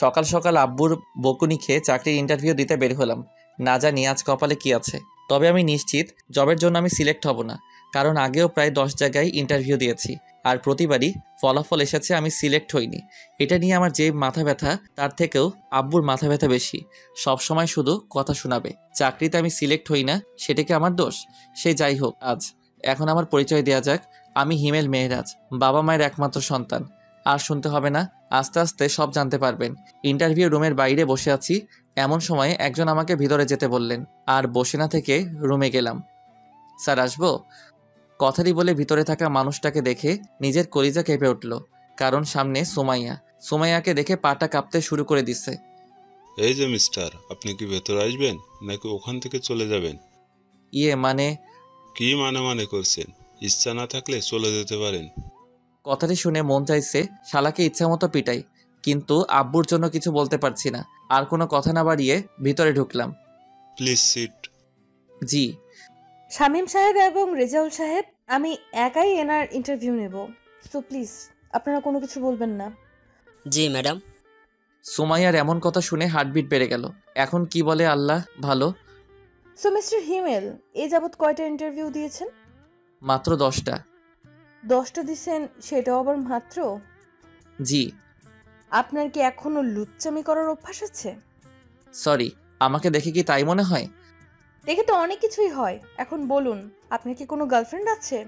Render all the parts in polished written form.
সকাল সকাল আব্বুর বকুনি খেয়ে চাকরির ইন্টারভিউ দিতে বের হলাম। না জানি আজ কপালে কি আছে। তবে আমি নিশ্চিত জবের জন্য আমি সিলেক্ট হব না, কারণ আগেও প্রায় 10 জায়গায় ইন্টারভিউ দিয়েছি, আর প্রতিবারই ফলাফল এসেছে আমি সিলেক্ট হইনি। এটা নিয়ে আমার যে মাথা ব্যথা, তার থেকেও আব্বুর মাথা ব্যথা বেশি। সব সময় শুধু কথা শোনাবে। চাকরিতে আমি সিলেক্ট হই না, সেটা কি আমার দোষ? সে যাই হোক, এখন আমার পরিচয় দেওয়া যাক। আমি হিমেল মেহরাজ, বাবা মায়ের একমাত্র সন্তান। আর শুনতে হবে না, আস্তে আস্তে সব জানতে পারবেন। ইন্টারভিউ রুমের বাইরে বসে আছি, এমন সময় একজন আমাকে ভিতরে যেতে বললেন, আর বসে না থেকে রুমে গেলাম। স্যার আসবো? কথাটি বলে ভিতরে থাকা মানুষটাকে দেখে নিজের কলিজা কেঁপে উঠল, কারণ সামনে সুমাইয়া। সুমাইয়াকে দেখে পাটা কাঁপতে শুরু করে দিচ্ছে। এই যে মিস্টার, আপনি কি ভেতরে আসবেন নাকি ওখান থেকে চলে যাবেন? মানে? কি মানে করছেন? ইচ্ছা না থাকলে চলে যেতে পারেন। কথাটি শুনে মন চাইছে শালাকে ইচ্ছা মতো পিটাই, কিন্তু আব্বুর জন্য কিছু বলতে পারছি না। আর কোনো কথা না বাড়িয়ে ভিতরে ঢুকলাম। Please sit. জি। শামীম সাহেব এবং রেজাউল সাহেব, আমি একাই এনার ইন্টারভিউ নেব, সো প্লিজ আপনারা কোনো কিছু বলবেন না। জি ম্যাডাম। সুমাইয়ার এমন কথা শুনে হার্টবিট বেড়ে গেল। এখন কি বলে আল্লাহ ভালো। সো মিস্টার হিমেল, এ যাবৎ কয়টা ইন্টারভিউ দিয়েছেন? মাত্র 10টা। 10টা দিছেন, সেটাও আবার মাত্র? জি। আপনার কি এখনো লুচ্চামি করার অভ্যাস আছে? সরি, আমাকে দেখে কি তাই মনে হয়? দেখে তো অনেক কিছুই হয়। এখন বলুন, আপনার কি কোনো গার্লফ্রেন্ড আছে?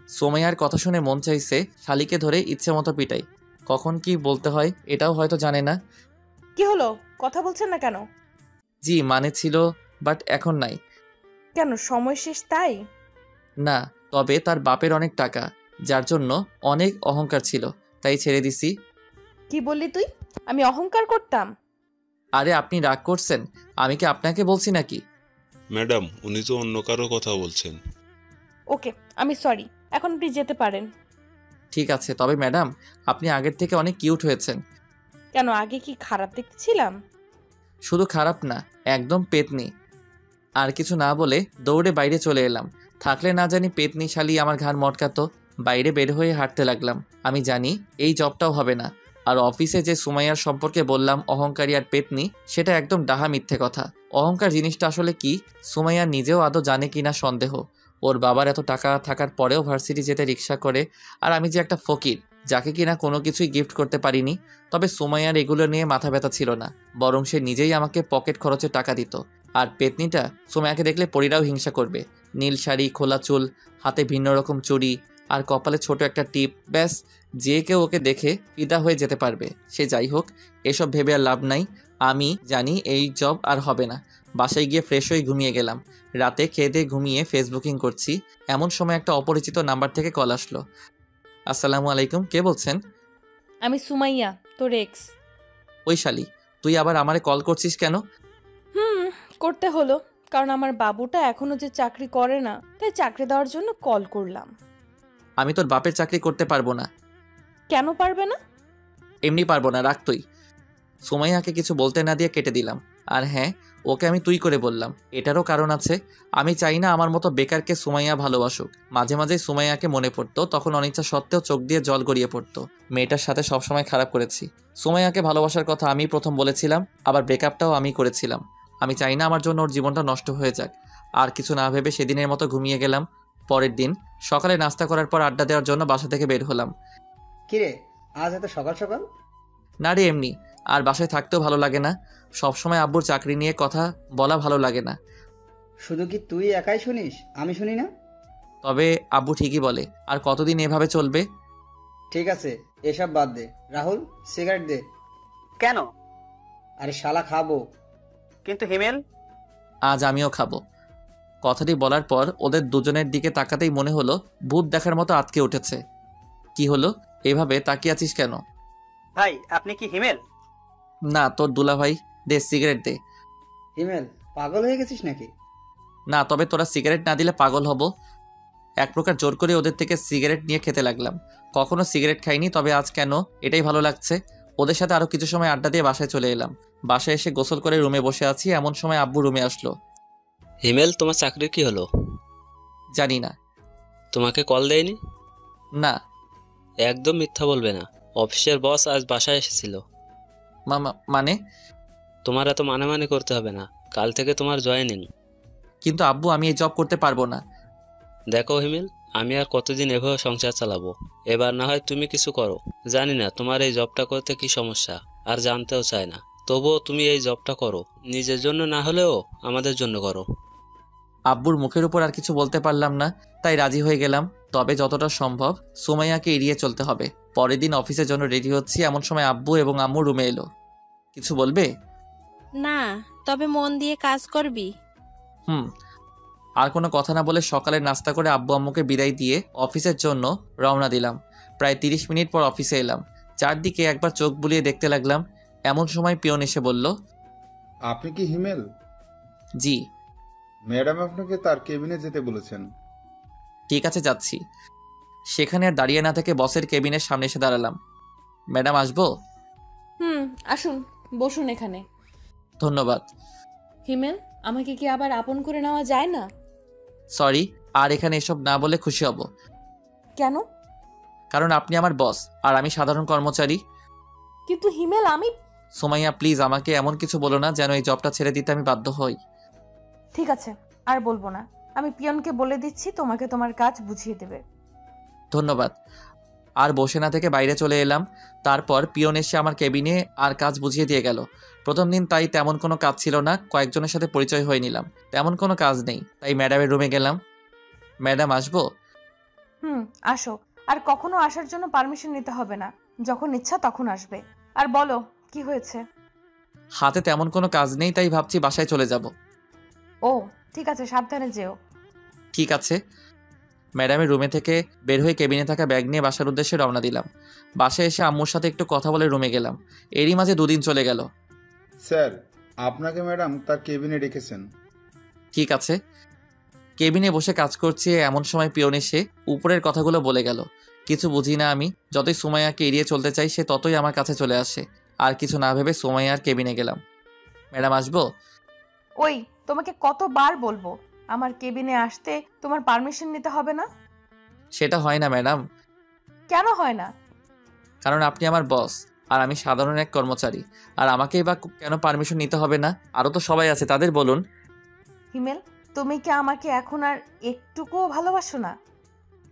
সুমাইয়ার কথা শুনে মন চাইছে শালিকে ধরে ইচ্ছে মতো পিটাই। কখন কি বলতে হয় এটাও হয়তো জানে না। কি হলো, কথা বলছেন না কেন? জি মানে ছিল, বাট এখন নাই। কেন, সময় শেষ তাই? না, তবে তার বাপের অনেক টাকা, যার জন্য অনেক অহংকার ছিল, তাই ছেড়ে দিছি। কি বললি তুই? আমি অহংকার করতাম? আরে আপনি রাগ করছেন? আমি কি আপনাকে বলছি নাকি? ম্যাডাম, উনি তো অন্য কারো কথা বলছেন। ওকে, আমি সরি, এখন আপনি যেতে পারেন। ঠিক আছে, তবে ম্যাডাম আপনি আগের থেকে অনেক কিউট হয়েছেন। কেন, আগে কি খারাপ দেখতেছিলাম? শুধু খারাপ না, একদম পেতনি। আর কিছু না বলে দৌড়ে বাইরে চলে এলাম। থাকলে না জানি পেতনি শালি আমার ঘাড় মটকাতো। বাইরে বের হয়ে হাঁটতে লাগলাম। আমি জানি এই জবটাও হবে না। আর অফিসে যে সুমাইয়ার সম্পর্কে বললাম অহংকারী আর পেতনি, সেটা একদম ডাহা মিথ্যে কথা। অহংকার জিনিসটা আসলে কি সুমাইয়া নিজেও আদৌ জানে কিনা সন্দেহ। ওর বাবার এত টাকা থাকার পরেও ভার্সিটি যেতে রিক্সা করে, আর আমি যে একটা ফকির যাকে কিনা কোনো কিছুই গিফট করতে পারিনি। তবে সুমাইয়ার এগুলো নিয়ে মাথা ব্যথা ছিল না, বরং সে নিজেই আমাকে পকেট খরচে টাকা দিত। আর পেতনিটা সুমাইয়াকে দেখলে পরীরাও হিংসা করবে। নীল শাড়ি, খোলা চুল, হাতে ভিন্ন রকম চুড়ি, আর কপালে ছোট একটা টিপ, ব্যাস যে কেউ ওকে দেখে ফিদা হয়ে যেতে পারবে। সে যাই হোক, এসব ভেবে আর লাভ নাই। আমি জানি এই জব আর হবে না। বাসায় গিয়ে ফ্রেশ হয়ে ঘুমিয়ে গেলাম। রাতে খেয়ে দিয়ে ঘুমিয়ে ফেসবুকিং করছি, এমন সময় একটা অপরিচিত নাম্বার থেকে কল আসলো। আসসালামু আলাইকুম, কে বলছেন? আমি সুমাইয়া, তোর এক্স। ওই শালি, তুই আবার আমারে কল করছিস কেন? করতে হলো, কারণ আমার বাবুটা এখনো যে চাকরি করে না, তাই চাকরি দেওয়ার জন্য কল করলাম। আমি তোর বাপের চাকরি করতে পারবো না। কেন পারবে না? এমনি পারবো না, রাখ তুই। সুমাইয়াকে কিছু বলতে না দিয়ে কেটে দিলাম। আর হ্যাঁ, ওকে আমি তুই করে বললাম, এটারও কারণ আছে। আমি চাই না আমার মতো বেকারকে সুমাইয়া ভালোবাসুক। মাঝে মাঝে সুমাইয়াকে মনে পড়তো, তখন অনিচ্ছা সত্ত্বেও চোখ দিয়ে জল গড়িয়ে পড়তো। মেয়েটার সাথে সবসময় খারাপ করেছি। সুমাইয়াকে ভালোবাসার কথা আমি প্রথম বলেছিলাম, আবার ব্রেকআপটাও আমি করেছিলাম। আমি চাই না আমার জন্য ওর জীবনটা নষ্ট হয়ে যাক। আর কিছু না ভেবে সেদিনের মতো ঘুমিয়ে গেলাম। পরের দিন সকালে নাস্তা করার পর আড্ডা দেওয়ার জন্য বাসা থেকে বের হলাম। কিরে, আজ এত সকাল সকাল? না রে, এমনি। আর বাসায় থাকতেও ভালো লাগে না। সবসময় আব্বুর চাকরি নিয়ে কথা বলা ভালো লাগে না। শুধু কি তুই একাই শুনিস, আমি শুনি না? তবে আব্বু ঠিকই বলে, আর কতদিন এভাবে চলবে? ঠিক আছে, এসব বাদ দে। রাহুল, সিগারেট দে। কেন? আরে শালা, খাবো। কিন্তু হিমেল? আজ আমিও খাবো। কথাটি বলার পর ওদের দুজনের দিকে তাকাতেই মনে হলো ভূত দেখার মতো আটকে উঠেছে। কি হলো, এভাবে তাকিয়ে আছিস কেন? ভাই, আপনি কি হিমেল? না, তোর দুলা ভাই। দে সিগারেট দে। হিমেল, পাগল হয়ে গেছিস নাকি? না, তবে তোরা সিগারেট না দিলে পাগল হব। এক প্রকার জোর করে ওদের থেকে সিগারেট নিয়ে খেতে লাগলাম। কখনো সিগারেট খাইনি, তবে আজ কেন এটাই ভালো লাগছে। ওদের সাথে আরো কিছু সময় আড্ডা দিয়ে বাসায় চলে এলাম। বাসায় এসে গোসল করে রুমে বসে আছি, এমন সময় আব্বু রুমে আসলো। হিমেল, তোমার চাকরির কি হলো? জানি না। তোমাকে কল দেয়নি? না। একদম মিথ্যা বলবে না, অফিসের বস আজ বাসায় এসেছিল। মানে? তোমার এত মানে মানে করতে হবে না, কাল থেকে তোমার জয়েনিং। কিন্তু আব্বু, আমি এই জব করতে পারবো না। দেখো হিমেল, আমি আর কতদিন এভাবে সংসার চালাবো? এবার না হয় তুমি কিছু করো। জানি না তোমার এই জবটা করতে কি সমস্যা, আর জানতেও চাই না। তবুও তুমি এই জবটা করো, নিজের জন্য না হলেও আমাদের জন্য করো। আব্বুর মুখের উপর আর কিছু বলতে পারলাম না, তাই রাজি হয়ে গেলাম। তবে যতটা সম্ভব সুমাইয়াকে এড়িয়ে চলতে হবে। পরের দিন অফিসের জন্য রেডি হচ্ছি, এমন সময় আব্বু এবং আম্মু রুমে এলো। কিছু বলবে? না, তবে মন দিয়ে কাজ করবি। আর কোনো কথা না বলে সকালে নাস্তা করে আব্বু আম্মুকে বিদায় দিয়ে অফিসের জন্য রওনা দিলাম। প্রায় 30 মিনিট পর অফিসে এলাম। চারদিকে একবার চোখ বুলিয়ে দেখতে লাগলাম। এমন সময় পিয়ন এসে বলল, আপনি কি হিমেল? জি। ম্যাডাম আপনাকে তার কেবিনে যেতে বলেছেন। ঠিক আছে, যাচ্ছি। সেখানে আর দাঁড়িয়ে না থেকে বসের কেবিনের সামনে এসে দাঁড়ালাম। ম্যাডাম, আসবো? আসুন, বসুন এখানে। ধন্যবাদ। হিমেল, আমাকে কি আবার আপন করে নেওয়া যায় না? সরি, আর এখানে এসব না বলে খুশি হব। কেন? কারণ আপনি আমার বস আর আমি সাধারণ কর্মচারী। কিন্তু হিমেল, আমি... সুমাইয়া, প্লিজ আমাকে এমন কিছু বলো না যেন এই জবটা ছেড়ে দিতে আমি বাধ্য হই। ঠিক আছে, আর বলবো না। আমি পিয়নকে বলে দিচ্ছি, তোমাকে তোমার কাজ বুঝিয়ে দেবে। ধন্যবাদ। আর বসে না থেকে বাইরে চলে এলাম। তারপর পিয়ন এসে আমার কেবিনে আর কাজ বুঝিয়ে দিয়ে গেল। প্রথম দিন তাই তেমন কোনো কাজ ছিল না, কয়েকজনের সাথে পরিচয় হয়ে নিলাম। তেমন কোনো কাজ নেই, তাই ম্যাডামের রুমে গেলাম। ম্যাডাম, আসবো? আসো। আর কখনো আসার জন্য পারমিশন নিতে হবে না, যখন ইচ্ছা তখন আসবে। আর বলো, কি হয়েছে? হাতে তেমন কোনো কাজ নেই, তাই ভাবছি বাসায় চলে যাব। ও ঠিক আছে, সাবধানে যেও। ঠিক আছে। ম্যাডামের রুমে থেকে বের হয়ে কেবিনে থাকা ব্যাগ নিয়ে বাসার উদ্দেশ্যে রওনা দিলাম। বাসায় এসে আম্মুর সাথে একটু কথা বলে রুমে গেলাম। এরই মাঝে 2 দিন চলে গেল। স্যার, আপনাকে ম্যাডাম তার কেবিনে রেখেছেন। ঠিক আছে। কেবিনে বসে কাজ করছি, এমন সময় পিয়ন এসে উপরের কথাগুলো বলে গেল। কিছু বুঝি না আমি। যতই সুমাইয়াকে এড়িয়ে চলতে চাই, সে ততই আমার কাছে চলে আসে। আর কিছু না ভেবে সুমাইয়ার কেবিনে গেলাম। ম্যাডাম, আসবো? ওই, তোমাকে কতবার বলবো আমার কেবিনে আসতে তোমার পারমিশন নিতে হবে না? সেটা হয় না ম্যাডাম। কেন হয় না? কারণ আপনি আমার বস আর আমি সাধারণ এক কর্মচারী। আর আমাকেই বা কেন পারমিশন নিতে হবে না? আরও তো সবাই আছে, তাদের বলুন। হিমেল, তুমি কি আমাকে এখন আর একটুকুও ভালোবাসো না?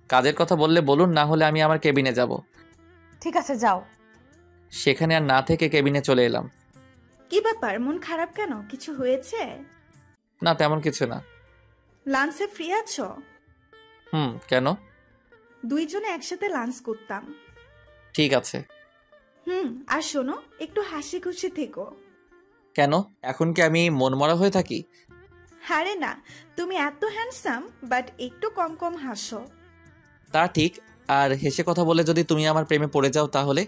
কাজের কথা বললে বলুন, না হলে আমি আমার কেবিনে যাব। ঠিক আছে, যাও। সেখানে আর না থেকে কেবিনে চলে এলাম। কি ব্যাপার, মন খারাপ কেন? কিছু হয়েছে? না, তেমন কিছু না। লাঞ্চে ফ্রি আছো? কেন? দুইজনে একসাথে লাঞ্চ করতাম। ঠিক আছে। আর শোনো, একটু হাসি খুশি থেকো। কেন, এখন কি আমি মনমরা হয়ে থাকি? আরে না, তুমি এত হ্যান্ডসাম, বাট একটু কম কম হাসো। তা ঠিক। আর হেসে কথা বলে যদি তুমি আমার প্রেমে পড়ে যাও তাহলে?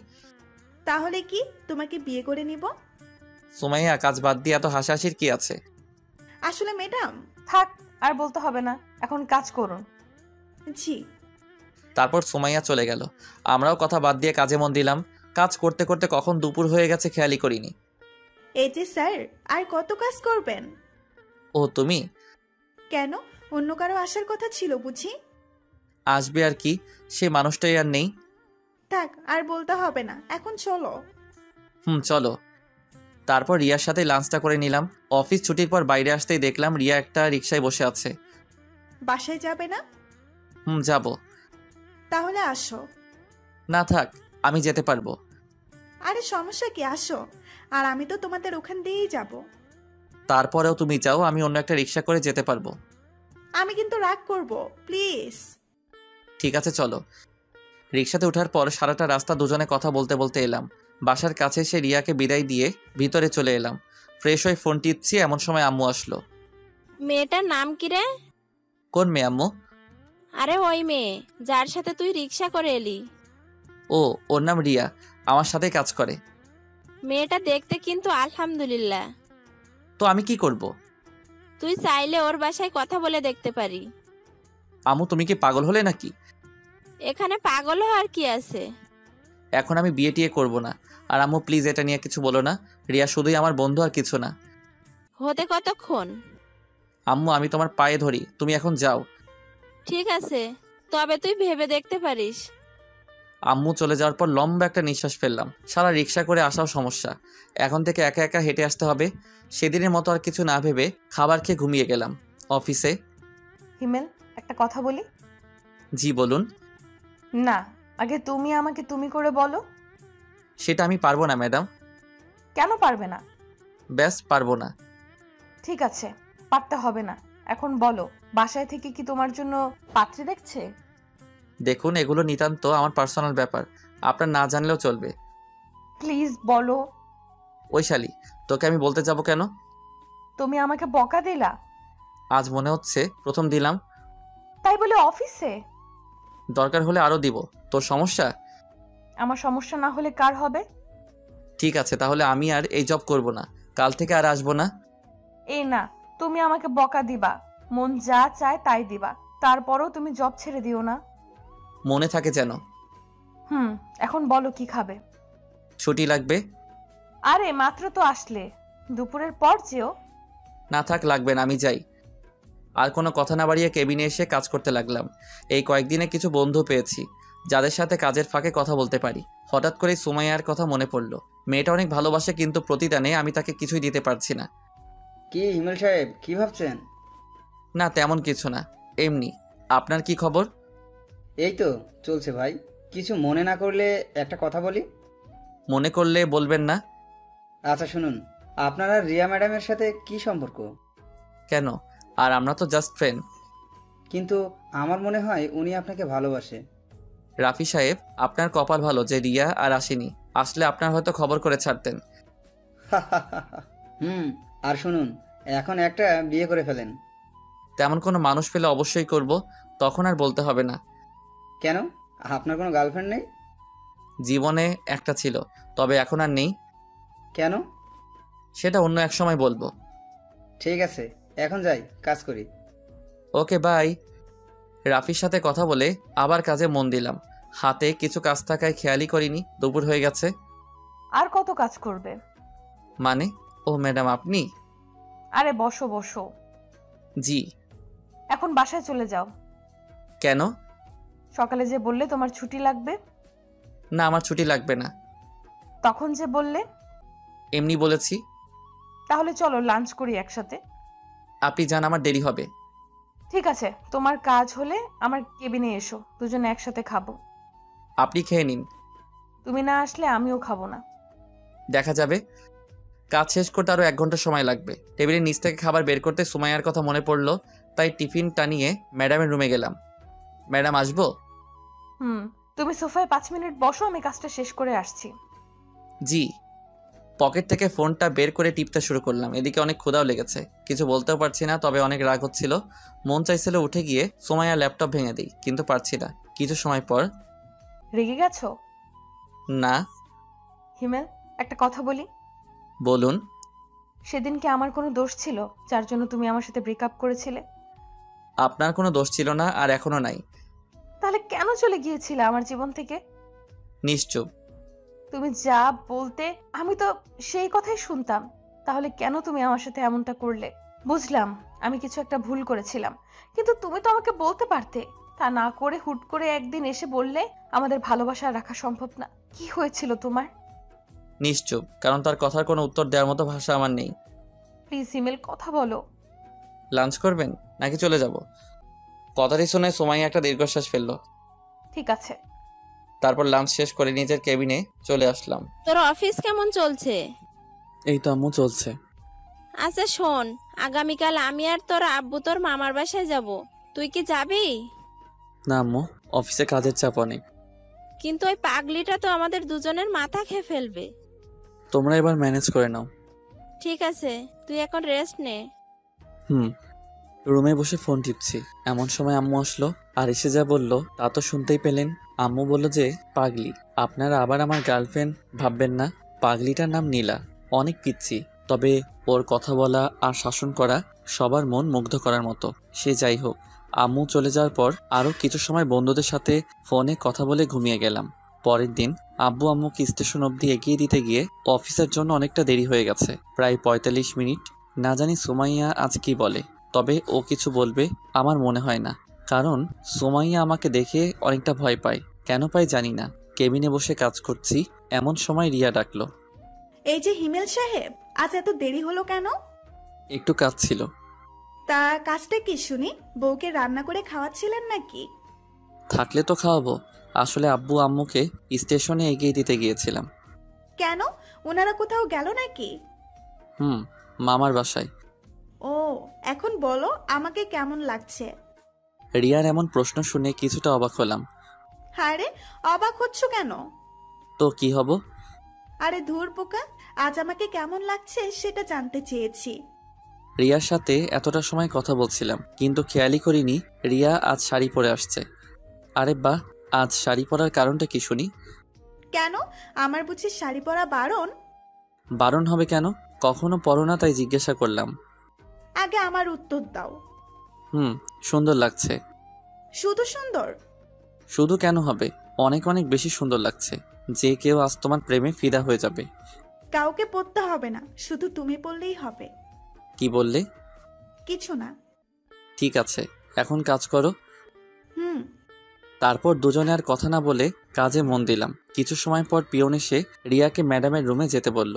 তাহলে কি তোমাকে বিয়ে করে নিব? সুমাইয়া, কাজ বাদ দিয়ে এত হাসাহাসির কি আছে? আসলে ম্যাডাম... থাক, আর বলতে হবে না, এখন কাজ করুন। জি। তারপর সুমাইয়া চলে গেল। আমরাও কথা বাদ দিয়ে কাজে মন দিলাম। কাজ করতে করতে কখন দুপুর হয়ে গেছে খেয়ালই করিনি। এই যে স্যার, আর কত কাজ করবেন? ও, তুমি? কেন, অন্য কারো আসার কথা ছিল বুঝি? আসবে আর কি, সে মানুষটাই আর নেই। থাক, আর বলতে হবে না, এখন চলো। চলো। তারপর রিয়ার সাথে লাঞ্চটা করে নিলাম। অফিস ছুটির পর বাইরে আসতেই দেখলাম রিয়া একটা রিকশায় বসে আছে। বাসায় যাবে না? যাব। তাহলে আসো। না থাক, আমি যেতে পারবো। আরে সমস্যা কি, আসো। আর আমি তো তোমাদের ওখান দিয়েই যাব। তারপরেও তুমি যাও, আমি অন্য একটা রিকশা করে যেতে পারবো। আমি কিন্তু রাগ করব, প্লিজ। ঠিক আছে, চলো। রিকশাতে ওঠার পর সারাটা রাস্তা দুজনে কথা বলতে বলতে এলাম। বাসার কাছে এসে রিয়াকে বিদায় দিয়ে ভিতরে চলে এলাম। ফ্রেশ হয়ে ফোন টিপছি, এমন সময় আম্মু আসলো। মেয়েটার নাম কি রে? কোন মেয়ে আম্মু? আরে ওই মেয়ে যার সাথে তুই রিক্সা করে এলি। ও, ওর নাম রিয়া, আমার সাথেই কাজ করে। মেয়েটা দেখতে কিন্তু আলহামদুলিল্লাহ। তো আমি কি করব? তুই চাইলে ওর বাসায় কথা বলে দেখতে পারি। আম্মু, তুমি কি পাগল হলে নাকি? এখানে পাগল হওয়ার কি আছে? এখন আমি বিয়ে টিয়ে করবো না। আর আম্মু প্লিজ এটা নিয়ে কিছু বলো না। রিয়া শুধুই আমার বন্ধু, আর কিছু না। হতে কতক্ষণ? আম্মু, আমি তোমার পায়ে ধরি, তুমি এখন যাও। ঠিক আছে, তবে তুই ভেবে দেখতে পারিস। আম্মু চলে যাওয়ার পর লম্বা একটা নিঃশ্বাস ফেললাম। সারা রিক্সা করে আসাও সমস্যা, এখন থেকে একা একা হেঁটে আসতে হবে। সেদিনের মতো আর কিছু না ভেবে খাবার খেয়ে ঘুমিয়ে গেলাম। অফিসে। হিমেল, একটা কথা বলি? জি বলুন। না, আগে তুমি আমাকে তুমি করে বলো। সেটা আমি পারবো না ম্যাডাম। কেন পারবে না? ব্যাস পারবো না। ঠিক আছে, পারতে হবে না। এখন বলো, বাসায় থেকে কি তোমার জন্য পাত্রী দেখছে? দেখুন, এগুলো নিতান্ত আমার পার্সোনাল ব্যাপার, আপনার না জানলেও চলবে। প্লিজ বলো। ওই শালি, তোকে আমি বলতে যাব কেন? তুমি আমাকে বকা দিলা? আজ মনে হচ্ছে প্রথম দিলাম। তাই বলে অফিসে? দরকার হলে আরও দিব। তোর সমস্যা? আমার সমস্যা না হলে কার হবে? ঠিক আছে, তাহলে আমি আর এই জব করব না, কাল থেকে আর আসবো না। এই না, তুমি আমাকে বকা দিবা, মন যা চায় তাই দিবা, তারপরও তুমি জব ছেড়ে দিও না। মনে থাকে যেন। এখন বলো কি খাবে? ছুটি লাগবে। আরে মাত্র তো আসলে, দুপুরের পর যেও। না থাক, লাগবে না, আমি যাই। আর কোনো কথা না বাড়িয়ে কেবিনে এসে কাজ করতে লাগলাম। এই কয়েকদিনে কিছু বন্ধু পেয়েছি যাদের সাথে কাজের ফাঁকে কথা বলতে পারি। হঠাৎ করেই সুমাইয়ার কথা মনে পড়লো। মেয়েটা অনেক ভালোবাসে, কিন্তু প্রতিদানে আমি তাকে কিছুই দিতে পারছি না। কি হিমেল সাহেব, কি ভাবছেন? না তেমন কিছু না, এমনি। আপনার কি খবর? এই তো চলছে ভাই। কিছু মনে না করলে একটা কথা বলি? মনে করলে বলবেন না। আচ্ছা শুনুন, আপনার আর রিয়া ম্যাডামের সাথে কি সম্পর্ক? কেন? আর আমরা তো জাস্ট ফ্রেন্ড। কিন্তু আমার মনে হয় উনি আপনাকে ভালোবাসে। রাফি সাহেব, আপনার কপাল ভালো যে রিয়া আর আসেনি, আসলে আপনার হয়তো খবর করে ছাড়তেন। আর শুনুন, এখন একটা বিয়ে করে ফেলেন। তেমন কোনো মানুষ পেলে অবশ্যই করব, তখন আর বলতে হবে না। কেন, আপনার কোনো গার্লফ্রেন্ড নেই? জীবনে একটা ছিল, তবে এখন আর নেই। কেন? সেটা অন্য এক সময় বলবো। ঠিক আছে, এখন যাই, কাজ করি। Okay bye. রাফির সাথে কথা বলে আবার কাজে মন দিলাম। হাতে কিছু কাজ থাকায় খেয়ালই করিনি দুপুর হয়ে গেছে। আর কত কাজ করবে? মানে? ও ম্যাডাম আপনি? আরে বসো বসো। জি। এখন বাসায় চলে যাও। কেন? সকালে যে বললে তোমার ছুটি লাগবে। না, আমার ছুটি লাগবে না। তখন যে বললে। এমনি বলেছি। তাহলে চলো লাঞ্চ করি একসাথে। আপনি যান, আমার দেরি হবে। ঠিক আছে, তোমার কাজ হলে আমার কেবিনে এসো, দুজনে একসাথে খাবো। আপনি খেয়ে নিন। তুমি না আসলে আমিও খাবো না। দেখা যাবে। কাজ শেষ করতে আরও 1 ঘন্টা সময় লাগবে। টেবিলের নিচ থেকে খাবার বের করতে সুমাইয়ার কথা মনে পড়লো, তাই টিফিনটা নিয়ে ম্যাডামের রুমে গেলাম। ম্যাডাম আসবো? তুমি সোফায় 5 মিনিট বসো, আমি কাজটা শেষ করে আসছি। জি। পকেট থেকে ফোনটা বের করে টিপতে শুরু করলাম। এদিকে অনেক ক্ষুধাও লেগেছে, কিছু বলতেও পারছি না, তবে অনেক রাগ হচ্ছিল। মন চাইছিল উঠে গিয়ে সুমাইয়ার ল্যাপটপ ভেঙে দিই, কিন্তু পারছি না। কিছু সময় পর। রেগে গেছো? না। হিমেল, একটা কথা বলি? বলুন। সেদিন কি আমার কোনো দোষ ছিল যার জন্য তুমি আমার সাথে ব্রেকআপ করেছিলে? আপনার কোনো দোষ ছিল না, আর এখনো নাই। তাহলে কেন চলে গিয়েছিলে আমার জীবন থেকে? নিশ্চুপ। তুমি যা বলতে আমি তো সেই কথাই শুনতাম। তাহলে কেন তুমি আমার সাথে এমনটা করলে? বুঝলাম আমি কিছু একটা ভুল করেছিলাম, কিন্তু তুমি তো আমাকে বলতে পারতে। তা না করে হুট করে একদিন এসে বললে আমাদের ভালোবাসা রাখা সম্ভব না। কি হয়েছিল তোমার? নিশ্চুপ, কারণ তার কথার কোনো উত্তর দেওয়ার মতো ভাষা আমার নেই। প্লিজ হিমেল, কথা বলো। লাঞ্চ করবেন নাকি চলে যাব? কথাটি শুনে সুমাইয়া একটা দীর্ঘশ্বাস ফেললো। ঠিক আছে। তারপর লাঞ্চ শেষ করে নিজের কেবিনে চলে আসলাম। তোর অফিস কেমন চলছে? এই তো আম্মু, চলছে। আচ্ছা শোন, আগামীকাল আমি আর তোর আব্বু তোর মামার বাসায় যাব, তুই কি যাবি? না আম্মু, অফিসে কাজের চাপ অনেক। কিন্তু ওই পাগলিটা তো আমাদের দুজনের মাথা খেয়ে ফেলবে। তোমরা এবার ম্যানেজ করে নাও। ঠিক আছে, তুই এখন রেস্ট নে। রুমে বসে ফোন টিপছি, এমন সময় আম্মু আসলো। আর এসে যা বললো তা তো শুনতেই পেলেন। আম্মু বলল যে পাগলি, আপনারা আবার আমার গার্লফ্রেন্ড ভাববেন না। পাগলিটার নাম নীলা, অনেক পিচ্ছি, তবে ওর কথা বলা আর শাসন করা সবার মন মুগ্ধ করার মতো। সে যাই হোক, আম্মু চলে যাওয়ার পর আরও কিছু সময় বন্ধুদের সাথে ফোনে কথা বলে ঘুমিয়ে গেলাম। পরের দিন আব্বু আম্মুকে স্টেশন অবধি এগিয়ে দিতে গিয়ে অফিসের জন্য অনেকটা দেরি হয়ে গেছে, প্রায় 45 মিনিট। না জানি সুমাইয়া আজ কি বলে, তবে ও কিছু বলবে আমার মনে হয় না, কারণ সুমাইয়া আমাকে দেখে অনেকটা ভয় পায়। কেন পায় জানি না, কেবিনে বসে কাজ করছি, এমন সময় রিয়া ডাকলো। এই যে হিমেল সাহেব, আজ এত দেরি হলো কেন? একটু কাজ ছিল। তা কাজটা কি শুনি? বউকে রান্না করে খাওয়াচ্ছিলেন নাকি? থাকলে তো খাওয়াবো। আসলে আব্বু আম্মুকে স্টেশনে এগিয়ে দিতে গিয়েছিলাম। কেন, ওনারা কোথাও গেল নাকি? মামার বাসায়। ও, এখন বলো আমাকে কেমন লাগছে? রিয়ার এমন প্রশ্ন শুনে কিছুটা অবাক হলাম। হায়রে, অবাক হচ্ছ কেন? তো কি হব? আরে ধুর পোকা, আজ আমাকে কেমন লাগছে সেটা জানতে চেয়েছি। রিয়ার সাথে এতটা সময় কথা বলছিলাম, কিন্তু খেয়ালই করিনি রিয়া আজ শাড়ি পরে আসছে। আরে বাহ, আজ শাড়ি পরার কারণটা কি শুনি। কেন, আমার বুঝি শাড়ি পরা বারণ? বারণ হবে কেন? কখনো পরো না, তাই জিজ্ঞাসা করলাম। আগে আমার উত্তর দাও। সুন্দর লাগছে। শুধু সুন্দর? শুধু কেন হবে, অনেক অনেক বেশি সুন্দর লাগছে। যে কেউ আজ তোমার প্রেমে ফিদা হয়ে যাবে। কাউকে পরতে হবে না, শুধু তুমি পরলেই হবে। কি বললে? কিছু না। ঠিক আছে, এখন কাজ করো। হুম। তারপর দুজনে আর কথা না বলে কাজে মন দিলাম। কিছু সময় পর পিয়ন এসে রিয়াকে ম্যাডামের রুমে যেতে বলল।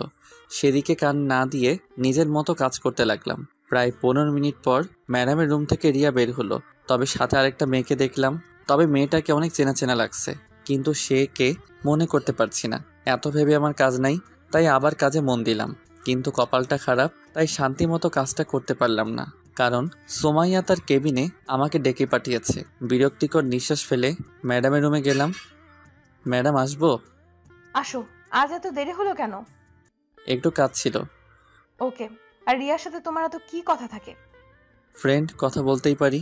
সেদিকে কান না দিয়ে নিজের মতো কাজ করতে লাগলাম। প্রায় 15 মিনিট পর ম্যাডামের রুম থেকে রিয়া বের হলো। তবে সাথে আরেকটা মেয়েকে দেখলাম। তবে মেয়েটাকে অনেক চেনা চেনা লাগছে, কিন্তু সে কে মনে করতে পারছি না। এত ভেবে আমার কাজ নাই, তাই আবার কাজে মন দিলাম। কিন্তু কপালটা খারাপ, তাই শান্তি মতো কাজটা করতে পারলাম না। কারণ সোমাইয়া তার কেবিনে আমাকে ডেকে পাঠিয়েছে। বিরক্তিকর নিঃশ্বাস ফেলে ম্যাডামের রুমে গেলাম। ম্যাডাম, আসবো? আসো। আজ এত দেরি হলো কেন? একটু কাজ ছিল। ওকে। আর রিয়ার সাথে তোমার এত কি কথা থাকে? ফ্রেন্ড, কথা বলতেই পারি।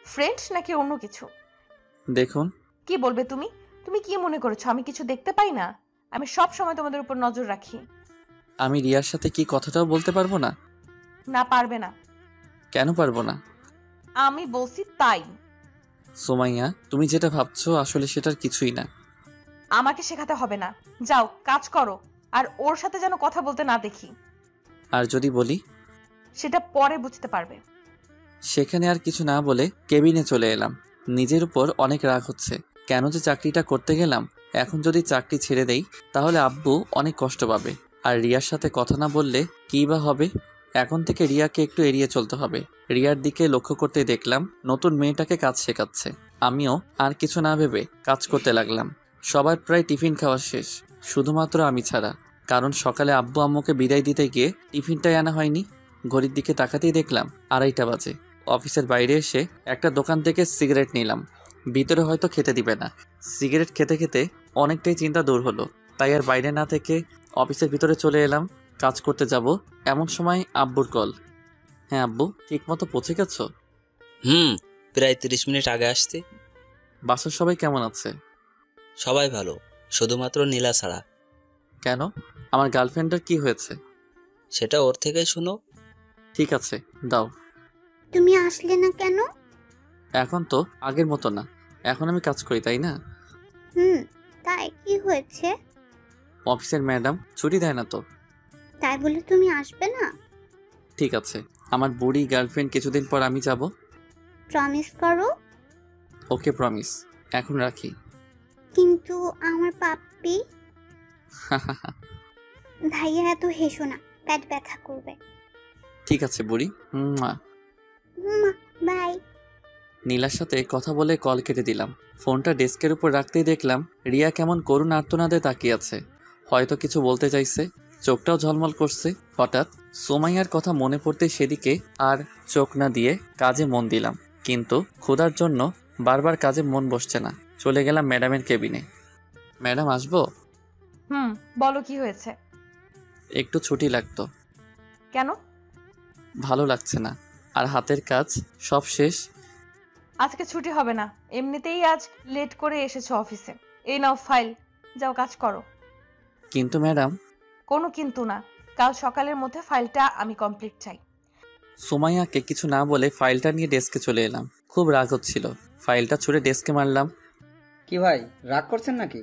ফ্রেন্ড নাকি অন্য কিছু? দেখুন। কি বলবে তুমি? তুমি কি মনে করেছো আমি কিছু দেখতে পাই না? আমি সব সময় তোমাদের উপর নজর রাখি। আমি রিয়ার সাথে কি কথাটাও বলতে পারবো না? না, পারবে না। কেন পারবো না? আমি বলছি তাই। সোমাইয়া, তুমি যেটা ভাবছো আসলে সেটার কিছুই না। আমাকে শেখাতে হবে না, যাও কাজ করো। আর ওর সাথে যেন কথা বলতে না দেখি। আর যদি বলি? সেটা পরে বুঝতে পারবে। সেখানে আর কিছু না বলে কেবিনে চলে এলাম। নিজের উপর অনেক রাগ হচ্ছে। কেন যে চাকরিটা করতে গেলাম। এখন যদি চাকরি ছেড়ে দেই তাহলে আব্বু অনেক কষ্ট পাবে। আর রিয়ার সাথে কথা না বললে কী বা হবে। এখন থেকে রিয়াকে একটু এড়িয়ে চলতে হবে। রিয়ার দিকে লক্ষ্য করতে দেখলাম নতুন মেয়েটাকে কাজ শেখাচ্ছে। আমিও আর কিছু না ভেবে কাজ করতে লাগলাম। সবার প্রায় টিফিন খাওয়া শেষ, শুধুমাত্র আমি ছাড়া। কারণ সকালে আব্বু আম্মুকে বিদায় দিতে গিয়ে টিফিনটাই আনা হয়নি। ঘড়ির দিকে তাকাতেই দেখলাম 2:30 বাজে। অফিসের বাইরে এসে একটা দোকান থেকে সিগারেট নিলাম। ভিতরে হয়তো খেতে দিবে না। সিগারেট খেতে খেতে অনেকটাই চিন্তা দূর হলো, তাই আর বাইরে না থেকে অফিসের ভিতরে চলে এলাম। কাজ করতে যাব এমন সময় আব্বুর কল। হ্যাঁ আব্বু, ঠিক মতো পৌঁছে গেছো? প্রায় 30 মিনিট আগে আসছি। বাসার সবাই কেমন আছে? সবাই ভালো, শুধুমাত্র নীলা ছাড়া। কেন, আমার গার্লফ্রেন্ডের কি হয়েছে? সেটা ওর থেকেই শুনো। ঠিক আছে, দাও। তুমি আসলে না কেন? এখন তো আগের মতো না, এখন আমি কাজ করি, তাই না? তাই কি হয়েছে? অফিসের ম্যাডাম ছুটি দেয় না তো। তাই বলে তুমি আসবে না? ঠিক আছে, আমার বুড়ি গার্লফ্রেন্ড কিছুদিন পর আমি যাব। প্রমিস করো। ওকে, প্রমিস। এখন রাখি। কিন্তু আমার পাপ্পি। ভাইয়া এত হেসো না, পেট ব্যথা করবে। ঠিক আছে বুড়ি। বাই। নীলার সাথে কথা বলে কল কেটে দিলাম। ফোনটা ডেস্কের উপর রাখতেই দেখলাম রিয়া কেমন করুণ আর্তনাদে তাকিয়ে আছে। হয়তো কিছু বলতে চাইছে, চোখটাও ঝলমল করছে। হঠাৎ সোমাইয়ার কথা মনে পড়তে সেদিকে আর চোখ না দিয়ে কাজে মন দিলাম। কিন্তু ক্ষুধার জন্য বারবার কাজে মন বসছে না। চলে গেলাম ম্যাডামের কেবিনে। ম্যাডাম, আসবো? বলো কি হয়েছে? একটু ছুটি লাগতো। কেন? ভালো লাগছে না, আর হাতের কাজ সব শেষ। আজকে ছুটি হবে না, এমনিতেই আজ লেট করে এসেছো অফিসে। এই নাও ফাইল, যাও কাজ করো। কিন্তু ম্যাডাম। কোনো কিন্তু না, কাল সকালের মধ্যে ফাইলটা আমি কমপ্লিট চাই। সোমাইয়াকে কিছু না বলে ফাইলটা নিয়ে ডেস্কে চলে এলাম। খুব রাগ হচ্ছিল, ফাইলটা ছুঁড়ে ডেস্কে মারলাম। কি ভাই, রাগ করছেন নাকি?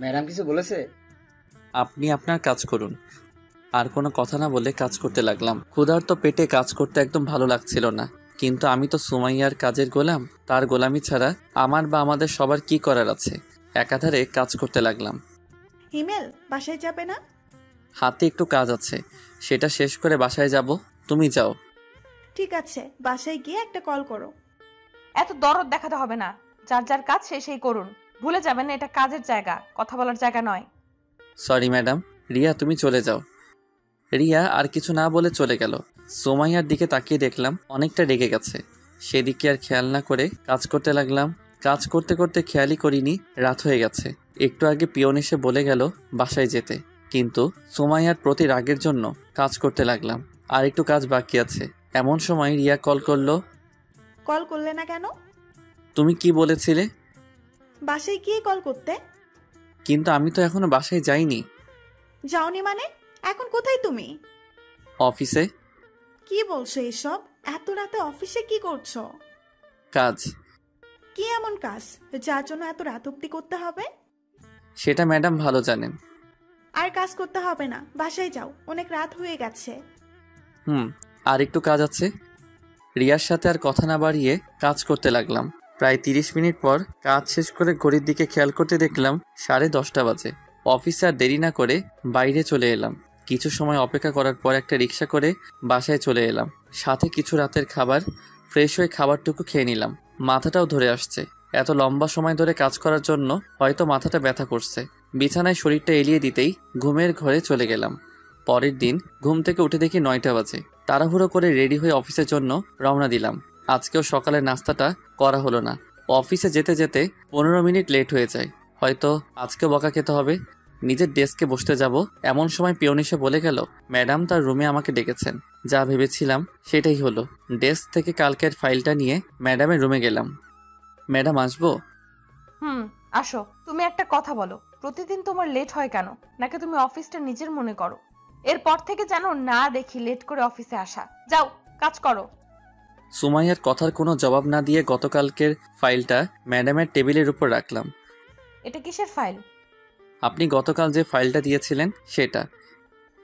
ম্যাডাম কিছু বলেছে? আপনি আপনার কাজ করুন। আর কোনো কথা না বলে কাজ করতে লাগলাম। ক্ষুধার্ত পেটে কাজ করতে একদম ভালো লাগছিল না। কিন্তু আমি তো সুমাইয়ার কাজের গোলাম। তার গোলামি ছাড়া আমার বা আমাদের সবার কি করার আছে? একাধারে কাজ করতে লাগলাম। হিমেল বাসায় যাবে না? হাতে একটু কাজ আছে, সেটা শেষ করে বাসায় যাব। তুমি যাও। ঠিক আছে, বাসায় গিয়ে একটা কল করো। এত দরদ দেখাতে হবে না, যার যার কাজ সেই করুন। ভুলে যাবেন না এটা কাজের জায়গা, কথা বলার জায়গা নয়। Sorry madam. রিয়া তুমি চলে যাও। রিয়া আর কিছু না বলে চলে গেল। সোমাইয়ার দিকে তাকিয়ে দেখলাম অনেকটা রেগে গেছে। সেদিকে আর খেয়াল না করে কাজ করতে লাগলাম। কাজ করতে করতে খেয়ালই করিনি রাত হয়ে গেছে। একটু আগে পিয়ন এসে বলে গেল বাসায় যেতে, কিন্তু সোমাইয়ার প্রতি রাগের জন্য কাজ করতে লাগলাম। আর একটু কাজ বাকি আছে। এমন সময় রিয়া কল করলো। কল করলে না কেন? তুমি কি বলেছিলে? বাসায় গিয়ে কল করতে। কিন্তু আমি তো এখনো বাসায় যাইনি। যাওনি মানে? এখন কোথায় তুমি? অফিসে। কি বলছো এসব? এত রাতে অফিসে কি করছো? কাজ। কি এমন কাজ যার জন্য এত রাত অব্দি করতে হবে? সেটা ম্যাডাম ভালো জানেন। আর কাজ করতে হবে না, বাসায় যাও, অনেক রাত হয়ে গেছে। আর একটু কাজ আছে। রিয়ার সাথে আর কথা না বাড়িয়ে কাজ করতে লাগলাম। প্রায় 30 মিনিট পর কাজ শেষ করে ঘড়ির দিকে খেয়াল করতে দেখলাম 10:30 বাজে। অফিসে আর দেরি না করে বাইরে চলে এলাম। কিছু সময় অপেক্ষা করার পর একটা রিক্সা করে বাসায় চলে এলাম। সাথে কিছু রাতের খাবার। ফ্রেশ হয়ে খাবারটুকু খেয়ে নিলাম। মাথাটাও ধরে আসছে। এত লম্বা সময় ধরে কাজ করার জন্য হয়তো মাথাটা ব্যথা করছে। বিছানায় শরীরটা এলিয়ে দিতেই ঘুমের ঘরে চলে গেলাম। পরের দিন ঘুম থেকে উঠে দেখি 9টা বাজে। তাড়াহুড়ো করে রেডি হয়ে অফিসের জন্য রওনা দিলাম। আজকেও সকালের নাস্তাটা করা হলো না। অফিসে যেতে যেতে 15 মিনিট লেট হয়ে যায়। হয়তো আজকেও বকা খেতে হবে। নিজের ডেস্কে বসতে যাব এমন সময় পিয়ন এসে বলে গেল ম্যাডাম তার রুমে আমাকে ডেকেছেন। যা ভেবেছিলাম সেটাই হলো। ডেস্ক থেকে কালকের ফাইলটা নিয়ে ম্যাডামের রুমে গেলাম। ম্যাডাম আসবো? আসো। তুমি একটা কথা বলো, প্রতিদিন তোমার লেট হয় কেন? নাকি তুমি অফিসটা নিজের মনে করো? এরপর থেকে যেন না দেখি লেট করে অফিসে আসা। যাও কাজ করো। সুমাইয়ার কথার কোনো জবাব না দিয়ে গতকালকের ফাইলটা ম্যাডামের টেবিলের উপর রাখলাম। এটা কিসের ফাইল? আপনি গতকাল যে ফাইলটা দিয়েছিলেন সেটা।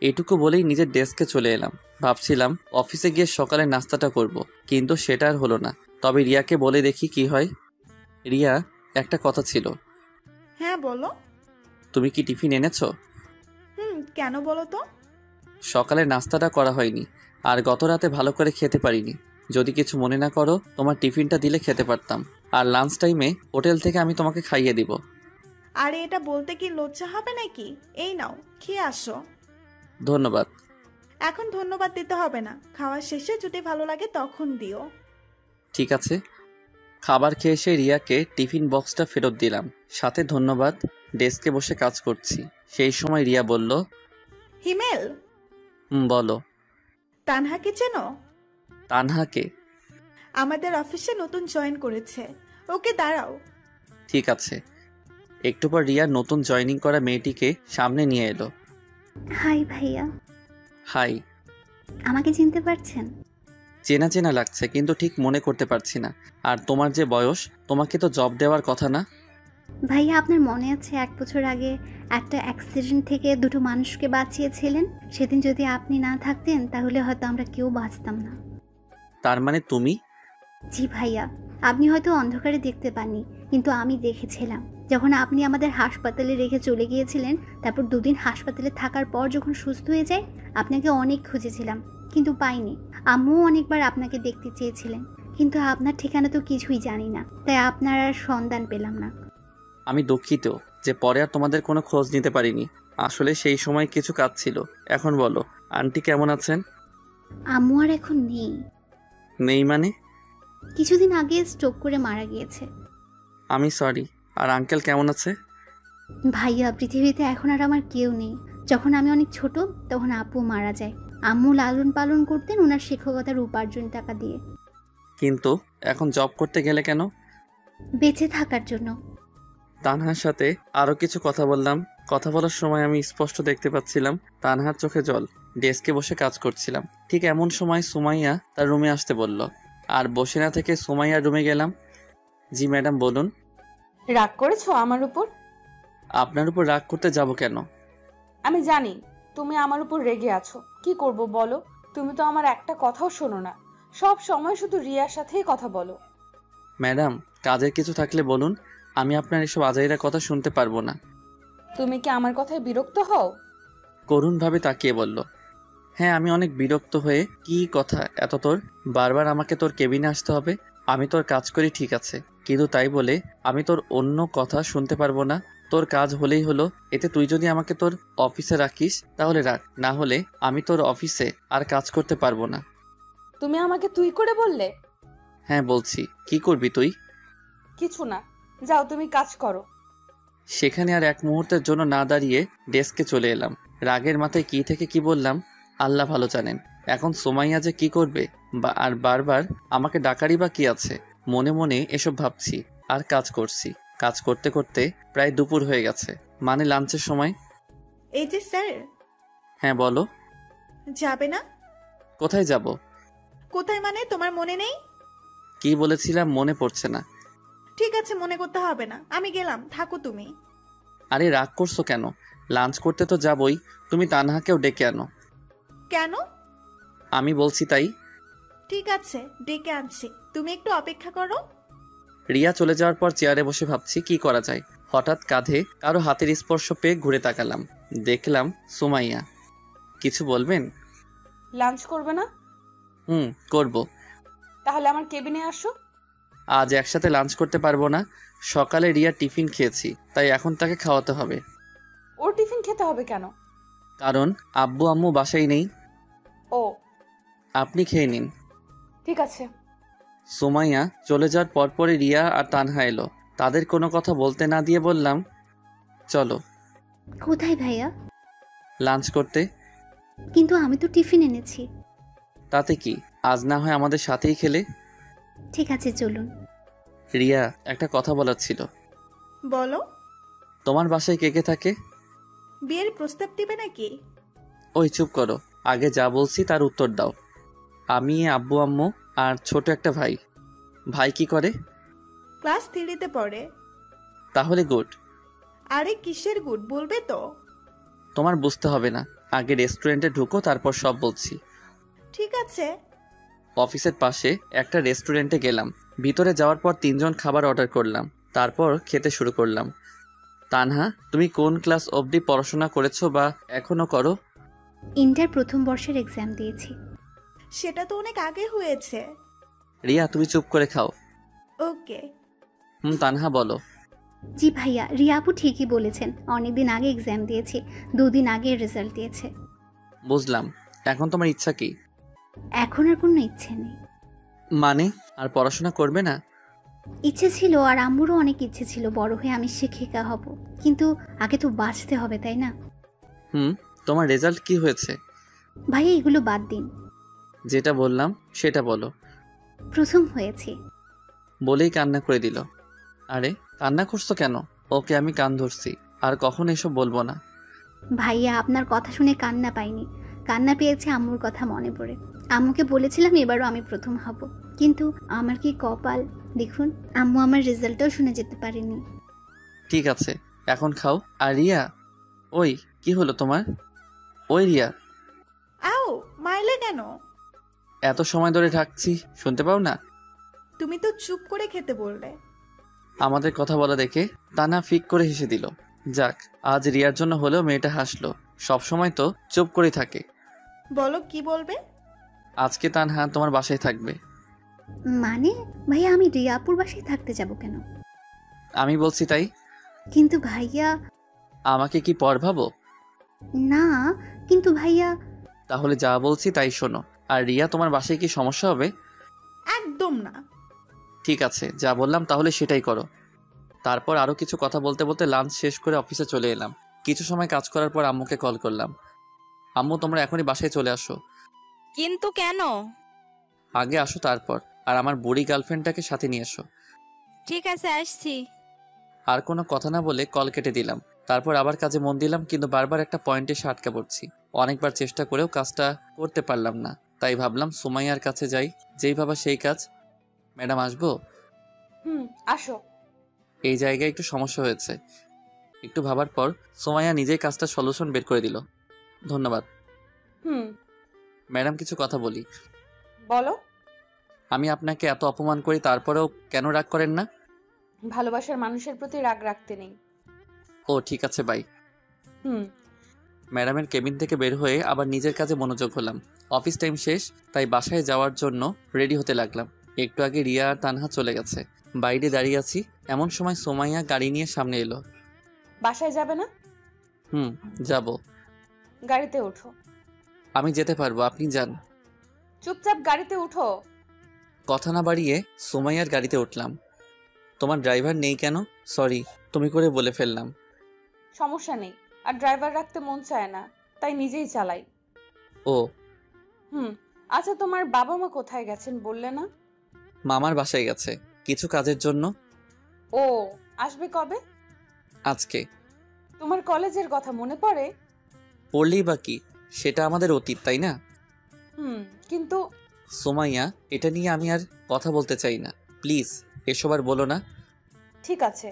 এটুকু বলেই নিজের ডেস্কে চলে এলাম। ভাবছিলাম অফিসে গিয়ে সকালে নাস্তাটা করব, কিন্তু সেটা আর হলো না। তবে রিয়াকে বলে দেখি কি হয়। রিয়া, একটা কথা ছিল। হ্যাঁ বলো। তুমি কি টিফিন এনেছো? কেন বলো তো? সকালে নাস্তাটা করা হয়নি, আর গত রাতে ভালো করে খেতে পারিনি। যদি কিছু মনে না করো তোমার টিফিনটা দিলে খেতে পারতাম। আর লাঞ্চ টাইমে হোটেল থেকে আমি তোমাকে খাইয়ে দিব। আরে এটা বলতে কি লজ্জা হবে নাকি? এই নাও, খেয়ে আসো। ধন্যবাদ। এখন ধন্যবাদ দিতে হবে না, খাওয়ার শেষে যদি ভালো লাগে তখন দিও। ঠিক আছে। খাবার খেয়ে এসে রিয়াকে টিফিন বক্সটা ফেরত দিলাম, সাথে ধন্যবাদ। ডেস্কে বসে কাজ করছি। সেই সময় রিয়া বলল, হিমেল। বলো। তানহাকে চেনো? তানহাকে? আমাদের অফিসে নতুন জয়েন করেছে। ওকে দাঁড়াও। ঠিক আছে। একটু পর রিয়া নতুন জয়েনিং করা মেয়েটিকে সামনে নিয়ে এলো। হাই ভাইয়া। হাই। আমাকে চিনতে পারছেন? চেনা চেনা লাগছে, কিন্তু ঠিক মনে করতে পারছি না। আর তোমার যে বয়স, তোমাকে তো জব দেওয়ার কথা না? ভাইয়া আপনার মনে আছে 1 বছর আগে একটা অ্যাক্সিডেন্ট থেকে 2টো মানুষকে বাঁচিয়েছিলেন? সেদিন যদি আপনি না থাকতেন তাহলে হয়তো আমরা কেউ বাঁচতাম না। তার মানে তুমি? জি ভাইয়া, আপনি হয়তো অন্ধকারে দেখতে পাননি, কিন্তু আমি দেখেছিলাম। যখন আপনি আমাদের হাসপাতালে রেখে চলে গিয়েছিলেন, তারপর 2 দিন হাসপাতালে থাকার পর যখন সুস্থ হয়ে যায়, আপনাকে অনেক খুঁজেছিলাম কিন্তু পাইনি। আম্মুও অনেকবার আপনাকে দেখতে চেয়েছিলেন, কিন্তু আপনার ঠিকানা তো কিছুই জানি না, তাই আপনার আর সন্ধান পেলাম না। আমি দুঃখিত যে পরে আর তোমাদের কোনো খোঁজ নিতে পারিনি। আসলে সেই সময় কিছু কাজ ছিল। এখন বলো, আন্টি কেমন আছেন? আম্মু আর এখন নেই। নেই মানে? কিছুদিন আগে স্ট্রোক করে মারা গিয়েছে। আমি সরি। আর আঙ্কেল কেমন আছে? ভাইয়া, পৃথিবীতে এখন আর আমার কেউ নেই। যখন আমি অনেক ছোট তখন আব্বু মারা যায়। আম্মু লালন পালন করতেন ওনার শিক্ষকতার উপার্জন টাকা দিয়ে। কিন্তু এখন জব করতে গেলে কেন? বেঁচে থাকার জন্য। তানহার সাথে আরও কিছু কথা বললাম। কথা বলার সময় আমি স্পষ্ট দেখতে পাচ্ছিলাম তানহার চোখে জল। ডেস্কে বসে কাজ করছিলাম। ঠিক এমন সময় সুমাইয়া তার রুমে আসতে বলল, আর বসে না থেকে সুমাইয়ার রুমে গেলাম। জি ম্যাডাম বলুন। রাগ করেছো আমার উপর? আপনার উপর রাগ করতে যাব কেন? আমি জানি তুমি আমার উপর রেগে আছো। কি করব বলো? তুমি তো আমার একটা কথাও শোনো না, সব সময় শুধু রিয়ার সাথেই কথা বলো। ম্যাডাম, কাজের কিছু থাকলে বলুন, আমি আপনার এসব আজাইরা কথা শুনতে পারবো না। তুমি কি আমার কথায় বিরক্ত হও? করুণভাবে তাকিয়ে বলল, হ্যাঁ আমি অনেক বিরক্ত হয়ে। কি কথা এত তোর? বারবার আমাকে তোর কেবিনে আসতে হবে? আমি তোর কাজ করি ঠিক আছে, কিন্তু তাই বলে আমি তোর অন্য কথা শুনতে পারবো না? তোর কাজ হলেই হলো, এতে তুই যদি আমাকে তোর অফিসে রাখিস তাহলে রাখ, না হলে আমি তোর অফিসে আর কাজ করতে পারবো না। তুমি আমাকে তুই করে বললে? হ্যাঁ বলছি, কি করবি তুই? কিছু না, যাও তুমি কাজ করো। সেখানে আর এক মুহূর্তের জন্য না দাঁড়িয়ে ডেস্কে চলে এলাম। রাগের মাথায় কি থেকে কি বললাম আল্লাহ ভালো জানেন। এখন সোমাইয়া যে কি করবে আর বারবার আমাকে ডাকারই বা কি আছে, মনে মনে এসব ভাবছি আর কাজ করছি। কাজ করতে করতে প্রায় দুপুর হয়ে গেছে, মানে লাঞ্চের সময়। এই যে স্যার। হ্যাঁ বলো। যাবে না? কোথায় যাব? কোথায় মানে তোমার মনে নেই? কি বলেছিলাম মনে পড়ছে না। ঠিক আছে, মনে করতে হবে না, আমি গেলাম, থাকো তুমি। আরে রাগ করছো কেন? লাঞ্চ করতে তো যাবই, তুমি তানহাকেও ডেকে আনো। কেন? আমি বলছি তাই। ঠিক আছে, ডেকে আনছি, তুমি একটু অপেক্ষা করো। রিয়া চলে যাওয়ার পর চেয়ারে বসে ভাবছি কি করা যায়। হঠাৎ কাঁধে কারো হাতের স্পর্শ পেয়ে ঘুরে তাকালাম, দেখলাম সুমাইয়া। কিছু বলবেন? লাঞ্চ করবে না? করব। তাহলে আমার কেবিনে আসো। আজ একসাথে লাঞ্চ করতে পারবো না, সকালে রিয়া টিফিন খেয়েছি, তাই এখন তাকে খাওয়াতে হবে। ওর টিফিন খেতে হবে কেন? কারণ আব্বু আম্মু বাসায় নেই। ও, আপনি খেয়ে নিন। ঠিক আছে। সুমাইয়া চলে যাওয়ার পরপরই রিয়া আর তানহা এলো। তাদের কোনো কথা বলতে না দিয়ে বললাম, চলো। কোথায় ভাইয়া? লাঞ্চ করতে। কিন্তু আমি তো টিফিন এনেছি। তাতে কি, আজ না হয় আমাদের সাথেই খেলে। ঠিক আছে চলুন। রিয়া, একটা কথা বলার ছিল। বলো। তোমার বাসায় কে কে থাকে? বিয়ের প্রস্তাব দিবে নাকি? ওই চুপ করো, আগে যা বলছি তার উত্তর দাও। আমি, আব্বু আম্মু আর ছোট একটা ভাই। ভাই কি করে? ক্লাস 3-তে পড়ে। তাহলে গুড। আরে কিসের গুড, বলবে তো? তোমার বুঝতে হবে না, আগে রেস্টুরেন্টে ঢুকো, তারপর সব বলছি। ঠিক আছে। অফিসের পাশে একটা রেস্টুরেন্টে গেলাম। ভিতরে যাওয়ার পর 3জন খাবার অর্ডার করলাম, তারপর খেতে শুরু করলাম। তানহা, তুমি কোন ক্লাস অবধি পড়াশোনা করেছো বা এখনো করো? ইন্টার প্রথম বর্ষের এক্সাম দিয়েছি। সেটা তো অনেক আগে হয়েছে। রিয়া, তুমি চুপ করে খাও। ওকে। তানহা বলো। জি ভাইয়া, রিয়া আপু ঠিকই বলেছেন, অনেকদিন আগে এক্সাম দিয়েছি, 2 দিন আগে রেজাল্ট দিয়েছে। বুঝলাম, এখন তোমার ইচ্ছা কি? এখন আর কোনো ইচ্ছে নেই। মানে আর পড়াশোনা করবে না? ইচ্ছে ছিল, আর আম্মুরও অনেক ইচ্ছে ছিল বড় হয়ে আমি শিক্ষিকা হব, কিন্তু আগে তো বাঁচতে হবে তাই না? তোমার রেজাল্ট কি হয়েছে? ভাইয়া এগুলো বাদ দিন, যেটা বললাম সেটা বলো। প্রথম হয়েছি। বলেই কান্না করে দিল। আরে কান্না করছো কেন? ওকে আমি কান ধরছি, আর কখন এসব বলবো না। ভাইয়া আপনার কথা শুনে কান্না পাইনি, কান্না পেয়েছে আম্মুর কথা মনে পড়ে। আম্মুকে বলেছিলাম এবারও আমি প্রথম হব, কিন্তু আমার কি কপাল দেখুন, আম্মু আমার রেজাল্টটাও শুনে যেতে পারেনি। ঠিক আছে, এখন খাও। আর রিয়া, ওই কি হলো তোমার? ওই রিয়া, আও মাইলে কেন? এত সময় ধরে ডাকছি, শুনতে পাও না? তুমি তো চুপ করে খেতে বললে। আমাদের কথা বলা দেখে তানা ফিক করে হেসে দিল। যাক, আজ রিয়ার জন্য হলেও মেয়েটা হাসলো, সবসময় তো চুপ করে থাকে। বলো কি বলবে? আজকে তানহা তোমার বাসায় থাকবে। মানে ভাইয়া আমি রিয়াপুর বাসায় থাকতে যাব কেন? আমি বলছি তাই। কিন্তু ভাইয়া। আমাকে কি পর ভাবো? না, কিন্তু ভাইয়া। তাহলে যা বলছি তাই শোনো। আর রিয়া, তোমার বাসায় কি সমস্যা হবে? একদম না। ঠিক আছে, যা বললাম তাহলে সেটাই করো। তারপর আরও কিছু কথা বলতে বলতে লাঞ্চ শেষ করে অফিসে চলে এলাম। কিছু সময় কাজ করার পর আম্মুকে কল করলাম। আম্মু, তোমরা এখনই বাসায় চলে আসো। কিন্তু কেন? আগে আসো, তারপর আর আমার বুড়ি গার্লফ্রেন্ডটাকে সাথে নিয়ে এসো। ঠিক আছে, আসছি। আর কোনো কথা না বলে কল কেটে দিলাম। তারপর আবার কাজে মন দিলাম, কিন্তু বারবার একটা পয়েন্টে এসে আটকা পড়ছি। অনেকবার চেষ্টা করেও কাজটা করতে পারলাম না, তাই ভাবলাম সুমাইয়ার কাছে যাই। যেই ভাবা সেই কাজ। ম্যাডাম আসবো? আসো। এই জায়গায় একটু সমস্যা হয়েছে। একটু ভাবার পর সুমাইয়া নিজেই কাজটা সলিউশন বের করে দিল। ধন্যবাদ। ম্যাডাম, কিছু কথা বলি। বলো। আমি আপনাকে এত অপমান করি, তারপরেও কেন রাগ করেন না? ভালোবাসার মানুষের প্রতি রাগ রাখতে নেই। ও ঠিক আছে বাই। হুম। ম্যাডামের কেবিন থেকে বের হয়ে আবার নিজের কাজে মনোযোগ হলাম। অফিস টাইম শেষ, তাই বাসায় যাওয়ার জন্য রেডি হতে লাগলাম। একটু আগে রিয়া আর তানহা চলে গেছে। বাইরে দাঁড়িয়ে আছি, এমন সময় সোমাইয়া গাড়ি নিয়ে সামনে এলো। বাসায় যাবে না? যাব। গাড়িতে ওঠো। আমি যেতে পারবো, আপনি যান। চুপচাপ গাড়িতে উঠো। কথা না বাড়িয়ে সোমাইয়ার গাড়িতে উঠলাম। তোমার ড্রাইভার নেই কেন? সরি, তুমি করে বলে ফেললাম। সমস্যা নেই, আর ড্রাইভার রাখতে মন চায় না, তাই নিজেই চালাই। ও আচ্ছা, তোমার বাবা মা কোথায় গেছেন বললে না? মামার বাসায় গেছে কিছু কাজের জন্য। ও আসবে কবে? আজকে। তোমার কলেজের কথা মনে পড়ে? পড়লেই বা কি, সেটা আমাদের অতীত, তাই না? কিন্তু সোমাইয়া, এটা নিয়ে আমি আর কথা বলতে চাই না, প্লিজ এসব আর বলো না। ঠিক আছে।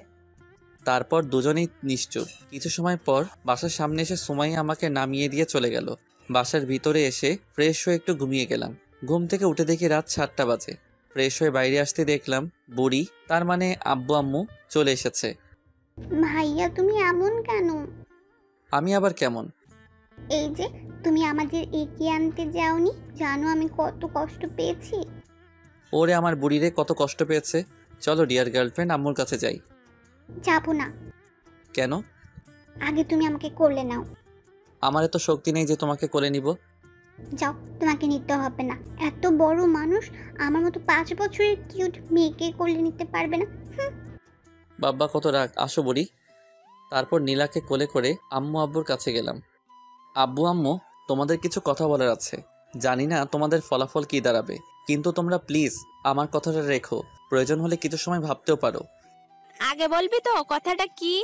তারপর দুজনেই নিশ্চুপ। কিছু সময় পর বাসার সামনে এসে সোমাইয়া আমাকে নামিয়ে দিয়ে চলে গেল। বাসার ভিতরে এসে ফ্রেশ হয়ে একটু ঘুমিয়ে গেলাম। ঘুম থেকে উঠে দেখি রাত 7টা বাজে। ফ্রেশ হয়ে বাইরে আসতে দেখলাম বুড়ি, তার মানে আব্বু আম্মু চলে এসেছে। ভাইয়া তুমি এমন কেন? আমি আবার কেমন? এই যে তুমি আমাদের এগিয়ে আনতে যাওনি, জানো আমি কত কষ্ট পেয়েছি। ওরে আমার বুড়িরে, কত কষ্ট পেয়েছে। চলো ডিয়ার গার্লফ্রেন্ড, আম্মুর কাছে যাই। যাবো না। কেন? আগে তুমি আমাকে কোলে নাও। আমার এত শক্তি নেই যে তোমাকে কোলে নিব। যাও, তোমাকে নিতে হবে না। এত বড় মানুষ আমার মতো 5 বছরের কিউট মেয়েকে কোলে নিতে পারবে না। বাব্বা কত রাগ, আসো বুড়ি। তারপর নীলাকে কোলে করে আম্মু আব্বুর কাছে গেলাম। আব্বু আম্মু, তোমাদের কিছু কথা বলার আছে। জানি না তোমাদের ফলাফল কি দাঁড়াবে, কিন্তু তোমরা প্লিজ আমার কথাটা রেখো। প্রয়োজন হলে কিছু সময় ভাবতেও পারো। আগে বলবি তো কথাটা কি?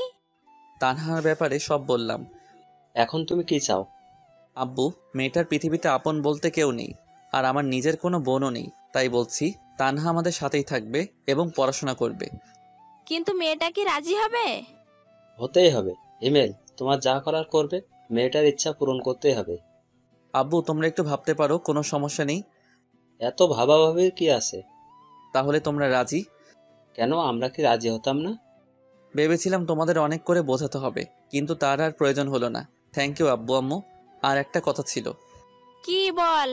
তানহার ব্যাপারে সব বললাম। এখন তুমি কি চাও? আব্বু, মেয়েটার পৃথিবীতে আপন বলতে কেউ নেই, আর আমার নিজের কোনো বোনও নেই। তাই বলছি তানহা আমাদের সাথেই থাকবে এবং পড়াশোনা করবে। কিন্তু মেয়েটা কি রাজি হবে? হতেই হবে। হিমেল, তোমার যা করার করবে, মেয়েটার ইচ্ছা পূরণ করতেই হবে। আব্বু, তোমরা একটু ভাবতে পারো, কোনো সমস্যা নেই। এত ভাবাভাবির কি আছে? তাহলে তোমরা রাজি? কেন, আমরা কি রাজি হতাম না? ভেবেছিলাম তোমাদের অনেক করে বোঝাতে হবে, কিন্তু তার আর প্রয়োজন হলো না। থ্যাংক ইউ আব্বু আম্মু। আর একটা কথা ছিল। কি বল?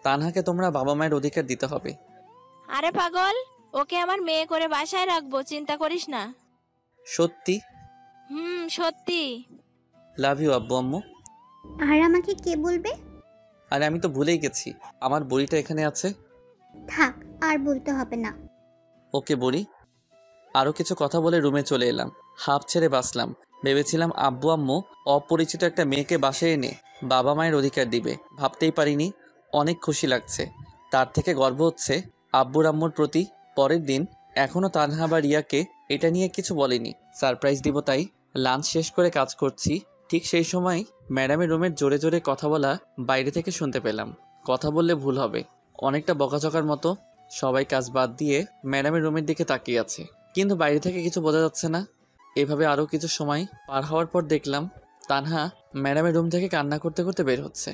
তানহাকে তোমরা বাবা মায়ের অধিকার দিতে হবে। আরে পাগল, ওকে আমার মেয়ে করে বাসায় রাখবো, চিন্তা করিস না। সত্যি? সত্যি। লাভ ইউ আব্বু আম্মু। আর আমাকে কে বলবে? আরে আমি তো ভুলেই গেছি, আমার বুড়িটা এখানে আছে। থাক, আর বলতে হবে না। ওকে বুড়ি। আরও কিছু কথা বলে রুমে চলে এলাম। হাফ ছেড়ে বাঁচলাম। ভেবেছিলাম আব্বু আম্মু অপরিচিত একটা মেয়েকে বাসায় এনে বাবা মায়ের অধিকার দিবে, ভাবতেই পারিনি। অনেক খুশি লাগছে, তার থেকে গর্ব হচ্ছে আব্বুর আম্মুর প্রতি। পরের দিন এখনও তানহা বা রিয়াকে এটা নিয়ে কিছু বলেনি, সারপ্রাইজ দিব। তাই লাঞ্চ শেষ করে কাজ করছি। ঠিক সেই সময় ম্যাডামের রুমের জোরে জোরে কথা বলা বাইরে থেকে শুনতে পেলাম। কথা বললে ভুল হবে, অনেকটা বকাঝকার মতো। সবাই কাজ বাদ দিয়ে ম্যাডামের রুমের দিকে তাকিয়ে আছে, কিন্তু বাইরে থেকে কিছু বোঝা যাচ্ছে না। এভাবে আরও কিছু সময় পার হওয়ার পর দেখলাম তানহা ম্যাডামের রুম থেকে কান্না করতে করতে বের হচ্ছে।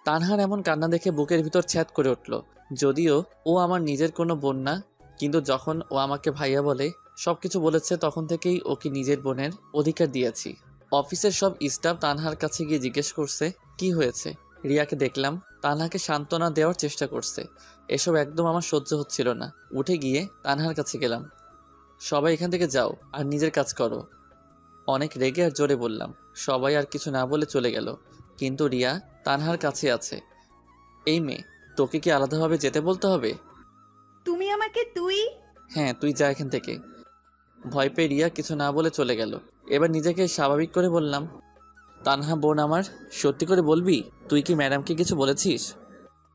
তানহার এমন কান্না দেখে বুকের ভিতর ছ্যাদ করে উঠল। যদিও ও আমার নিজের কোনো বোন না, কিন্তু যখন ও আমাকে ভাইয়া বলে, সব কিছু বলেছে, তখন থেকেই ওকে নিজের বোনের অধিকার দিয়েছি। অফিসের সব স্টাফ তানহার কাছে গিয়ে জিজ্ঞেস করছে কি হয়েছে। রিয়াকে দেখলাম তানহাকে সান্ত্বনা দেওয়ার চেষ্টা করছে। এসব একদম আমার সহ্য হচ্ছিল না। উঠে গিয়ে তানহার কাছে গেলাম। সবাই এখান থেকে যাও আর নিজের কাজ করো। অনেক রেগে আর জোরে বললাম। সবাই আর কিছু না বলে চলে গেল, কিন্তু রিয়া তানহার কাছে আছে। এই মেয়ে, তোকে কি আলাদাভাবে যেতে বলতে হবে? তুমি আমাকে তুই? হ্যাঁ, তুই যা এখান থেকে। ভয় পেয়ে রিয়া কিছু না বলে চলে গেল। এবার নিজেকে স্বাভাবিক করে বললাম, তানহা বোন আমার, সত্যি করে বলবি তুই কি ম্যাডামকে কিছু বলেছিস?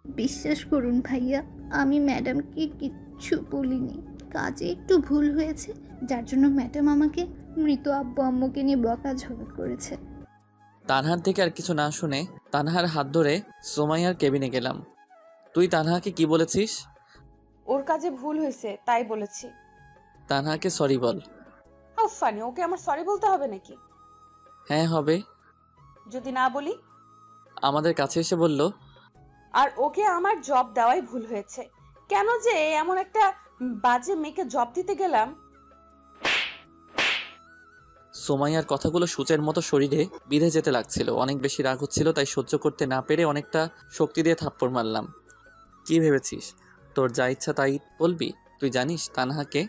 বিশ্বাস করুন ভাইয়া, আমি ম্যাডামকে কিচ্ছু বলিনি। কাজে একটু ভুল হয়েছে, যার জন্য ম্যাডাম আমাকে মৃত আব্বু আম্মুকে নিয়ে বকাঝকা করেছে। তানহার থেকে আর কিছু না শুনে তানহার হাত ধরে সোমাইয়ার কেবিনে গেলাম। তুই তানহাকে কি বলেছিস? ওর কাজে ভুল হয়েছে তাই বলেছি। তানহাকে সরি বল। হাউ ফানি, ওকে আমার সরি বলতে হবে নাকি? হ্যাঁ হবে। যদি না বলি? আমাদের কাছে এসে বলল, আর ওকে আমার জব দেওয়াই ভুল হয়েছে। কেন যে এমন একটা বাজে মেয়েকে জব দিতে গেলাম। সোমাইয়ার কথাগুলো সূচের মতো শরীরে বিঁধে যেতে লাগছিল। অনেক বেশি রাগ হচ্ছিল, তাই সহ্য করতে না পেরে অনেকটা শক্তি দিয়ে থাপ্পড় মারলাম। কি ভেবেছিস তোর যা ইচ্ছা তাই বলবি? তুই জানিস তানহাকে?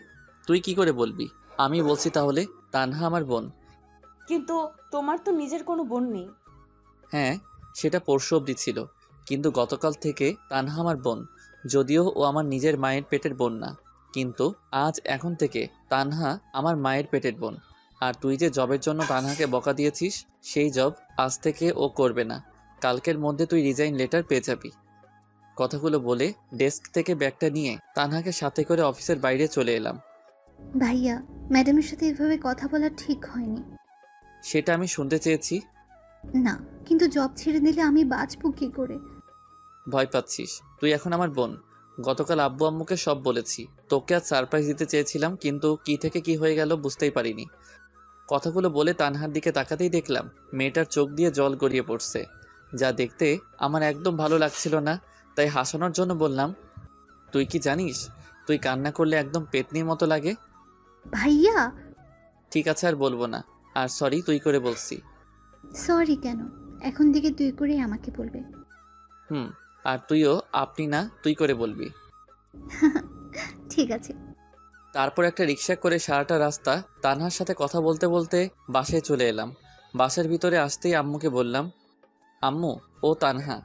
তুই কি করে বলবি? আমি বলছি তাহলে, তানহা আমার বোন। কিন্তু তোমার তো নিজের কোনো বোন নেই। হ্যাঁ, সেটা পরশু অবধি ছিল, কিন্তু গতকাল থেকে তানহা আমার বোন। যদিও ও আমার নিজের মায়ের পেটের বোন না, কিন্তু এখন থেকে তানহা আমার মায়ের পেটের বোন। আর তুই যে জবের জন্য তানহাকে বকা দিয়েছিস, সেই জব আজ থেকে ও করবে না। কালকের মধ্যে তুই রিজাইন লেটার পেয়ে যাবি। কথাগুলো বলে ডেস্ক থেকে ব্যাগটা নিয়ে তানহাকে সাথে করে অফিসের বাইরে চলে এলাম। ভাইয়া, ম্যাডামের সাথে এভাবে কথা বলা ঠিক হয়নি। সেটা আমি শুনতে চেয়েছি। না, কিন্তু জব ছেড়ে দিলে আমি বাঁচবো কি করে? ভয় পাচ্ছিস? তুই এখন আমার বোন। গতকাল আব্বু আম্মুকে সব বলেছি। তোকে আজ সারপ্রাইজ দিতে চেয়েছিলাম, কিন্তু কি থেকে কি হয়ে গেল বুঝতেই পারিনি। কথাগুলো বলে তানহার দিকে তাকাতেই দেখলাম মেয়েটার চোখ দিয়ে জল গড়িয়ে পড়ছে, যা দেখতে আমার একদম ভালো লাগছিল না। তাই হাসানোর জন্য বললাম, তুই কি জানিস তুই কান্না করলে একদম পেতনির মতো লাগে। ভাইয়া! ঠিক আছে, আর বলবো না। আর সরি তুই করে বলছি। সরি কেন? এখন থেকে তুই করে আমাকে বলবে। আর তুইও আপনি না তুই করে বলবি। ঠিক আছে। তারপর একটা রিক্সা করে সারাটা রাস্তা তানহার সাথে কথা বলতে বলতে বাসায় চলে এলাম। বাসার ভিতরে আসতেই আম্মুকে বললাম, আম্মু, ও তানহা।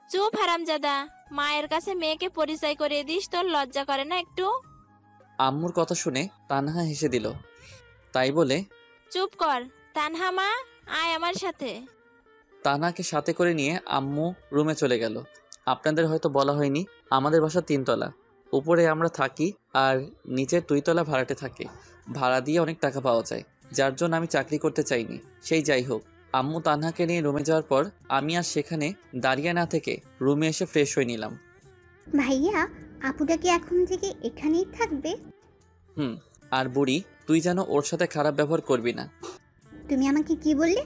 চুপ হারামজাদা, মায়ের কাছে মেয়েকে পরিচয় করিয়ে দিস, তোর লজ্জা করে না একটু? আম্মুর কথা শুনে তানহা হেসে দিল। তাই বলে, চুপ কর তানহা মা, আয় আমার সাথে। তানহাকে সাথে করে নিয়ে আম্মু রুমে চলে গেল। আপনাদের হয়তো বলা হয়নি, আমাদের বাসা 3 তলা। উপরে আমরা থাকি আর নিচের 2 তলা ভাড়াটে থাকে। ভাড়া দিয়ে অনেক টাকা পাওয়া যায়, যার জন্য আমি চাকরি করতে চাইনি। সেই যাই হোক, আম্মু তানহাকে নিয়ে রুমে যাওয়ার পর আমি আর সেখানে দাঁড়িয়ে না থেকে রুমে এসে ফ্রেশ হয়ে নিলাম। ভাইয়া, আপুটা কি এখন থেকে এখানেই থাকবে? আর বুড়ি, তুই যেন ওর সাথে খারাপ ব্যবহার করবি না। তুমি আমাকে কি বললে?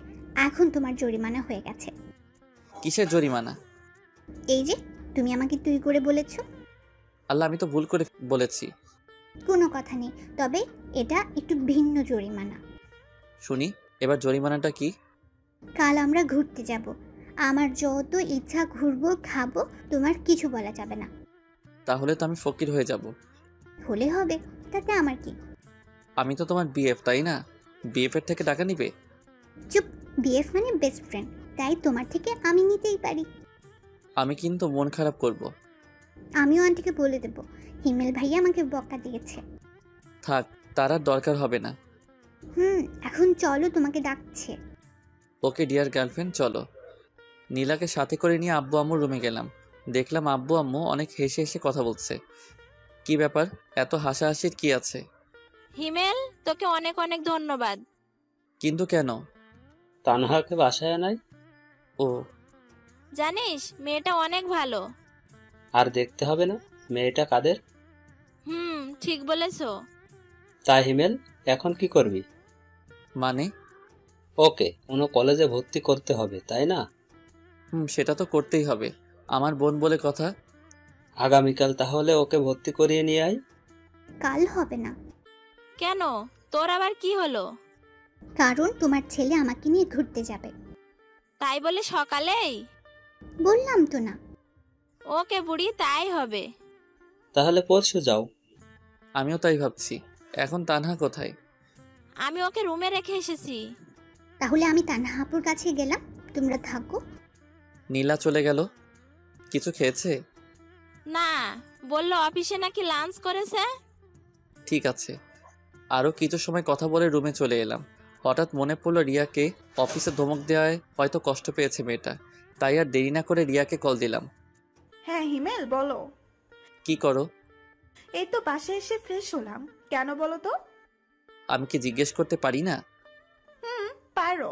এখন তোমার জরিমানা হয়ে গেছে। কিসের জরিমানা? এই যে তুমি আমাকে তুই করে বলেছো। আল্লাহ, আমি তো ভুল করে বলেছি। কোনো কথা নেই, তবে এটা একটু ভিন্ন জরিমানা। শুনি, এবার জরিমানাটা কি? কাল আমরা ঘুরতে যাব। আমার যত ইচ্ছা ঘুরবো, খাবো, তোমার কিছু বলা যাবে না। তাহলে তো আমি ফকির হয়ে যাব। হলে হবে, তাতে আমার কি? আমি তো তোমার বিএফ, তাই না? বিএফ এর থেকে টাকা নিবে? চুপ! বিএফ মানে বেস্ট ফ্রেন্ড, তাই তোমার থেকে আমি নিতেই পারি। আমি কিন্তু মন খারাপ করব। আমিও আন্টিকে বলে দেব হিমেল ভাইয়া আমাকে বকা দিয়েছে। থাক, তার আর দরকার হবে না। এখন চলো, তোমাকে ডাকছে। ওকে ডিয়ার গার্লফ্রেন্ড, চলো। নীলাকে সাথে করে নিয়ে আব্বু আম্মুর রুমে গেলাম। দেখলাম আব্বু আম্মু অনেক হেসে হেসে কথা বলছে। কি ব্যাপার, এত হাসাহাসির কি আছে? হিমেল, তোকে অনেক অনেক ধন্যবাদ। কিন্তু কেন? তানহাকে বাসায় নাই? ও, জানিস মেয়েটা অনেক ভালো। আর দেখতে হবে না? মেয়েটা কাদের? ঠিক বলেছো। তাই হিমেল, এখন কি করবি? মানে? ওকে কোনো কলেজে ভর্তি করতে হবে, তাই না? সেটা তো করতেই হবে, আমার বোন বলে কথা। আগামীকাল তাহলে ওকে ভর্তি করিয়ে নিয়ে আয়। কাল হবে না। কেন, তোর আবার কি হলো? কারণ তোমার ছেলে আমাকে নিয়ে ঘুরতে যাবে। তাই বলে সকালেই? বললাম তো না। ওকে বুড়ি, তাই হবে। তাহলে পরশু যাও। আমিও তাই ভাবছি। এখন তানহা কোথায়? আমি ওকে রুমে রেখে এসেছি। তাহলে আমি তানহা আপুর কাছে গেলাম, তোমরা থাকো। নীলা চলে গেল। কিছু খেয়েছে? না, বললো অফিসে নাকি লাঞ্চ করেছে। ঠিক আছে। আরও কিছু সময় কথা বলে রুমে চলে এলাম। হঠাৎ মনে পড়লো রিয়াকে অফিসে ধমক দেওয়ায় হয়তো কষ্ট পেয়েছে মেয়েটা। তাই আর দেরি না করে রিয়াকে কল দিলাম। হ্যাঁ হিমেল, বলো। কি করো? এই তো বাসায় এসে ফ্রেশ হলাম। কেন বলো তো? আমি কি জিজ্ঞেস করতে পারি না? পারো,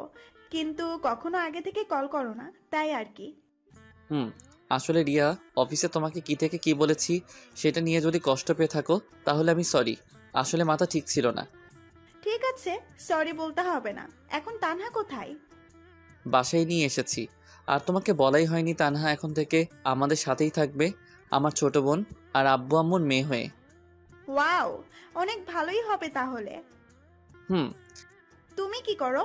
কিন্তু কখনো আগে থেকে কল করো না, তাই আর কি। আসলে রিয়া, অফিসে তোমাকে কি থেকে কি বলেছি সেটা নিয়ে যদি কষ্ট পেয়ে থাকো তাহলে আমি সরি। আসলে মাথা ঠিক ছিল না। ঠিক আছে, সরি বলতে হবে না। এখন তানহা কোথায়? বাসায় নিয়ে এসেছি। আর তোমাকে বলাই হয়নি তানহা এখন থেকে আমাদের সাথেই থাকবে, আমার ছোট বোন আর আব্বু আম্মুর মেয়ে হয়ে। ওয়াও, অনেক ভালোই হবে তাহলে। তুমি কি করো?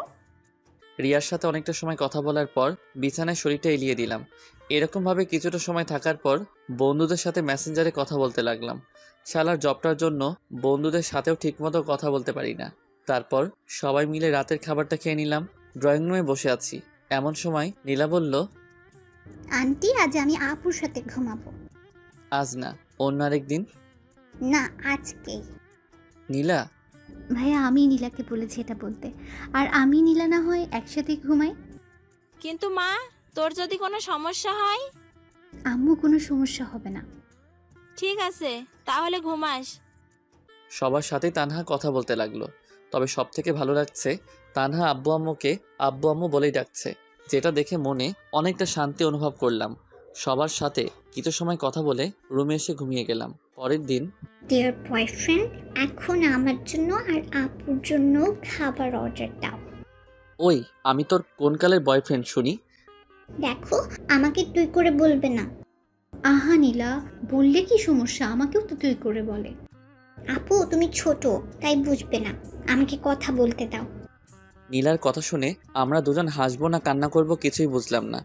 রিয়ার সাথে অনেকটা সময় কথা বলার পর বিছানায় শরীরটা এলিয়ে দিলাম। এরকমভাবে কিছুটা সময় থাকার পর বন্ধুদের সাথে মেসেঞ্জারে কথা বলতে লাগলাম। শালার জবটার জন্য বন্ধুদের সাথেও ঠিকমতো কথা বলতে পারি না। তারপর সবাই মিলে রাতের খাবারটা খেয়ে নিলাম। ড্রয়িং রুমে বসে আছি, এমন সময় নীলা বলল, আন্টি আজ আমি আপুর সাথে ঘুমাবো। আজ না, অন্য আরেক দিন। না, আজকেই। নীলা, ভাইয়া আমি নীলাকে বলেছি এটা বলতে, আর আমি নীলা না হয় একসাথে ঘুমাই। কিন্তু মা, তোর যদি কোনো সমস্যা হয়? আম্মু কোনো সমস্যা হবে না। ঠিক আছে, তাহলে ঘুমাস। সবার সাথে তানহা কথা বলতে লাগলো। তবে সব থেকে ভালো লাগছে তানহা আব্বু আম্মুকে আব্বু আম্মু বলেই ডাকছে, যেটা দেখে মনে অনেকটা শান্তি অনুভব করলাম। সবার সাথে কিছু সময় কথা বলে রুমে এসে ঘুমিয়ে গেলাম। পরের দিন, ডিয়ার বয়ফ্রেন্ড, এখন আমার জন্য আর আপুর জন্য খাবার অর্ডার দাও। ওই আমি তোর কোন কালের বয়ফ্রেন্ড শুনি? দেখো, আমাকে তুই করে বলবে না। আহা নীলা, বললে কি সমস্যা? আমাকেও তো তুই করে বলে। আপু তুমি ছোট, তাই বুঝবে না, আমাকে কথা বলতে দাও। নীলার কথা শুনে আমরা দুজন হাসবো না কান্না করব কিছুই বুঝলাম না।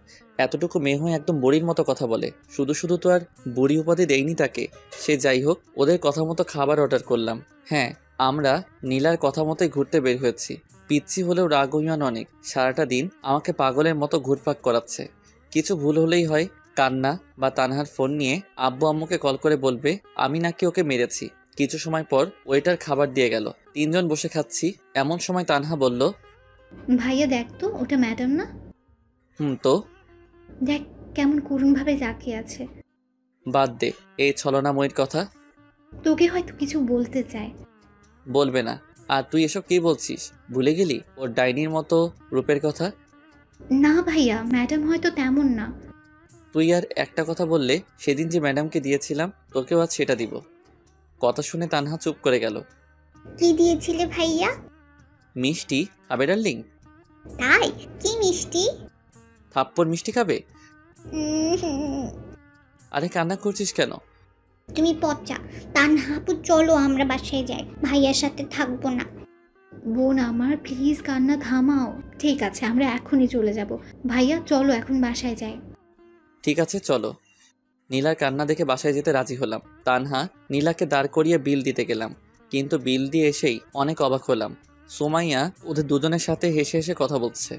এতটুকু মেয়ে হয়ে একদম বুড়ির মতো কথা বলে। শুধু শুধু তো আর বুড়ি উপাধি দেয়নি তাকে। সে যাই হোক, ওদের কথা মতো খাবার অর্ডার করলাম। হ্যাঁ, আমরা নীলার কথা মতোই ঘুরতে বের হয়েছি। পিচ্ছি হলেও রাগ অভিমান অনেক। সারাটা দিন আমাকে পাগলের মতো ঘুরপাক করাচ্ছে। কিছু ভুল হলেই হয় কান্না বা তানহার ফোন নিয়ে আব্বু আম্মুকে কল করে বলবে আমি নাকি ওকে মেরেছি। কিছু সময় পর ওয়েটার খাবার দিয়ে গেল। 3 জন বসে খাচ্ছি, এমন সময় তানহা বলল, ভাইয়া দেখ তো, ওটা ম্যাডাম না? তো দেখ কেমন করুণভাবে তাকিয়ে আছে। বাদ দে এই ছলনাময়ীর কথা। তোকে হয়তো কিছু বলতে চায়। বলবে না। আর তুই এসব কি বলছিস? ভুলে গেলি ওর ডাইনির মতো রূপের কথা? না ভাইয়া, ম্যাডাম হয়তো তেমন না। তুই আর একটা কথা বললে সেদিন যে ম্যাডামকে দিয়েছিলাম তোকেও আজ সেটা দিব। কথা শুনে তানহা চুপ করে গেল। কি দিয়েছিলে ভাইয়া? মিষ্টি খাবে ডার্লিং? তাই? কি মিষ্টি? থাপ্পড় মিষ্টি খাবে? আরে কান্না করছিস কেন? তুমি পচা। তানহা আপু চলো আমরা বাসায় যাই, ভাইয়ার সাথে থাকবো না। বোন আমার, প্লিজ কান্না থামাও। ঠিক আছে, আমরা এখনই চলে যাব। ভাইয়া চলো এখন বাসায় যাই। ঠিক আছে চলো। নীলার কান্না দেখে বাসায় যেতে রাজি হলাম। তানহা নীলাকে দাঁড় করিয়ে বিল দিতে গেলাম, কিন্তু বিল দিয়ে এসেই অনেক অবাক হলাম। সুমাইয়া ওদের দুজনের সাথে হেসে হেসে কথা বলছে।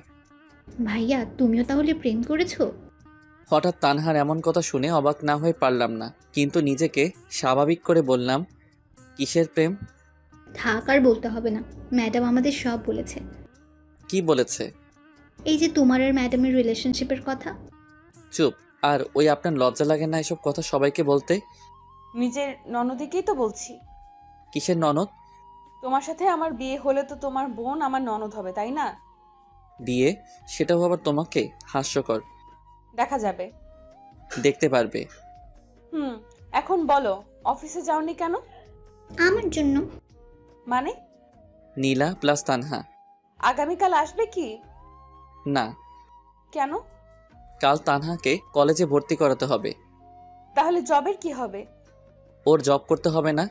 ভাইয়া তুমিও তাহলে প্রেম করেছো? হঠাৎ তানহার এমন কথা শুনে অবাক না হয়ে পারলাম না, কিন্তু নিজেকে স্বাভাবিক করে বললাম, কিসের প্রেম? থাক আর বলতে হবে না, ম্যাডাম আমাদের সব বলেছে। কি বলেছে? এই যে তোমার আর ম্যাডামের রিলেশনশিপের কথা। চুপ। আর ওই আপনার লজ্জা লাগে না এসব কথা সবাইকে বলতে? নিজের ননদিকেই তো বলছি। কিসের ননদ? তোমার সাথে আমার বিয়ে হলে তো তোমার বোন আমার ননদ হবে, তাই না? বিয়ে? সেটাও আবার তোমাকে? হাস্যকর। দেখা যাবে। দেখতে পারবে। এখন বলো, অফিসে যাওনি কেন? আমার জন্য। মানে? নীলা প্লাস তানহা। আগামীকাল আসবে কি? না। কেন? কাল তানহাকে কলেজে ভর্তি করাতে হবে। তাহলে জবের কি হবে? ওর জব করতে হবে না?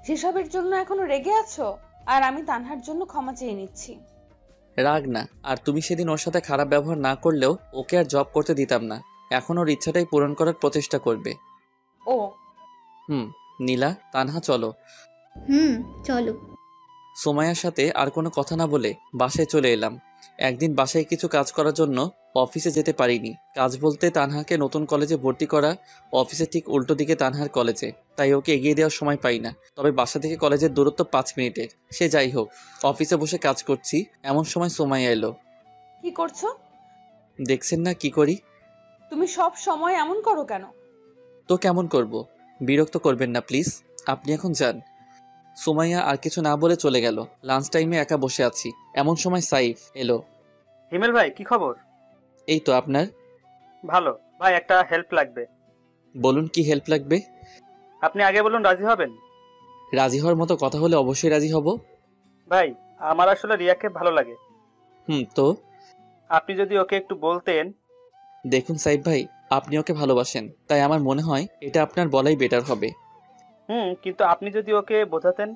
সেসবের জন্য এখনো রেগে আছো? আর আমি তানহার জন্য ক্ষমা চেয়ে নিচ্ছি। রাগ না। আর তুমি সেদিন ওর সাথে খারাপ ব্যবহার না করলেও ওকে আর জব করতে দিতাম না। এখন ওর ইচ্ছাটাই পূরণ করার প্রচেষ্টা করবে। ও নীলা, তানহা চলো। চলো। সোমাইয়ার সাথে আর কোনো কথা না বলে বাসায় চলে এলাম। একদিন বাসায় কিছু কাজ করার জন্য অফিসে যেতে পারিনি। কাজ বলতে তানহাকে নতুন কলেজে ভর্তি করা। অফিসে ঠিক উল্টো দিকে তানহার কলেজে, তাই ওকে এগিয়ে দেওয়ার সময় পাই না। তবে বাসা থেকে কলেজের দূরত্ব 5 মিনিটের। সে যাই হোক, অফিসে বসে কাজ করছি, এমন সময় সোমাইয়া এলো। কি করছো? দেখছেন না কি করি? তুমি সব সময় এমন করো কেন? তো কেমন করব? বিরক্ত করবেন না প্লিজ, আপনি এখন যান। সোমাইয়া আর কিছু না বলে চলে গেল। লাঞ্চ টাইমে একা বসে আছি, এমন সময় সাইফ এলো। হিমেল ভাই, কি খবর? এই তো আপনার। ভালো ভাই, একটা হেল্প লাগবে। বলুন কি হেল্প লাগবে? আপনি আগে বলুন, রাজি হবেন? রাজি হওয়ার মতো কথা হলে অবশ্যই রাজি হব। ভাই, আমার আসলে রিয়াকে ভালো লাগে। তো আপনি যদি ওকে একটু বলতেন। দেখুন সাইফ ভাই, আপনি ওকে ভালোবাসেন, তাই আমার মনে হয় এটা আপনার বলাই বেটার হবে। কিন্তু আপনি যদি ওকে বোঝাতেন।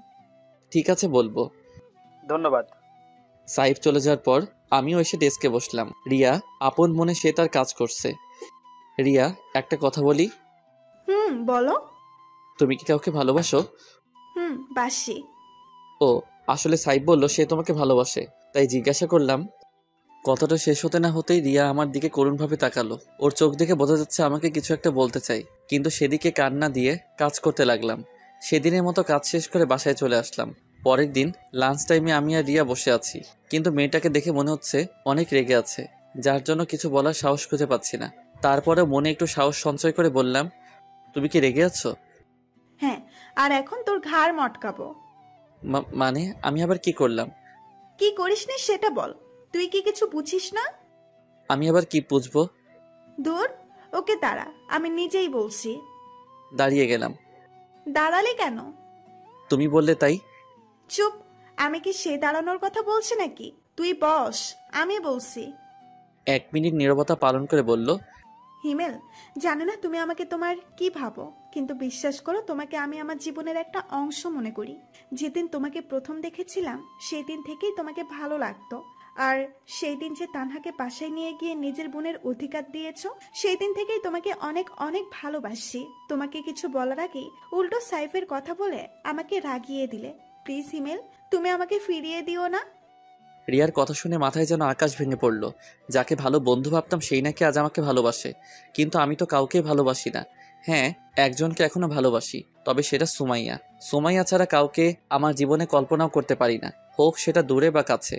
ঠিক আছে, বলবো। ধন্যবাদ। সাইফ চলে যাওয়ার পর আমিও এসে ডেস্কে বসলাম। রিয়া আপন মনে সে তার কাজ করছে। রিয়া, একটা কথা বলি। বলো। তুমি কি কাউকে ভালোবাসো? বাসি। ও, আসলে সাইফ বলল সে তোমাকে ভালোবাসে, তাই জিজ্ঞাসা করলাম। কথাটা শেষ হতে না হতেই রিয়া আমার দিকে করুণভাবে তাকালো। ওর চোখ দেখে বোঝা যাচ্ছে আমাকে কিছু একটা বলতে চাই, কিন্তু সেদিকে কান না দিয়ে কাজ করতে লাগলাম। সেদিনের মতো কাজ শেষ করে বাসায় চলে আসলাম। পরের দিন লাঞ্চ টাইমে আমি আর রিয়া বসে আছি, কিন্তু মেয়েটাকে দেখে মনে হচ্ছে অনেক রেগে আছে, যার জন্য কিছু বলার সাহস খুঁজে পাচ্ছি না। তারপরে মনে একটু সাহস সঞ্চয় করে বললাম, তুমি কি রেগে আছো? হ্যাঁ, আর এখন তোর ঘাড় মটকাবো। মানে আমি আবার কি করলাম? কি করিসনি সেটা বল। তুই কি কিছু বুঝিস না? আমি আবার কি বুঝবো? দূর, ওকে দাঁড়া, আমি নিজেই বলছি। দাঁড়িয়ে গেলাম। দাঁড়ালে কেন? তুমি বললে তাই। চুপ, আমি কি সে দাঁড়ানোর কথা বলছি নাকি? তুই বস, আমি বলছি। 1 মিনিট নীরবতা পালন করে বলল, হিমেল, জানি না তুমি আমাকে তোমার কি ভাবো, কিন্তু বিশ্বাস করো, তোমাকে আমি আমার জীবনের একটা অংশ মনে করি। যেদিন তোমাকে প্রথম দেখেছিলাম সেই দিন থেকেই তোমাকে ভালো লাগতো। আর সেই দিন যে তানহাকে বাসায় নিয়ে গিয়ে নিজের বোনের অধিকার দিয়েছো, সেই দিন থেকেই তোমাকে অনেক অনেক ভালোবাসি। তোমাকে কিছু বলার আগেই উল্টো সাইফের কথা বলে আমাকে রাগিয়ে দিলে। প্লিজ হিমেল, তুমি আমাকে ফিরিয়ে দিও না। রিয়ার কথা শুনে মাথায় যেন আকাশ ভেঙে পড়ল। যাকে ভালো বন্ধু ভাবতাম সেই নাকি আজ আমাকে ভালোবাসে, কিন্তু আমি তো কাউকেই ভালোবাসি না। হ্যাঁ, একজনকে এখনো ভালোবাসি, তবে সেটা সুমাইয়া। সুমাইয়া ছাড়া কাউকে আমার জীবনে কল্পনাও করতে পারি না, হোক সেটা দূরে বা কাছে।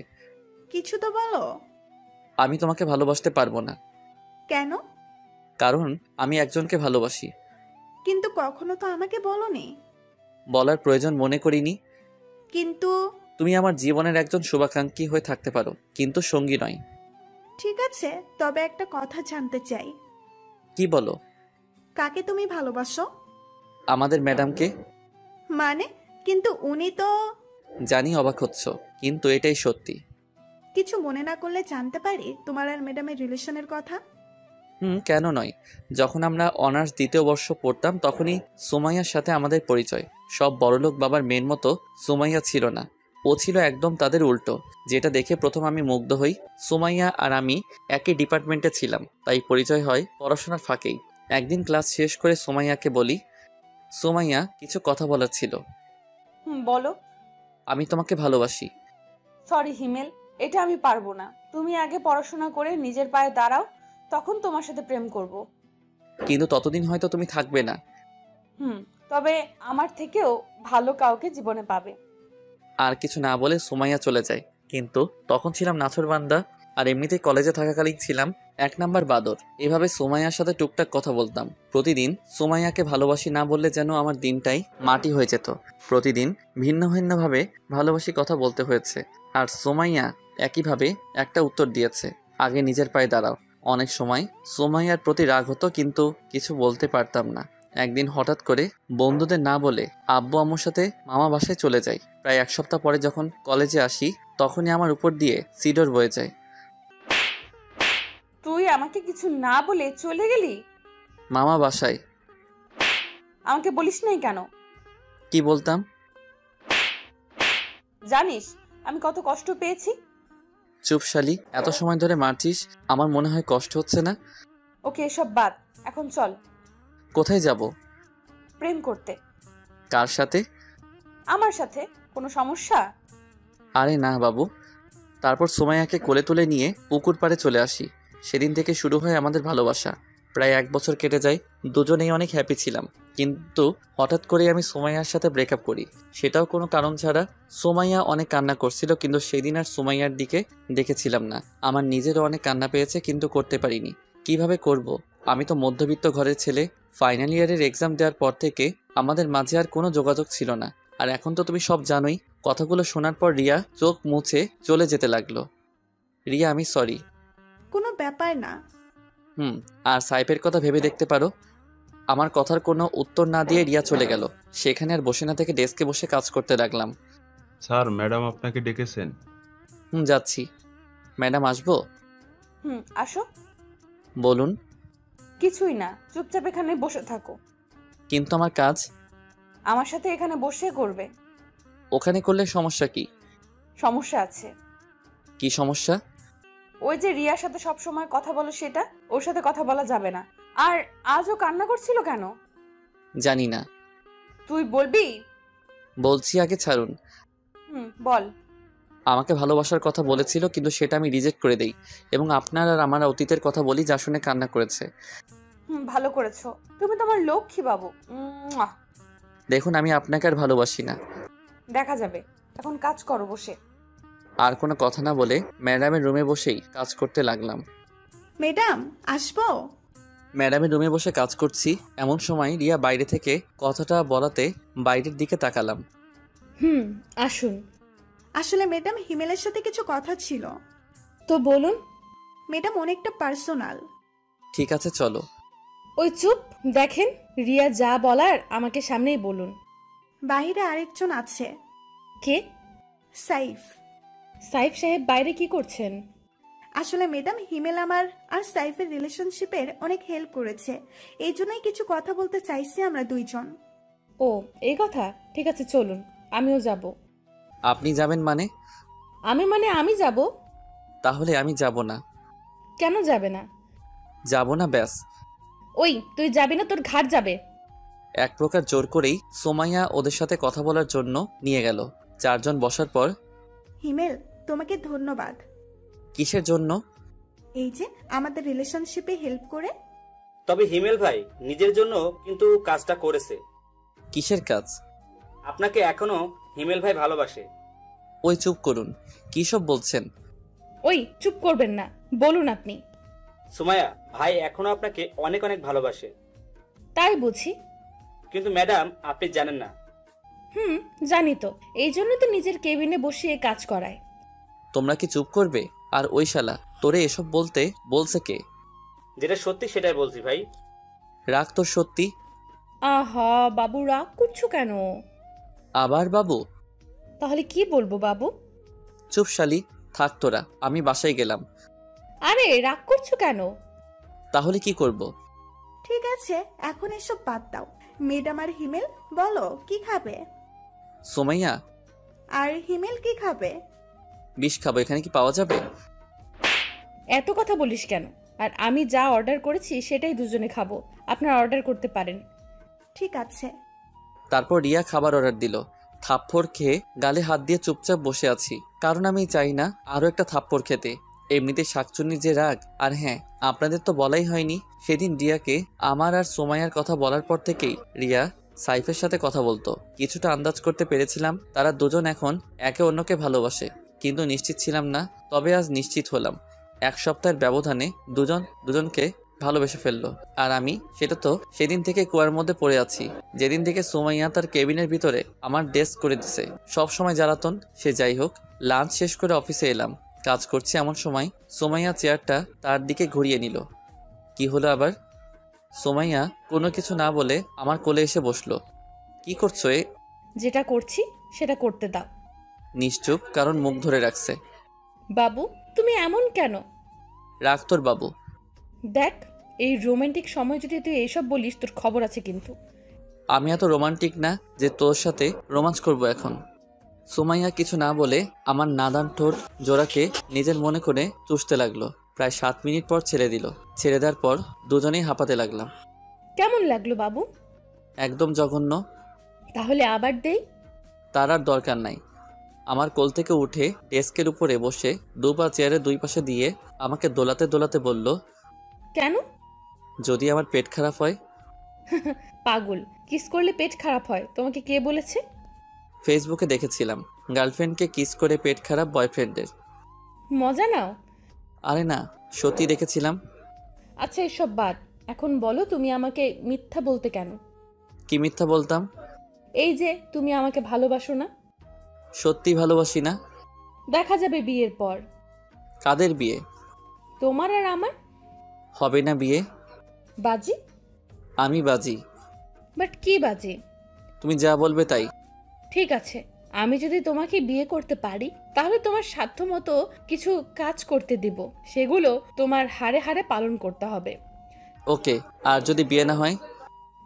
কিছু তো বলো। আমি তোমাকে ভালোবাসতে পারবো না। কেন? কারণ আমি একজনকে ভালোবাসি। কিন্তু কখনো তো আমাকে বলোনি। বলার প্রয়োজন মনে করিনি। কিন্তু তুমি আমার জীবনের একজন শুভাকাঙ্ক্ষী হয়ে থাকতে পারো, কিন্তু সঙ্গী নয়। ঠিক আছে, তবে একটা কথা জানতে চাই। কি বলো? কাকে তুমি ভালোবাসো? আমাদের ম্যাডামকে। মানে? কিন্তু উনি তো। জানি অবাক হচ্ছ, কিন্তু এটাই সত্যি। কিছু মনে না করলে জানতে পারি তোমার আর ম্যাডামের রিলেশনের কথা? কেন নয়। যখন আমরা অনার্স 2য় বর্ষ পড়তাম তখনই সুমাইয়ার সাথে আমাদের পরিচয়। সব বড়লোক বাবার মেয়ের মতো সুমাইয়া ছিল না, ও ছিল একদম তাদের উল্টো, যেটা দেখে প্রথম আমি মুগ্ধ হই। সুমাইয়া আর আমি একই ডিপার্টমেন্টে ছিলাম, তাই পরিচয় হয় পড়াশোনার ফাঁকেই। একদিন ক্লাস শেষ করে সুমাইয়াকে বলি, সুমাইয়া, কিছু কথা বলার ছিল। বলো। আমি তোমাকে ভালোবাসি। সরি হিমেল, এটা আমি পারবো না। তুমি আগে পড়াশোনা করে নিজের পায়ে দাঁড়াও, তখন তোমার সাথে প্রেম করব। কিন্তু ততদিন হয়তো তুমি থাকবে না। তবে আমার থেকেও ভালো কাউকে জীবনে পাবে। আর কিছু না বলে সুমাইয়া চলে যায়। কিন্তু তখন ছিলাম নাছোড়বান্দা, আর এমনিতেই কলেজে থাকাকালীন ছিলাম 1 নাম্বার বাদর। এভাবে সুমাইয়ার সাথে টুকটাক কথা বলতাম প্রতিদিন। সুমাইয়াকে ভালোবাসি না বললে যেন আমার দিনটাই মাটি হয়ে যেত। প্রতিদিন ভিন্ন ভিন্নভাবে ভালোবাসি কথা বলতে হয়েছে, আর সুমাইয়া একইভাবে একটা উত্তর দিয়েছে, আগে নিজের পায়ে দাঁড়াও। অনেক সময় সুমাইয়ার প্রতি রাগ হতো, কিন্তু কিছু বলতে পারতাম না। একদিন হঠাৎ করে বন্ধুদের না বলে আব্বু আম্মুর সাথে মামা বাসায় চলে যাই। প্রায় 1 সপ্তাহ পরে যখন কলেজে আসি তখনই আমার উপর দিয়ে সিডর বয়ে যায়। তুই আমাকে কিছু না বলে চলে গেলি? মামা বাসায়। আমাকে বলিস নাই কেন? কি বলতাম? জানিস আমি কত কষ্ট পেয়েছি? চুপ শালি, এত সময় ধরে মারছিস, আমার মনে হয় কষ্ট হচ্ছে না। ওকে, এসব বাদ, এখন চল। কোথায় যাব? প্রেম করতে। কার সাথে? আমার সাথে। কোনো সমস্যা? আরে না বাবু। তারপর সুমাইয়াকে কোলে তুলে নিয়ে পুকুর পাড়ে চলে আসি। সেদিন থেকে শুরু হয় আমাদের ভালোবাসা। প্রায় 1 বছর কেটে যায়, দুজনেই অনেক হ্যাপি ছিলাম। কিন্তু হঠাৎ করে আমি সুমাইয়ার সাথে ব্রেকআপ করি, সেটাও কোনো কারণ ছাড়া। সুমাইয়া অনেক কান্না করছিল, কিন্তু সেদিন আর সুমাইয়ার দিকে দেখেছিলাম না। আমার নিজেরও অনেক কান্না পেয়েছে, কিন্তু করতে পারিনি। কিভাবে করব? আমি তো মধ্যবিত্ত ঘরের ছেলে। ফাইনাল ইয়ারের এক্সাম দেওয়ার পর থেকে আমাদের মাঝে আর কোনো যোগাযোগ ছিল না। আর এখন তো তুমি সব জানোই। কথাগুলো শোনার পর রিয়া চোখ মুছে চলে যেতে লাগলো। রিয়া, আমি সরি। কোনো ব্যাপার না। আর সাইফের কথা ভেবে দেখতে পারো। আমার কথার কোনো উত্তর না দিয়ে রিয়া চলে গেল। সেখানে আর বসে না থেকে ডেস্কে বসে কাজ করতে লাগলাম। স্যার, ম্যাডাম আপনাকে ডেকেছেন। যাচ্ছি। ম্যাডাম আসবো? আসো। বলুন। কিছুই না, চুপচাপ এখানে বসে থাকো। কিন্তু আমার কাজ? আমার সাথে এখানে বসে করবে। ওখানে করলে সমস্যা কি? সমস্যা আছে। কি সমস্যা? ওই যে রিয়ার সাথে সব সময় কথা বলো সেটা, ওর সাথে কথা বলা যাবে না। আর আজও কান্না করছিল কেন? জানি না। তুই বলবি? বলছি, আগে ছাড়ুন। বল। আমাকে ভালোবাসার কথা বলেছিল, কিন্তু সেটা আমি রিজেক্ট করে দেই এবং আপনার আর আমার অতীতের কথা বলি, যা শুনে কান্না করেছে। ভালো করেছো, তুমি তো আমার লক্ষ্মী বাবু। দেখুন, আমি আপনাকে আর ভালোবাসি না। দেখা যাবে, এখন কাজ করো বসে। আর কোনো কথা না বলে ম্যাডামের রুমে বসেই কাজ করতে লাগলাম। ম্যাডাম আসবো? ম্যাডামের রুমে বসে কাজ করছি, এমন সময় রিয়া বাইরে থেকে কথাটা বলাতে বাইরের দিকে তাকালাম। আসুন। আসলে ম্যাডাম, হিমেলের সাথে কিছু কথা ছিল। তো বলুন। ম্যাডাম, অনেকটা পার্সোনাল। ঠিক আছে, চলো। ওই চুপ, দেখেন রিয়া যা বলার আমাকে সামনেই বলুন। বাইরে আরেকজন আছে। কে? সাইফ। সাইফ সাহেব বাইরে কি করছেন? আসলে ম্যাডাম, হিমেল আমার আর সাইফের রিলেশনশিপের অনেক হেল্প করেছে, এই জন্যই কিছু কথা বলতে চাইছি আমরা দুইজন। ও, এই কথা? ঠিক আছে, চলুন, আমিও যাব। আপনি যাবেন মানে? আমি যাব। তাহলে আমি যাব না। কেন যাবে না? যাব না, ব্যাস। ওই, তুই যাবি না, তোর ঘাট যাবে। এক প্রকার জোর করেই সোমাইয়া ওদের সাথে কথা বলার জন্য নিয়ে গেল। চারজন বসার পর, হিমেল, তোমাকে ধন্যবাদ। কিসের জন্য? এই যে আমাদের রিলেশনশিপে হেল্প করে। তবে হিমেল ভাই নিজের জন্য কিন্তু কাজটা করেছে। কিসের কাজ? আপনাকে এখনো হিমেল ভাই ভালোবাসে। ওই চুপ করুন, কি সব বলছেন? ওই চুপ করবেন না, বলুন আপনি। সুমাইয়া, ভাই এখনো আপনাকে অনেক অনেক ভালোবাসে। তাই বুঝি? কিন্তু ম্যাডাম, আপনি জানেন না। জানি তো, এই জন্য তো নিজের কেবিনে বসিয়ে কাজ করায়। তোমরা কি চুপ করবে? আর ওই শালা তোরে এসব বলতে বলছে কে? যেটা সত্যি সেটাই বলছি ভাই। রাগ তোর সত্যি? আহা বাবু, রাগ করছো কেন? আবার বাবু? তাহলে কি বলবো বাবু? চুপ শালি, থাক তোরা, আমি বাসায় গেলাম। আরে রাগ করছো কেন? তাহলে কি করব? ঠিক আছে, এখন এসব বাদ দাও। ম্যাডাম আর হিমেল বলো কি খাবে? সোমাইয়া আর হিমেল কি খাবে? বিষ খাবো, এখানে কি পাওয়া যাবে? এত কথা বলিস কেন? আর আমি যা অর্ডার করেছি সেটাই দুজনে খাবো, আপনারা অর্ডার করতে পারেন। ঠিক আছে। তারপর রিয়া খাবার অর্ডার দিল। থাপ্পড় খেয়ে গালে হাত দিয়ে চুপচাপ বসে আছি, কারণ আমি চাই না আরো একটা থাপ্পড় খেতে। এমনিতে শাকচুন্নির যে রাগ। আর হ্যাঁ, আপনাদের তো বলাই হয়নি, সেদিন রিয়াকে আমার আর সোমাইয়ার কথা বলার পর থেকেই রিয়া সাইফের সাথে কথা বলতো। কিছুটা আন্দাজ করতে পেরেছিলাম তারা দুজন এখন একে অন্যকে ভালোবাসে, কিন্তু নিশ্চিত ছিলাম না। তবে আজ নিশ্চিত হলাম। এক সপ্তাহের ব্যবধানে দুজনকে ভালোবেসে ফেললো। আর আমি সেটা তো সেদিন থেকে কুয়ার মধ্যে পড়ে আছি, যেদিন থেকে সোমাইয়া তার কেবিনের ভিতরে আমার ডেস্ক করে দিছে। সব সময় জ্বালাতন, সে যাই হোক। লাঞ্চ শেষ করে অফিসে এলাম, কাজ করছি এমন সময় সোমাইয়া চেয়ারটা তার দিকে ঘুরিয়ে নিল। কি হলো আবার? সোমাইয়া কোনো কিছু না বলে আমার কোলে এসে বসলো। কি করছো? যেটা করছি সেটা করতে দাও। নিশ্চুপ, কারণ মুখ ধরে রাখছে। বাবু, তুমি এমন কেন? রাখ তোর বাবু। দেখ, এই রোমান্টিক সময় যদি তুই এইসব বলিস, তোর খবর আছে কিন্তু। আমি এত রোমান্টিক না যে তোর সাথে রোমান্স করব এখন। সোমাইয়া কিছু না বলে আমার নাদান ঠোঁট জোড়াকে নিজের মনে করে চুষতে লাগলো। প্রায় 7 মিনিট পর ছেড়ে দিল। ছেড়ে দেওয়ার পর দুজনেই হাঁপাতে লাগলাম। কেমন লাগলো বাবু? একদম জঘন্য। তাহলে আবার দেই? তার আর দরকার নাই। আমার কোল থেকে উঠে ডেস্কের উপরে বসে 2 পা চেয়ারের 2 পাশে দিয়ে আমাকে দোলাতে দোলাতে বলল, কেন? যদি আমার পেট খারাপ হয়। পাগল, কিস করলে পেট খারাপ হয় তোমাকে কে বলেছে? ফেসবুকে দেখেছিলাম গার্লফ্রেন্ডকে কিস করে পেট খারাপ বয়ফ্রেন্ডের। মজা নাও। আরে না, সত্যি দেখেছিলাম। আচ্ছা এসব বাদ, এখন বলো তুমি আমাকে মিথ্যা বলতে কেন? কি মিথ্যা বলতাম? এই যে তুমি আমাকে ভালোবাসো না। সত্যি ভালোবাসি না। দেখা যাবে বিয়ের পর। কাদের বিয়ে? তোমার আর আমার। হবে না বিয়ে। বাজি? আমি বাজি। বাট কি বাজি? তুমি যা বলবে তাই। ঠিক আছে, আমি যদি তোমাকে বিয়ে করতে পারি তাহলে তোমার সাধ্যমতো কিছু কাজ করতে দিব, সেগুলো তোমার হাড়ে হাড়ে পালন করতে হবে। ওকে, আর যদি বিয়ে না হয়?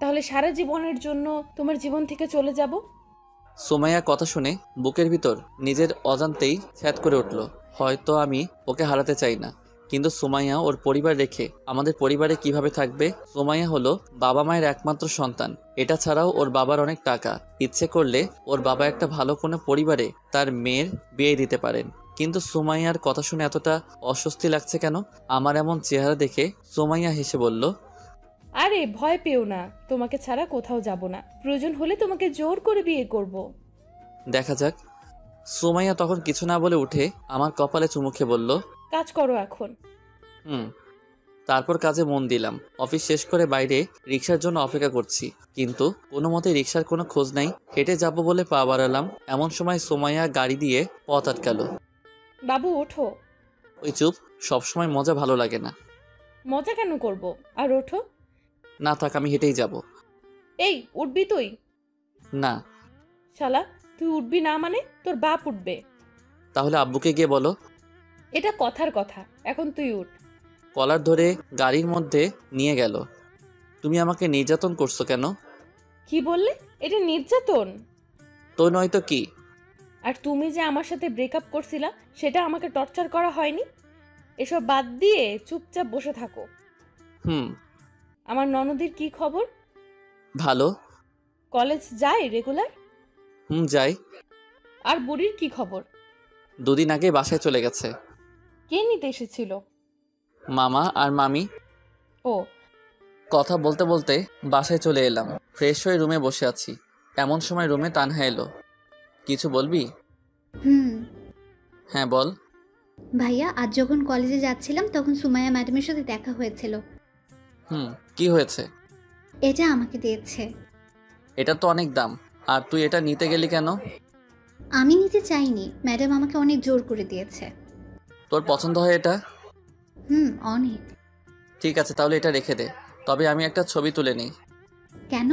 তাহলে সারা জীবনের জন্য তোমার জীবন থেকে চলে যাব। সোমাইয়া কথা শুনে বুকের ভিতর নিজের অজান্তেই ছ্যাদ করে উঠল। হয়তো আমি ওকে হারাতে চাই না, কিন্তু সুমাইয়া ওর পরিবার রেখে আমাদের পরিবারে কিভাবে থাকবে? সুমাইয়া হলো বাবা মায়ের একমাত্র সন্তান। এটা ছাড়াও ওর বাবার অনেক টাকা। ইচ্ছে করলে ওর বাবা একটা ভালো কোনো পরিবারে তার মেয়ের বিয়ে দিতে পারেন। কিন্তু সুমাইয়ার কথা শুনে এতটা অস্বস্তি লাগছে কেন? আমার এমন চেহারা দেখে সুমাইয়া হেসে বলল, আরে ভয় পেও না, তোমাকে ছাড়া কোথাও যাব না। প্রয়োজন হলে তোমাকে জোর করে বিয়ে করব। দেখা যাক। সুমাইয়া তখন কিছু না বলে উঠে আমার কপালে চুমু খেয়ে বলল, কাজ করো এখন। তারপর কাজে মন দিলাম। অফিস শেষ করে বাইরে রিক্সার জন্য অপেক্ষা করছি, কিন্তু কোনো মতে রিক্সার কোনো খোঁজ নাই। হেঁটে যাব বলে পা বাড়ালাম, এমন সময় সুমাইয়া গাড়ি দিয়ে পথ আটকালো। বাবু ওঠো। ওই চুপ, সবসময় মজা ভালো লাগে না। মজা কেন করব? আর ওঠো। না থাক, আমি হেঁটেই যাব। এই উঠবি তুই? না। শালা, তুই উঠবি না মানে তোর বাপ উঠবে। তাহলে আব্বুকে গিয়ে বলো। এটা কথার কথা, এখন তুই উঠ। কলার ধরে গাড়ির মধ্যে নিয়ে গেল। তুমি আমাকে নির্যাতন করছো কেন? কি বললে? এটা নির্যাতন? তো নয়তো কি? আর তুমি যে আমার সাথে ব্রেকআপ করছিলা, সেটা আমাকে টর্চার করা হয়নি? এসব বাদ দিয়ে চুপচাপ বসে থাকো। আমার ননদের কি খবর? ভালো। কলেজ যায় রেগুলার? যাই। আর বুড়ির কি খবর? 2 দিন আগে বাসায় চলে গেছে। কে নিতে এসেছিল? মামা আর মামি। ও। কথা বলতে বলতে বাসায় চলে এলাম। ফ্রেশ হয়ে রুমে বসে আছি, এমন সময় রুমে তানহা এলো। কিছু বলবি? হ্যাঁ বল। ভাইয়া, আজ যখন কলেজে যাচ্ছিলাম তখন সুমাইয়া ম্যাডামের সাথে দেখা হয়েছিল। কি হয়েছে? এটা আমাকে দিয়েছে। এটা তো অনেক দাম, আর তুই এটা নিতে গেলি কেন? আমি নিতে চাইনি, ম্যাডাম আমাকে অনেক জোর করে দিয়েছে। তোর পছন্দ হয় এটা? অনেক। ঠিক আছে, তাহলে এটা রেখে দে। তবে আমি একটা ছবি তুলে নিই। কেন?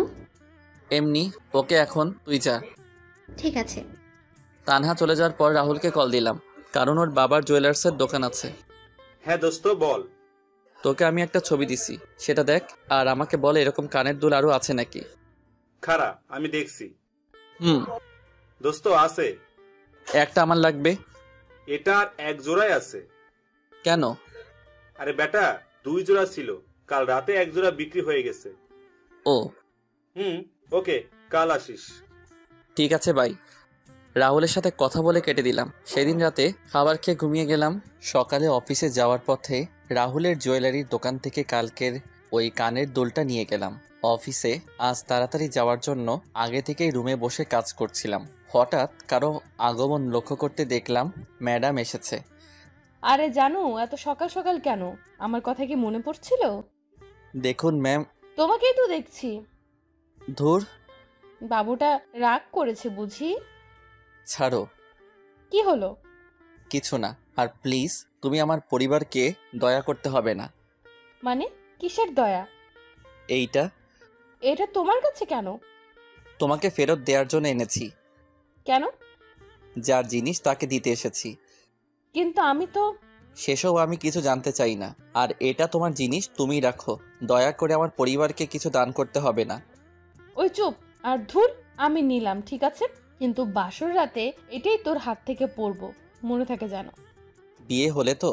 এমনি। ওকে, এখন তুই যা। ঠিক আছে। তানহা চলে যাওয়ার পর রাহুলকে কল দিলাম, কারণ ওর বাবার জুয়েলার্সের দোকান আছে। হ্যাঁ দোস্ত বল। তোকে আমি একটা ছবি দিছি, সেটা দেখ, আর আমাকে বলে এরকম কানের দুল আরো আছে নাকি। খারা, আমি দেখছি। দোস্ত আছে। একটা আমার লাগবে। এটার 1 জোড়াই আছে। কেন? আরে বেটা, 2 জোড়া ছিল, কাল রাতে 1 জোড়া বিক্রি হয়ে গেছে। ও। ওকে, কাল আসিস। ঠিক আছে ভাই। রাহুলের সাথে কথা বলে কেটে দিলাম। সেদিন রাতে খাবার খেয়ে ঘুমিয়ে গেলাম। সকালে অফিসে যাওয়ার পথে রাহুলের জুয়েলারির দোকান থেকে কালকের ওই কানের দুলটা নিয়ে গেলাম। অফিসে আজ তাড়াতাড়ি যাওয়ার জন্য আগে থেকেই রুমে বসে কাজ করছিলাম। হঠাৎ কারো আগমন লক্ষ্য করতে দেখলাম ম্যাডাম এসেছে। আরে জানো, এত সকাল সকাল কেন? আমার কথা কি মনে পড়ছিল? দেখুন ম্যাম। তোমাকেই তো দেখছি। ধুর। বাবুটা রাগ করেছে বুঝি? ছাড়ো। কি হলো? কিছু না। আর প্লিজ, তুমি আমার পরিবারকে দয়া করতে হবে না। মানে কিসের দয়া? এইটা। এটা তোমার কাছে কেন? তোমাকে ফেরত দেওয়ার জন্য এনেছি। কেন? যার জিনিস তাকে দিতে এসেছি। কিন্তু আমি তো। সেসব আমি কিছু জানতে চাই না। আর এটা তোমার জিনিস, তুমি রাখো। দয়া করে আমার পরিবারকে কিছু দান করতে হবে না। ওই চুপ। আর ধুর, আমি নিলাম ঠিক আছে, কিন্তু বাসর রাতে এটাই তোর হাত থেকে পড়বো, মনে থাকে জানো। বিয়ে হলে তো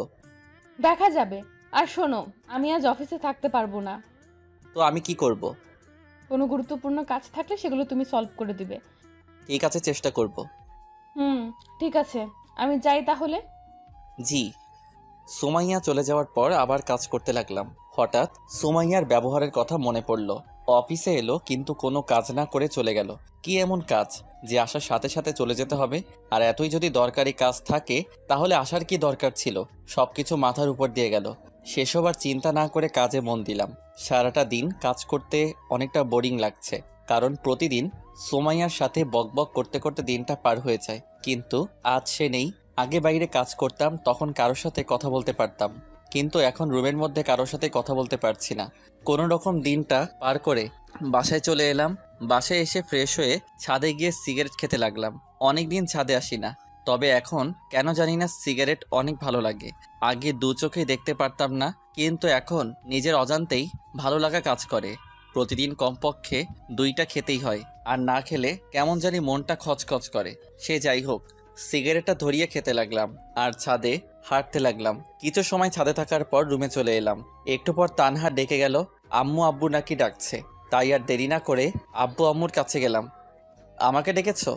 দেখা যাবে। আর শোনো, আমি আজ অফিসে থাকতে পারবো না। তো আমি কি করব? কোনো গুরুত্বপূর্ণ কাজ থাকলে সেগুলো তুমি সলভ করে দিবে। ঠিক আছে, চেষ্টা করব। ঠিক আছে, আমি যাই তাহলে। জি। সুমাইয়া চলে যাওয়ার পর আবার কাজ করতে লাগলাম। হঠাৎ সুমাইয়ার ব্যবহারের কথা মনে পড়ল। অফিসে এলো কিন্তু কোনো কাজ না করে চলে গেল। কি এমন কাজ যে আসার সাথে সাথে চলে যেতে হবে? আর এতই যদি দরকারি কাজ থাকে তাহলে আসার কি দরকার ছিল? সবকিছু মাথার উপর দিয়ে গেল। সেসব আর চিন্তা না করে কাজে মন দিলাম। সারাটা দিন কাজ করতে অনেকটা বোরিং লাগছে, কারণ প্রতিদিন সুমাইয়ার সাথে বকবক করতে করতে দিনটা পার হয়ে যায়। কিন্তু আজ সে নেই। আগে বাইরে কাজ করতাম, তখন কারোর সাথে কথা বলতে পারতাম, কিন্তু এখন রুমের মধ্যে কারোর সাথে কথা বলতে পারছি না। কোনো রকম দিনটা পার করে বাসায় চলে এলাম। বাসায় এসে ফ্রেশ হয়ে ছাদে গিয়ে সিগারেট খেতে লাগলাম। অনেক দিন ছাদে আসি না, তবে এখন কেন জানি না সিগারেট অনেক ভালো লাগে। আগে 2 চোখেই দেখতে পারতাম না, কিন্তু এখন নিজের অজান্তেই ভালো লাগা কাজ করে। প্রতিদিন কমপক্ষে 2টা খেতেই হয়, আর না খেলে কেমন জানি মনটা খচখচ করে। সে যাই হোক, সিগারেটটা ধরিয়ে খেতে লাগলাম আর ছাদে হাঁটতে লাগলাম। কিছু সময় ছাদে থাকার পর রুমে চলে এলাম। একটু পর তানহা ডেকে গেল, আম্মু আব্বু নাকি ডাকছে। তাই আর দেরি না করে আব্বু আম্মুর কাছে গেলাম। আমাকে ডেকেছো?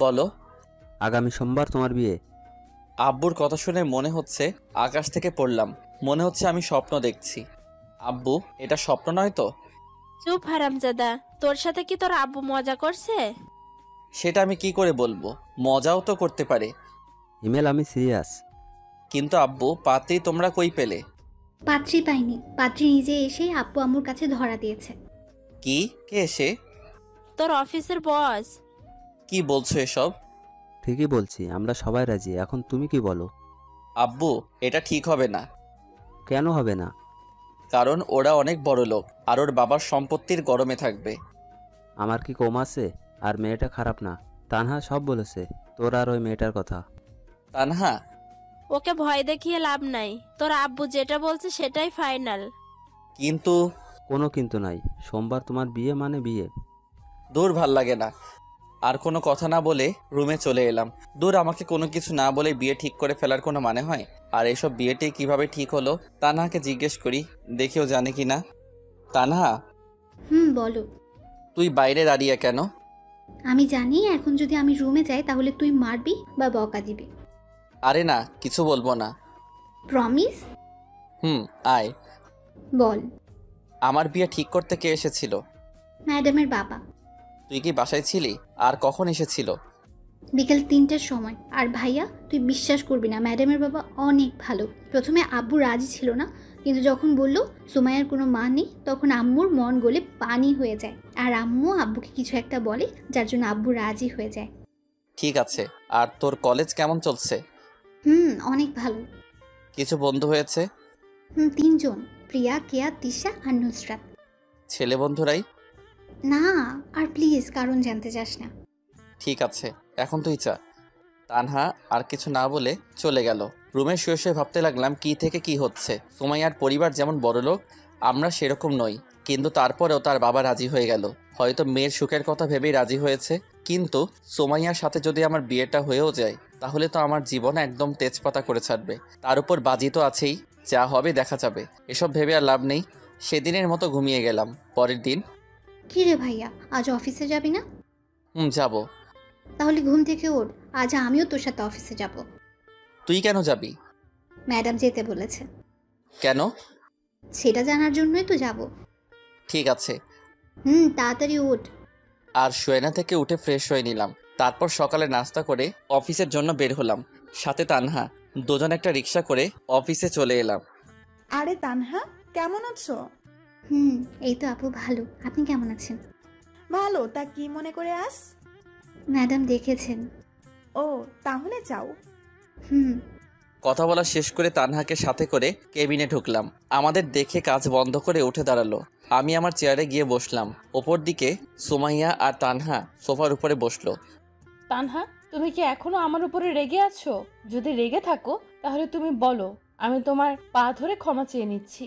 বলো। আগামী সোমবার তোমার বিয়ে। আব্বুর কথা শুনে মনে হচ্ছে আকাশ থেকে পড়লাম। মনে হচ্ছে আমি স্বপ্ন দেখছি। আব্বু, এটা স্বপ্ন নয় তো? চুপ হারামজাদা, তোর সাথে কি তোর আব্বু মজা করছে? সেটা আমি কি করে বলবো? মজাও তো করতে পারে। হিমেল, আমি সিরিয়াস। কিন্তু আব্বু, পাত্রী তোমরা কই পেলে? পাত্রী পাইনি, পাত্রী নিজে এসে আব্বু আম্মুর কাছে ধরা দিয়েছে। কি? কে এসে? তোর অফিসের বস। কি বলছো এসব? ঠিকই বলছি, আমরা সবাই রাজি। এখন তুমি কি বলো? আব্বু, এটা ঠিক হবে না। কেন হবে না? কারণ ওরা অনেক বড় লোক আর ওর বাবার সম্পত্তির গরমে থাকবে। আমার কি কম আছে? আর মেয়েটা খারাপ না। তানহা সব বলেছে তোর আর ওই মেয়েটার কথা। তানহা? ওকে ভয় দেখিয়ে লাভ নাই, তোর আব্বু যেটা বলছে সেটাই ফাইনাল। কিন্তু? কোনো কিন্তু নাই, সোমবার তোমার বিয়ে মানে বিয়ে। দূর, ভাল লাগে না। আর কোনো কথা না বলে রুমে চলে এলাম। দূর, আমাকে কোনো কিছু না বলে বিয়ে ঠিক করে ফেলার কোনো মানে হয়? আর এসব বিয়েটি কিভাবে ঠিক হলো? তানহাকে জিজ্ঞেস করি, দেখেও জানে কি না। তানহা, বলো। তুই বাইরে দাঁড়িয়ে কেন? আমি জানি এখন যদি আমি রুমে যাই তাহলে তুই মারবি বা বকা দিবি। আরে না, কিছু বলবো না। প্রমিস? আয়। বল। আমার বিয়ে ঠিক করতে কে এসেছিল? ম্যাডামের বাবা। তুই কি বাসায় ছিলি? আর কখন এসেছিল? বিকেল 3টার সময়। আর ভাইয়া, তুই বিশ্বাস করবি না, ম্যাডামের বাবা অনেক ভালো। প্রথমে আব্বু রাজি ছিল না, কিন্তু যখন বলল সুমাইয়ার কোনো মা নেই, তখন আম্মুর মন গলে পানি হয়ে যায়। আর আম্মু আব্বুকে কিছু একটা বলে, যার জন্য আব্বু রাজি হয়ে যায়। ঠিক আছে। আর তোর কলেজ কেমন চলছে? অনেক ভালো। কিছু বন্ধু হয়েছে? 3 জন, প্রিয়া, কেয়া, তিশা আর নুসরাত। ছেলে বন্ধুরাই? না, আর প্লিজ কারণ জানতে চাস না। ঠিক আছে, এখন তুই চা। তানহা আর কিছু না বলে চলে গেল। রুমে শুয়ে শুয়ে ভাবতে লাগলাম কি থেকে কি হচ্ছে। সুমাইয়ার পরিবার যেমন বড়লোক, আমরা সেরকম নই, কিন্তু তারপরেও তার বাবা রাজি হয়ে গেল। হয়তো মেয়ের সুখের কথা ভেবেই রাজি হয়েছে। কিন্তু সুমাইয়ার সাথে যদি আমার বিয়েটা হয়েও যায়, তাহলে তো আমার জীবন একদম তেজপাতা করে ছাড়বে। তার উপর বাজি তো আছেই, যা হবে দেখা যাবে। এসব ভেবে আর লাভ নেই। সেদিনের মতো ঘুমিয়ে গেলাম। পরের দিন। কি রে ভাইয়া, আজ অফিসে যাবি না? যাব। তাহলে ঘুম থেকে ওঠ, আজ আমিও তোর সাথে অফিসে যাব। তুই কেন যাবি? ম্যাডাম যেতে বলেছে। কেন? সেটা জানার জন্যই তো যাব। ঠিক আছে। তাড়াতাড়ি ওঠ। আর শোয়না থেকে উঠে ফ্রেশ হয়ে নিলাম। তারপর সকালে নাস্তা করে অফিসের জন্য বের হলাম। সাথে তানহা। দুজন একটা রিক্সা করে অফিসে চলে এলাম। আরে তানহা, কেমন আছো? এই তো আপু ভালো। আপনি কেমন আছেন? ভালো। তা কি মনে করে আস? ম্যাডাম দেখেছেন। ও, তাহলে যাও। কথা বলা শেষ করে তানহাকে সাথে করে কেবিনে ঢুকলাম। আমাদের দেখে কাজ বন্ধ করে উঠে দাঁড়ালো। আমি আমার চেয়ারে গিয়ে বসলাম। ওপর দিকে সুমাইয়া আর তানহা সোফার উপরে বসলো। তানহা, তুমি কি এখনো আমার উপরে রেগে আছো? যদি রেগে থাকো তাহলে তুমি বলো, আমি তোমার পা ধরে ক্ষমা চেয়ে নিচ্ছি।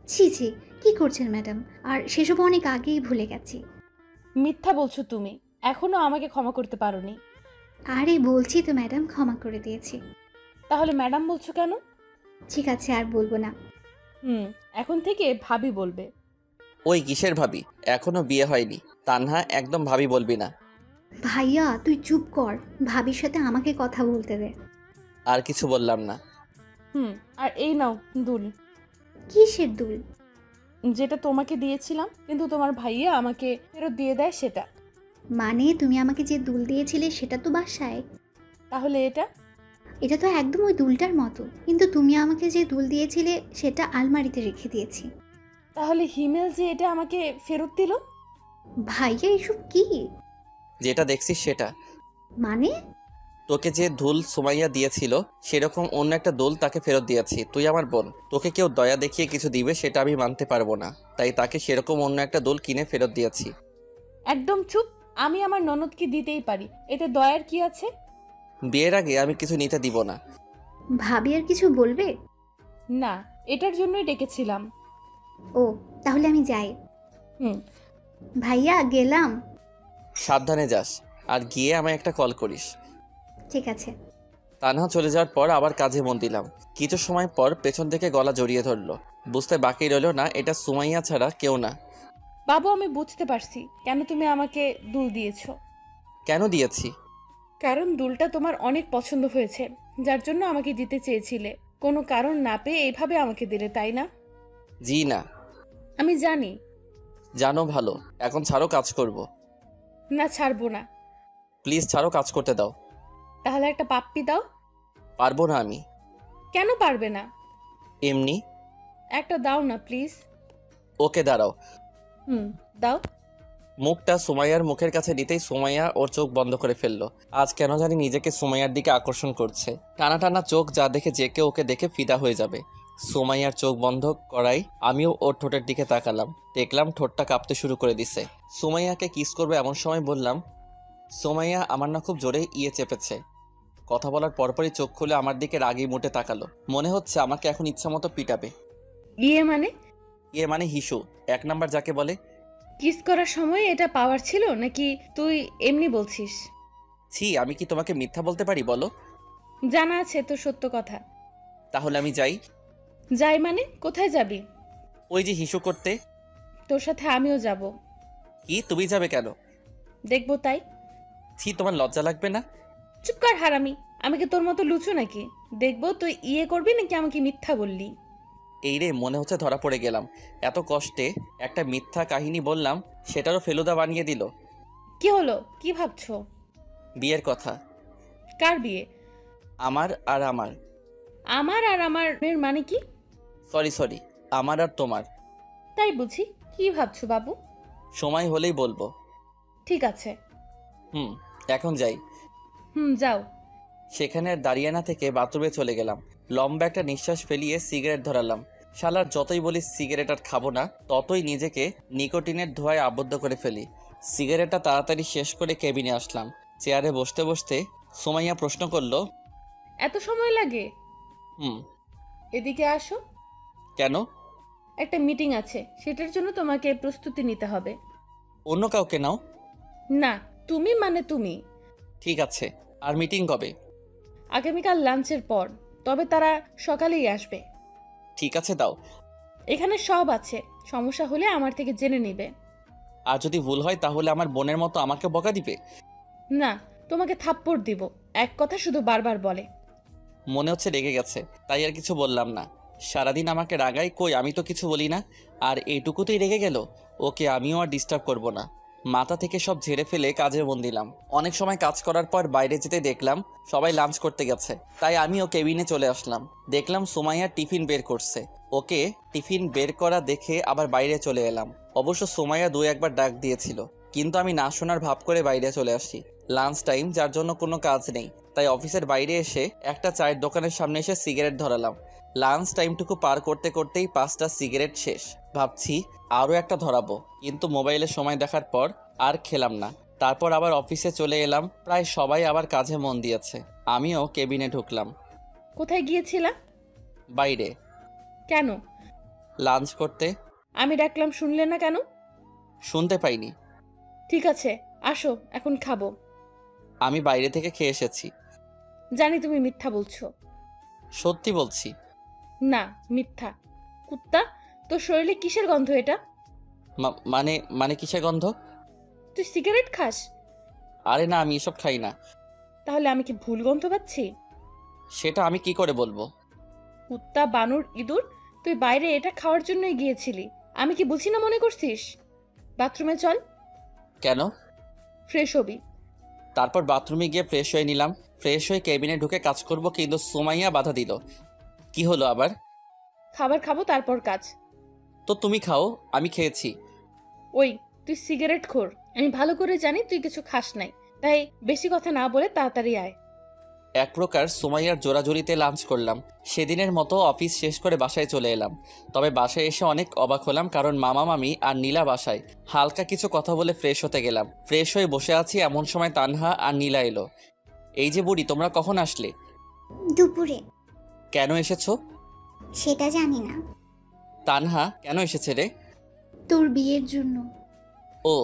ছি ছি, কি করছেন ম্যাডাম? আর সেসব অনেক আগেই ভুলে গেছি। মিথ্যা বলছো তুমি, এখনো আমাকে ক্ষমা করতে পারোনি। আরে বলছি তো ম্যাডাম, ক্ষমা করে দিয়েছি। তাহলে ম্যাডাম বলছো কেন? ঠিক আছে, আর বলবো না। এখন থেকে ভাবি বলবে। ওই কিসের ভাবি? এখনো বিয়ে হয়নি। তানহা, একদম ভাবি বলবি না। ভাইয়া তুই চুপ কর, ভাবির সাথে আমাকে কথা বলতে দে। আর কিছু বললাম না। আর এই নাও দুল। কিসের দুল? যেটা তোমাকে দিয়েছিলাম, কিন্তু তোমার ভাইয়া আমাকে ফেরত দিয়ে দেয় সেটা। মানে তুমি আমাকে যে দুল দিয়েছিলে সেটা তো বাসায়। তাহলে এটা? এটা তো একদম ওই দুলটার মতো, কিন্তু তুমি আমাকে যে দুল দিয়েছিলে সেটা আলমারিতে রেখে দিয়েছি। তাহলে হিমেল যে এটা আমাকে ফেরত দিল? ভাইয়া এসব কি? যেটা দেখছিস সেটা। মানে? তোকে যে দুল সুমাইয়া দিয়েছিল সেরকম অন্য একটা দুল তাকে ফেরত দিয়েছি। তুই আমার বোন, তোকে কেউ দয়া দেখিয়ে কিছু দিবে সেটা আমি মানতে পারবো না, তাই তাকে সেরকম অন্য একটা দুল কিনে ফেরত দিয়েছি। একদম চুপ। আমি আমার ননদকে দিতেই পারি, এতে দয়ার কি আছে? বিয়ের আগে আমি কিছু নিতে দিব না। ভাবি আর কিছু বলবে না, এটার জন্যই ডেকেছিলাম। ও, তাহলে আমি যাই। হুম। ভাইয়া গেলাম। সাবধানে যাস। আর গিয়ে আমায় একটা কল করিস। ঠিক আছে। তানহা চলে যাওয়ার পর আবার কাজে মন দিলাম। কিছু সময় পর পেছন থেকে গলা জড়িয়ে ধরলো। বুঝতে বাকি রইল না এটা সুমাইয়া ছাড়া কেউ না। বাবু, আমি বুঝতে পারছি কেন তুমি আমাকে দুল দিয়েছো। কেন দিয়েছি? কারণ দুলটা তোমার অনেক পছন্দ হয়েছে, যার জন্য আমাকে দিতে চেয়েছিলে। কোনো কারণ না পেয়ে এইভাবে আমাকে দিলে, তাই না? জি না। আমি জানি। জানো ভালো, এখন ছাড়ো, কাজ করব। না, ছাড়বো না। প্লিজ ছাড়ো, কাজ করতে দাও। তাহলে একটা পাপ্পি দাও। পারবো না আমি। কেন পারবে না? এমনি। একটা দাও না প্লিজ। ওকে দাঁড়াও। দাও। মুখটা সুমাইয়ার মুখের কাছে নিতেই সুমাইয়া ওর চোখ বন্ধ করে ফেললো। আজ কেন জানি নিজেকে সুমাইয়ার দিকে আকর্ষণ করছে। টানা টানা চোখ যা দেখে যে কেউ ওকে দেখে ফিদা হয়ে যাবে। সুমাইয়ার চোখ বন্ধ করাই আমিও ওর ঠোঁটের দিকে তাকালাম। দেখলাম ঠোঁটটা কাঁপতে শুরু করে দিছে। সুমাইয়াকে কিস করবে এমন সময় বললাম, সুমাইয়া আমার না খুব জোরে চেপেছে। কথা বলার পরপরই চোখ খুলে আমার দিকে রাগি মুটে তাকালো। মনে হচ্ছে আমাকে এখন ইচ্ছা মতো পিটাবে। মানে হিসু, 1 নাম্বার যাকে বলে। কিস করার সময় এটা পাওয়ার ছিল নাকি তুই এমনি বলছিস? ছি, আমি কি তোমাকে মিথ্যা বলতে পারি বলো? জানা আছে তো সত্য কথা। তাহলে আমি যাই। যাই মানে? কোথায় যাবি? ওই যে হিসু করতে। তোর সাথে আমিও যাব। কি, তুমি যাবে কেন? দেখবো তাই। ছি, তোমার লজ্জা লাগবে না? চুপ কর হারামি। আমি কি তোর মতো লুচু নাকি? দেখবো তুই করবি নাকি আমাকে মিথ্যা বললি। এই রে, মনে হচ্ছে ধরা পড়ে গেলাম। এত কষ্টে একটা মিথ্যা কাহিনী বললাম, সেটারও ফেলুদা বানিয়ে দিল। কি হলো? কি ভাবছো? বিয়ের কথা। কার বিয়ে? আমার আর আমার। আমার আর আমার এর মানে কি? সরি, আমার আর তোমার। তাই বুঝি? কি ভাবছো বাবু? সময় হলেই বলবো। ঠিক আছে। এখন যাই। যাও। সেখানে আর দাঁড়িয়ে না থেকে বাথরুমে চলে গেলাম। লম্বা একটা নিঃশ্বাস ফেলিয়ে সিগারেট ধরালাম। শালার যতই বলি সিগারেট আর খাবো না, ততই নিজেকে নিকোটিনের ধোঁয়ায় আবদ্ধ করে ফেলি। সিগারেটটা তাড়াতাড়ি শেষ করে কেবিনে আসলাম। চেয়ারে বসতে বসতে সুমাইয়া প্রশ্ন করলো, এত সময় লাগে? এদিকে আসো। কেন? একটা মিটিং আছে, সেটার জন্য তোমাকে প্রস্তুতি নিতে হবে। অন্য কাউকে নাও। না, তুমি মানে তুমি। ঠিক আছে। আর মিটিং কবে? আগামীকাল লাঞ্চের পর, তবে তারা সকালেই আসবে। ঠিক আছে, দাও। এখানে সব আছে, সমস্যা হলে আমার থেকে জেনে নিবে। আর যদি ভুল হয় তাহলে আমার বোনের মতো আমাকে বকা দিবে? না, তোমাকে থাপ্পড় দিব। এক কথা শুধু বারবার বলে। মনে হচ্ছে রেগে গেছে, তাই আর কিছু বললাম না। সারাদিন আমাকে রাগাই, কই আমি তো কিছু বলি না। আর এইটুকুতেই রেগে গেল। ওকে আমিও আর ডিস্টার্ব করব না। মাথা থেকে সব ঝেড়ে ফেলে কাজে মন দিলাম। অনেক সময় কাজ করার পর বাইরে যেতে দেখলাম সবাই লাঞ্চ করতে গেছে, তাই আমিও কেবিনে চলে আসলাম। দেখলাম সুমাইয়া টিফিন বের করছে। ওকে টিফিন বের করা দেখে আবার বাইরে চলে এলাম। অবশ্য সুমাইয়া 2-1 বার ডাক দিয়েছিল, কিন্তু আমি না শোনার ভাব করে বাইরে চলে আসি। লাঞ্চ টাইম, যার জন্য কোনো কাজ নেই, তাই অফিসের বাইরে এসে একটা চায়ের দোকানের সামনে এসে সিগারেট ধরালাম। লাঞ্চ টাইমটুকু পার করতে করতেই 5টা সিগারেট শেষ। ভাবছি আরও একটা ধরাবো, কিন্তু মোবাইলে সময় দেখার পর আর খেলাম না। তারপর আবার অফিসে চলে এলাম। প্রায় সবাই আবার কাজে মন দিয়েছে। আমিও কেবিনে ঢুকলাম। কোথায় গিয়েছিলা? বাইরে। কেন? লাঞ্চ করতে। আমি ডাকলাম, শুনলে না কেন? শুনতে পাইনি। ঠিক আছে, আসো, এখন খাবো। আমি বাইরে থেকে খেয়ে এসেছি। জানি তুমি মিথ্যা বলছো। সত্যি বলছি। না, মিথ্যা। কুত্তা, তোর শরীরে কিসের গন্ধ এটা? মানে কিসের গন্ধ? তুই সিগারেট খাস? আরে না, আমি এসব খাই না। তাহলে আমি কি ভুল গন্ধ পাচ্ছি? সেটা আমি কি করে বলবো? কুত্তা, বানর, ইঁদুর, তুই বাইরে এটা খাওয়ার জন্যই গিয়েছিলি। আমি কি বুঝি না মনে করছিস? বাথরুমে চল। কেন? ফ্রেশ হবি। তারপর বাথরুমে গিয়ে ফ্রেশ হয়ে নিলাম। ফ্রেশ হয়ে কেবিনে ঢুকে কাজ করব, কিন্তু সুমাইয়া বাধা দিল। কি হলো আবার? খাবার খাবো, তারপর কাজ। তো তুমি খাও, আমি খেয়েছি। ওই, তুই সিগারেট খোর। আমি ভালো করে জানি তুই কিছু খাস নাই, তাই বেশি কথা না বলে তাড়াতাড়ি আয়। এক প্রকার সুমাইয়ার জোরাজুরিতে লাঞ্চ করলাম। সেদিনের মতো অফিস শেষ করে বাসায় চলে এলাম। তবে বাসায় এসে অনেক অবাক হলাম, কারণ মামা মামি আর নীলা বাসায়। হালকা কিছু কথা বলে ফ্রেশ হতে গেলাম। ফ্রেশ হয়ে বসে আছি, এমন সময় তানহা আর নীলা এলো। এই যে বুড়ি, তোমরা কখন আসলে? দুপুরে। কেন এসেছো? সেটা জানি না। তানহা কেন এসেছে রে? তোর বিয়ের জন্য। ও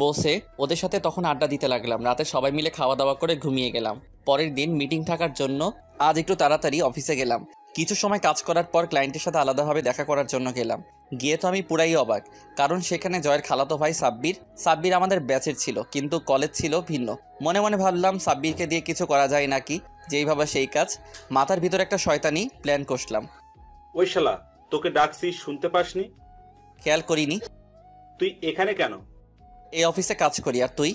বসে ওদের সাথে তখন আড্ডা দিতে লাগলাম। রাতে সবাই মিলে খাওয়া দাওয়া করে ঘুমিয়ে গেলাম। পরের দিন মিটিং থাকার জন্য আজ একটু তাড়াতাড়ি অফিসে গেলাম। কিছু সময় কাজ করার পর ক্লায়েন্টের সাথে আলাদাভাবে দেখা করার জন্য গেলাম। গিয়ে তো আমি পুরাই অবাক, কারণ সেখানে জয়ের খালাতো ভাই সাব্বির আমাদের ব্যাচের ছিল, কিন্তু কলেজ ছিল ভিন্ন। মনে মনে ভাবলাম সাব্বিরকে দিয়ে কিছু করা যায় নাকি, যেই ভাবা সেই কাজ। মাথার ভিতর একটা শয়তানি প্ল্যান কষলাম। ওই শালা, তোকে ডাকছি শুনতে পাসনি? খেয়াল করিনি। তুই এখানে কেন? এই অফিসে কাজ করি। আর তুই?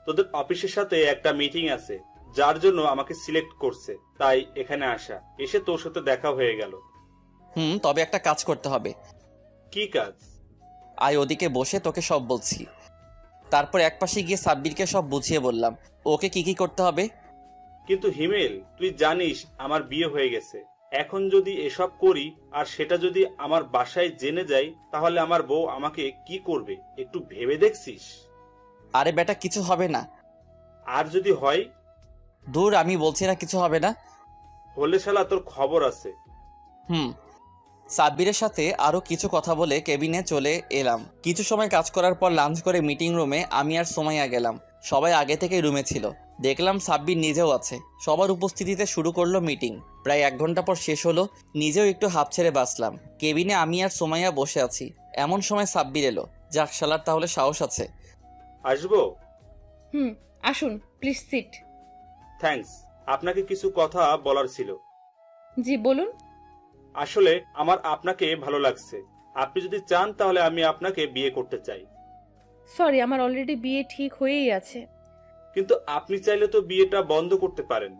তোদের অফিসের সাথে একটা মিটিং আছে, যার জন্য আমাকে সিলেক্ট করছে, তাই এখানে আসা। এসে তোর সাথে দেখা হয়ে গেল। তবে একটা কাজ করতে হবে। কি কাজ? আয় ওদিকে বসে তোকে সব বলছি। তারপর একপাশে গিয়ে সাব্বিরকে সব বুঝিয়ে বললাম ওকে কি কি করতে হবে। কিন্তু হিমেল, তুই জানিস আমার বিয়ে হয়ে গেছে। এখন যদি এসব করি আর সেটা যদি আমার বাসায় জেনে যায়, তাহলে আমার বউ আমাকে কি করবে একটু ভেবে দেখছিস? আরে বেটা, কিছু হবে না। আর যদি হয়? দূর, আমি বলছি না কিছু হবে না। হলে শালা তোর খবর আছে। সাব্বিরের সাথে আরো কিছু কথা বলে কেবিনে চলে এলাম। কিছু সময় কাজ করার পর লাঞ্চ করে মিটিং রুমে আমি আর সোমাইয়া গেলাম। সবাই আগে থেকেই রুমে ছিল। দেখলাম সাব্বির নিজেও আছে। সবার উপস্থিতিতে শুরু করলো মিটিং। প্রায় 1 ঘন্টা পর শেষ হলো। নিজেও একটু হাঁপ ছেড়ে বাঁচলাম। কেবিনে আমি আর সোমাইয়া বসে আছি। এমন সময় সাব্বির এলো। যাক শালার তাহলে সাহস আছে। আসবো? আসুন প্লিজ সিট। থ্যাঙ্কস। আপনাকে কিছু কথা বলার ছিল। জি বলুন। আসলে আমার আপনাকে ভালো লাগছে। আপনি যদি চান তাহলে আমি আপনাকে বিয়ে করতে চাই। সরি, আমার অলরেডি বিয়ে ঠিক হয়েই আছে। কিন্তু আপনি চাইলে তো বিয়েটা বন্ধ করতে পারেন।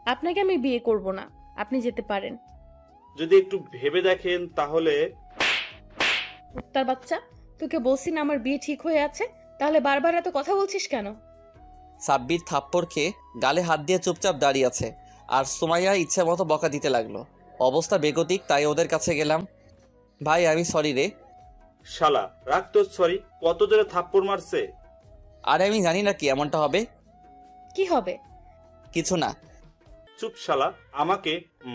আপনাকে আমি বিয়ে করব না, আপনি যেতে পারেন। যদি একটু ভেবে দেখেন তাহলে। তার বাচ্চা, তোকে বলছি না আমার বিয়ে ঠিক হয়ে আছে, তাহলে বারবার এত কথা বলছিস কেন? সাব্বির থাপ্পড় খেয়ে গালে হাত দিয়ে চুপচাপ দাঁড়িয়ে আছে, আর সোমাইয়া ইচ্ছা মতো বকা দিতে লাগলো। অবস্থা বেগতিক, তাই ওদের কাছে গেলাম। ভাই আমি সরি রে। শালা রাখ তো সরি। কত জোরে থাপ্পড় মারছে। আরে আমি জানি না কি এমনটা হবে। কি হবে? কিছু না। চুপ শালা। আমাকে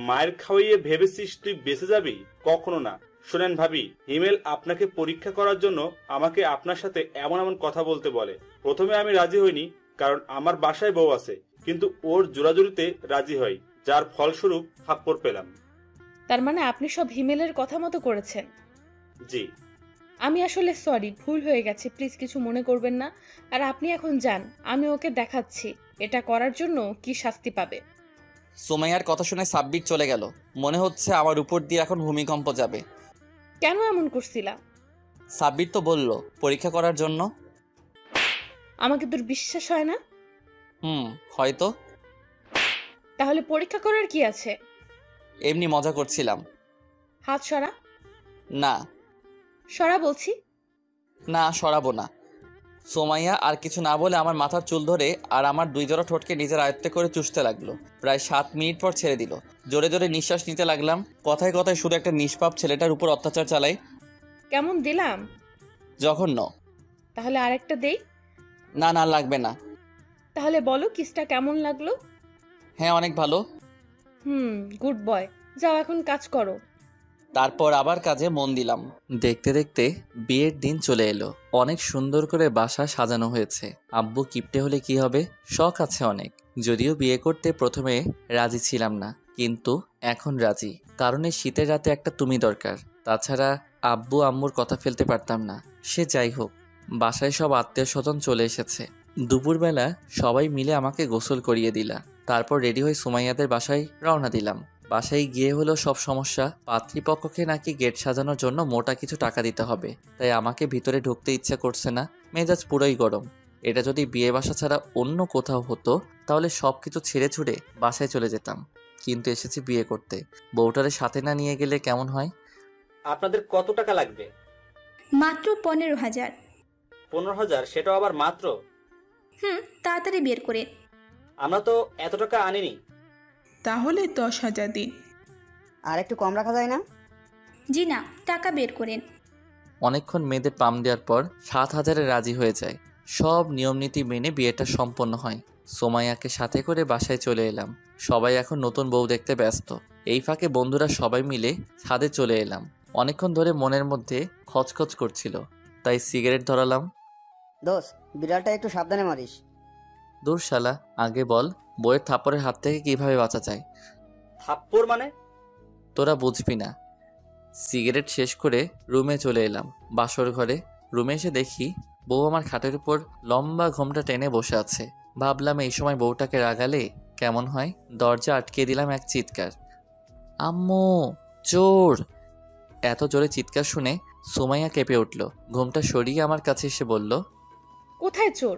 মায়ের খাওয়াইয়ে ভেবেছিস তুই বেঁচে যাবি? কখনো না। শোনেন ভাবি, হিমেল আপনাকে পরীক্ষা করার জন্য আমাকে আপনার সাথে এমন এমন কথা বলতে বলে। প্রথমে আমি রাজি হইনি, কারণ আমার বাসায় বউ আছে, কিন্তু ওর জোরাজুরিতে রাজি হয়, যার ফলস্বরূপ থাপ্পড় পেলাম। তার মানে আপনি সব হিমেলের কথা মতো করেছেন? জি। আমি আসলে সরি, ভুল হয়ে গেছে, প্লিজ কিছু মনে করবেন না। আর আপনি এখন যান, আমি ওকে দেখাচ্ছি এটা করার জন্য কি শাস্তি পাবে। সোমাইয়ার কথা শুনে সাব্বির চলে গেল। মনে হচ্ছে আমার উপর দিয়ে এখন ভূমিকম্প যাবে। কেন এমন করছিলা? সাব্বির তো বলল পরীক্ষা করার জন্য। আমাকে তোর বিশ্বাস হয় না? হয়তো। তাহলে পরীক্ষা করার কি আছে? এমনি মজা করছিলাম। হাত সরা। না। সরা বলছি। না, সরাবো না। সোমাইয়া আর কিছু না বলে আমার মাথার চুল ধরে আর আমার 2 জোড়া ঠোঁটকে নিজের আয়ত্তে করে চুষতে লাগলো। প্রায় 7 মিনিট পর ছেড়ে দিল। জোরে জোরে নিঃশ্বাস নিতে লাগলাম। কথায় কথায় শুধু একটা নিষ্পাপ ছেলেটার উপর অত্যাচার চালাই। কেমন দিলাম? জঘন্য। তাহলে আরেকটা দেই? না না, লাগবে না। তাহলে বলো কিসটা কেমন লাগলো? হ্যাঁ, অনেক ভালো। Good boy. যাও এখন কাজ করো। তারপর আবার কাজে মন দিলাম। দেখতে দেখতে বিয়ের দিন চলে এলো। অনেক সুন্দর করে বাসা সাজানো হয়েছে। আব্বু কিপটে হলে কি হবে, শখ আছে অনেক। যদিও বিয়ে করতে প্রথমে রাজি ছিলাম না, কিন্তু এখন রাজি। কারণ এই শীতের রাতে একটা তুমি দরকার। তাছাড়া আব্বু আম্মুর কথা ফেলতে পারতাম না। সে যাই হোক, বাসায় সব আত্মীয় স্বজন চলে এসেছে। দুপুরবেলা সবাই মিলে আমাকে গোসল করিয়ে দিলা। তারপর রেডি হয়ে সুমাইয়াদের বাসায় রওনা দিলাম। বাসায় গিয়ে হলো সব সমস্যা। পাত্রীপক্ষকে নাকি গেট সাজানোর জন্য মোটা কিছু টাকা দিতে হবে, তাই আমাকে ভিতরে ঢুকতে ইচ্ছা করছে না। মেজাজ পুরোই গরম। এটা যদি বিয়ে বাসা ছাড়া অন্য কোথাও হতো তাহলে সব কিছু ছেড়ে ছুড়ে বাসায় চলে যেতাম, কিন্তু এসেছি বিয়ে করতে। বউটারে সাথে না নিয়ে গেলে কেমন হয়? আপনাদের কত টাকা লাগবে? মাত্র 15,000। 15,000? সেটাও আবার মাত্র? তাড়াতাড়ি বের করে। আমরা তো এত টাকা আনিনি। তাহলে 10,000 দিন। আর একটু কম রাখা যায় না? জি না, টাকা বের করেন। অনেকক্ষণ মেয়েদের পাম দেওয়ার পর 7,000-এ রাজি হয়ে যায়। সব নিয়মনীতি মেনে বিয়েটা সম্পন্ন হয়। সোমাইয়াকে সাথে করে বাসায় চলে এলাম। সবাই এখন নতুন বউ দেখতে ব্যস্ত। এই ফাঁকে বন্ধুরা সবাই মিলে ছাদে চলে এলাম। অনেকক্ষণ ধরে মনের মধ্যে খচখচ করছিল, তাই সিগারেট ধরালাম। দোষ, বিড়ালটা একটু সাবধানে মারিস। দূর শালা, আগে বল বইয়ের থাপ্পড়ের হাত থেকে কিভাবে বাঁচা যায়? থাপ্পড় মানে? তোরা বুঝবি না। সিগারেট শেষ করে রুমে চলে এলাম। বাসর ঘরে রুমে এসে দেখি বউ আমার খাটের উপর লম্বা ঘোমটা টেনে বসে আছে। ভাবলাম এই সময় বউটাকে রাগালে কেমন হয়। দরজা আটকে দিলাম এক চিৎকার, আম্মু চোর! এত জোরে চিৎকার শুনে সুমাইয়া কেঁপে উঠল। ঘোমটা সরিয়ে আমার কাছে এসে বলল, কোথায় চোর?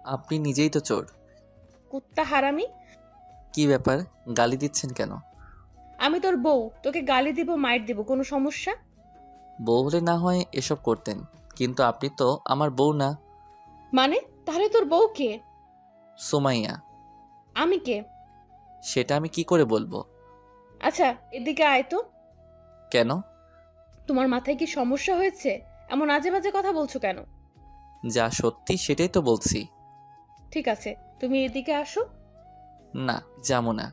আপনি নিজেই তো চোর। কুত্তা হারামি! কি ব্যাপার, গালি দিচ্ছেন কেন? আমি তোর বউ, তোকে গালি দিব মাইর দিব, কোনো সমস্যা? বউ হলে না হয় এসব করতেন, কিন্তু আপনি তো আমার বউ না। মানে তাহলে তোর বউ কে? সুমাইয়া। আমি কে? সেটা আমি কি করে বলবো? আচ্ছা এদিকে আয় তো। কেন? তোমার মাথায় কি সমস্যা হয়েছে? এমন আজে বাজে কথা বলছো কেন? যা সত্যি সেটাই তো বলছি। ঠিক আছে, তুমি এদিকে আসো। না, যাবো না।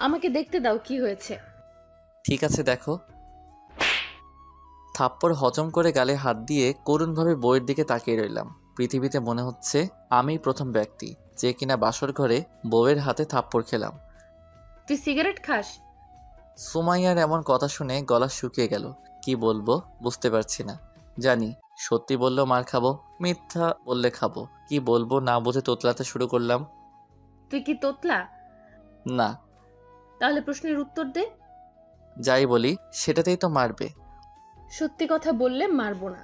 আমাকে দেখতে দাও কি হয়েছে। ঠিক আছে, দেখো। থাপ্পড় হজম করে গালে হাত দিয়ে করুণভাবে বউয়ের দিকে তাকিয়ে রইলাম। পৃথিবীতে মনে হচ্ছে আমিই প্রথম ব্যক্তি যে কিনা বাসর ঘরে বউয়ের হাতে থাপ্পড় খেলাম। তুই সিগারেট খাস? সুমাইয়ার এমন কথা শুনে গলা শুকিয়ে গেল। কি বলবো বুঝতে পারছি না। জানি সত্যি বললেও মার খাবো, মিথ্যা বললে খাবো। কি বলবো না বুঝে তোতলাতে শুরু করলাম। তুই কি তোতলা? না। তাহলে প্রশ্নের উত্তর দে। যাই বলি সেটাতেই তো মারবে। সত্যি কথা বললে মারবো না।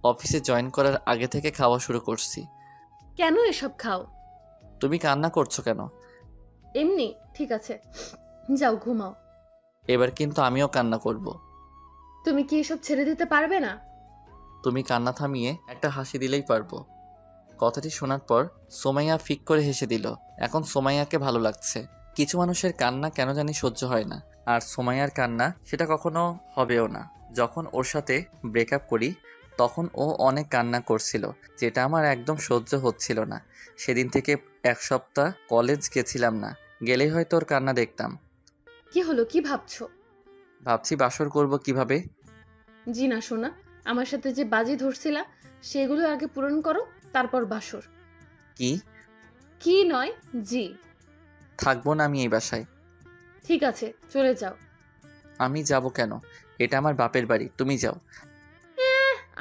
অফিসে জয়েন করার আগে থেকে খাওয়া শুরু করছি। কেন এসব খাও? তুমি কান্না করছো কেন? এমনি। ঠিক আছে, যাও ঘুমাও। এবার কিন্তু আমিও কান্না করব। তুমি কি এসব ছেড়ে দিতে পারবে না? তুমি কান্না থামিয়ে একটা হাসি দিলেই পারবো। কথাটি শোনার পর সোমাইয়া ফিক করে হেসে দিল। এখন সোমাইয়াকে ভালো লাগছে। কিছু মানুষের কান্না কেন জানি সহ্য হয় না, আর সোমাইয়ার কান্না সেটা কখনো হবেও না। যখন ওর সাথে ব্রেকআপ করি তখন ও অনেক কান্না করছিল, যেটা আমার একদম সহ্য হচ্ছিল না। সেদিন থেকে এক সপ্তাহ কলেজ গেছিলাম না, গেলেই হয়তো ওর কান্না দেখতাম। কি হলো, কি ভাবছো? ভাবছি বাসর করব কিভাবে। জি না সোনা, আমার সাথে যে বাজি ধরছিলা সেগুলো আগে পূরণ করো, তারপর বাসর। কি? কি নয়, জি। থাকবো না আমি এই বাসায়। ঠিক আছে, চলে যাও। আমি যাব কেন? এটা আমার বাপের বাড়ি, তুমি যাও।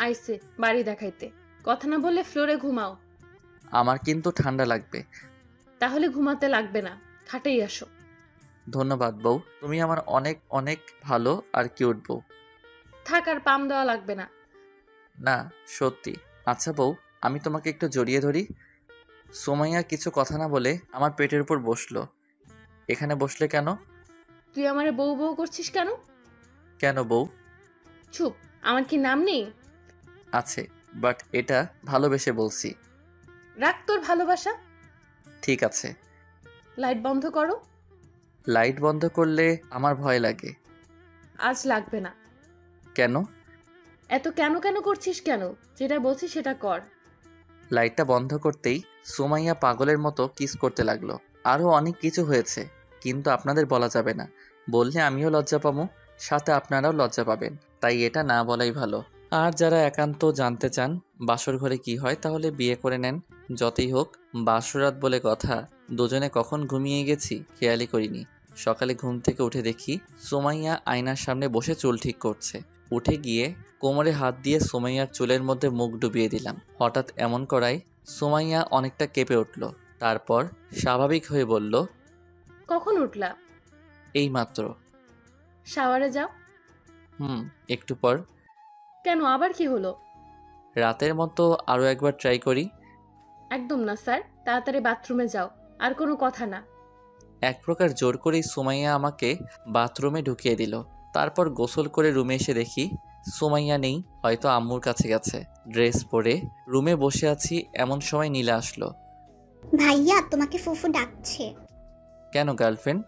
আইসে বাড়ি দেখাইতে, কথা না বললে ফ্লোরে ঘুমাও। আমার কিন্তু ঠান্ডা লাগবে। তাহলে ঘুমাতে লাগবে না, খাটেই আসো। ধন্যবাদ বউ, তুমি আমার অনেক অনেক ভালো আর কিউট বউ। থাক, আর পাম দেওয়া লাগবে না। না সত্যি। আচ্ছা বউ, আমি তোমাকে একটু জড়িয়ে ধরি। সোমাইয়া কিছু কথা না বলে আমার পেটের উপর বসলো। এখানে বসলে কেন? তুই আমারে বউ বউ করছিস কেন? কেন বউ? চুপ, আমার কি নাম নেই? আছে, বাট এটা ভালোবেসে বলছি। রাখ তোর ভালোবাসা। ঠিক আছে। লাইট বন্ধ করো। লাইট বন্ধ করলে আমার ভয় লাগে। আজ লাগবে না। কেন? এত কেন কেন করছিস কেন? যেটা বলছি সেটা কর। লাইটটা বন্ধ করতেই সুমাইয়া পাগলের মতো কিস করতে লাগলো। আরও অনেক কিছু হয়েছে, কিন্তু আপনাদের বলা যাবে না। বললে আমিও লজ্জা পাবো, সাথে আপনারাও লজ্জা পাবেন, তাই এটা না বলাই ভালো। আর যারা একান্ত জানতে চান বাসর ঘরে কি হয়, তাহলে বিয়ে করে নেন। যতই হোক বাসরাত বলে কথা, দুজনে কখন ঘুমিয়ে গেছি খেয়ালই করিনি। সকালে ঘুম থেকে উঠে দেখি সুমাইয়া আয়নার সামনে বসে চুল ঠিক করছে। উঠে গিয়ে কোমরে হাত দিয়ে সুমাইয়ার চুলের মধ্যে মুখ ডুবিয়ে দিলাম। হঠাৎ এমন করায় সুমাইয়া অনেকটা কেঁপে উঠল। তারপর স্বাভাবিক হয়ে বলল, কখন উঠলা? এই মাত্র। শাওয়ারে যাও। একটু পর। কেন, আবার কি হলো? রাতের মতো আরও একবার ট্রাই করি। একদম না স্যার, তাড়াতাড়ি বাথরুমে যাও, আর কোনো কথা না। এক প্রকার জোর করেই সুমাইয়া আমাকে বাথরুমে ঢুকিয়ে দিল। তারপর গোসল করে রুমে এসে দেখি সুমাইয়া নেই, হয়তো আম্মুর কাছে গেছে। ড্রেস পরে রুমে বসে আছি, এমন সময় নীলা আসলো। ভাইয়া তোমাকে ফুফু ডাকছে। কেন গার্লফ্রেন্ড?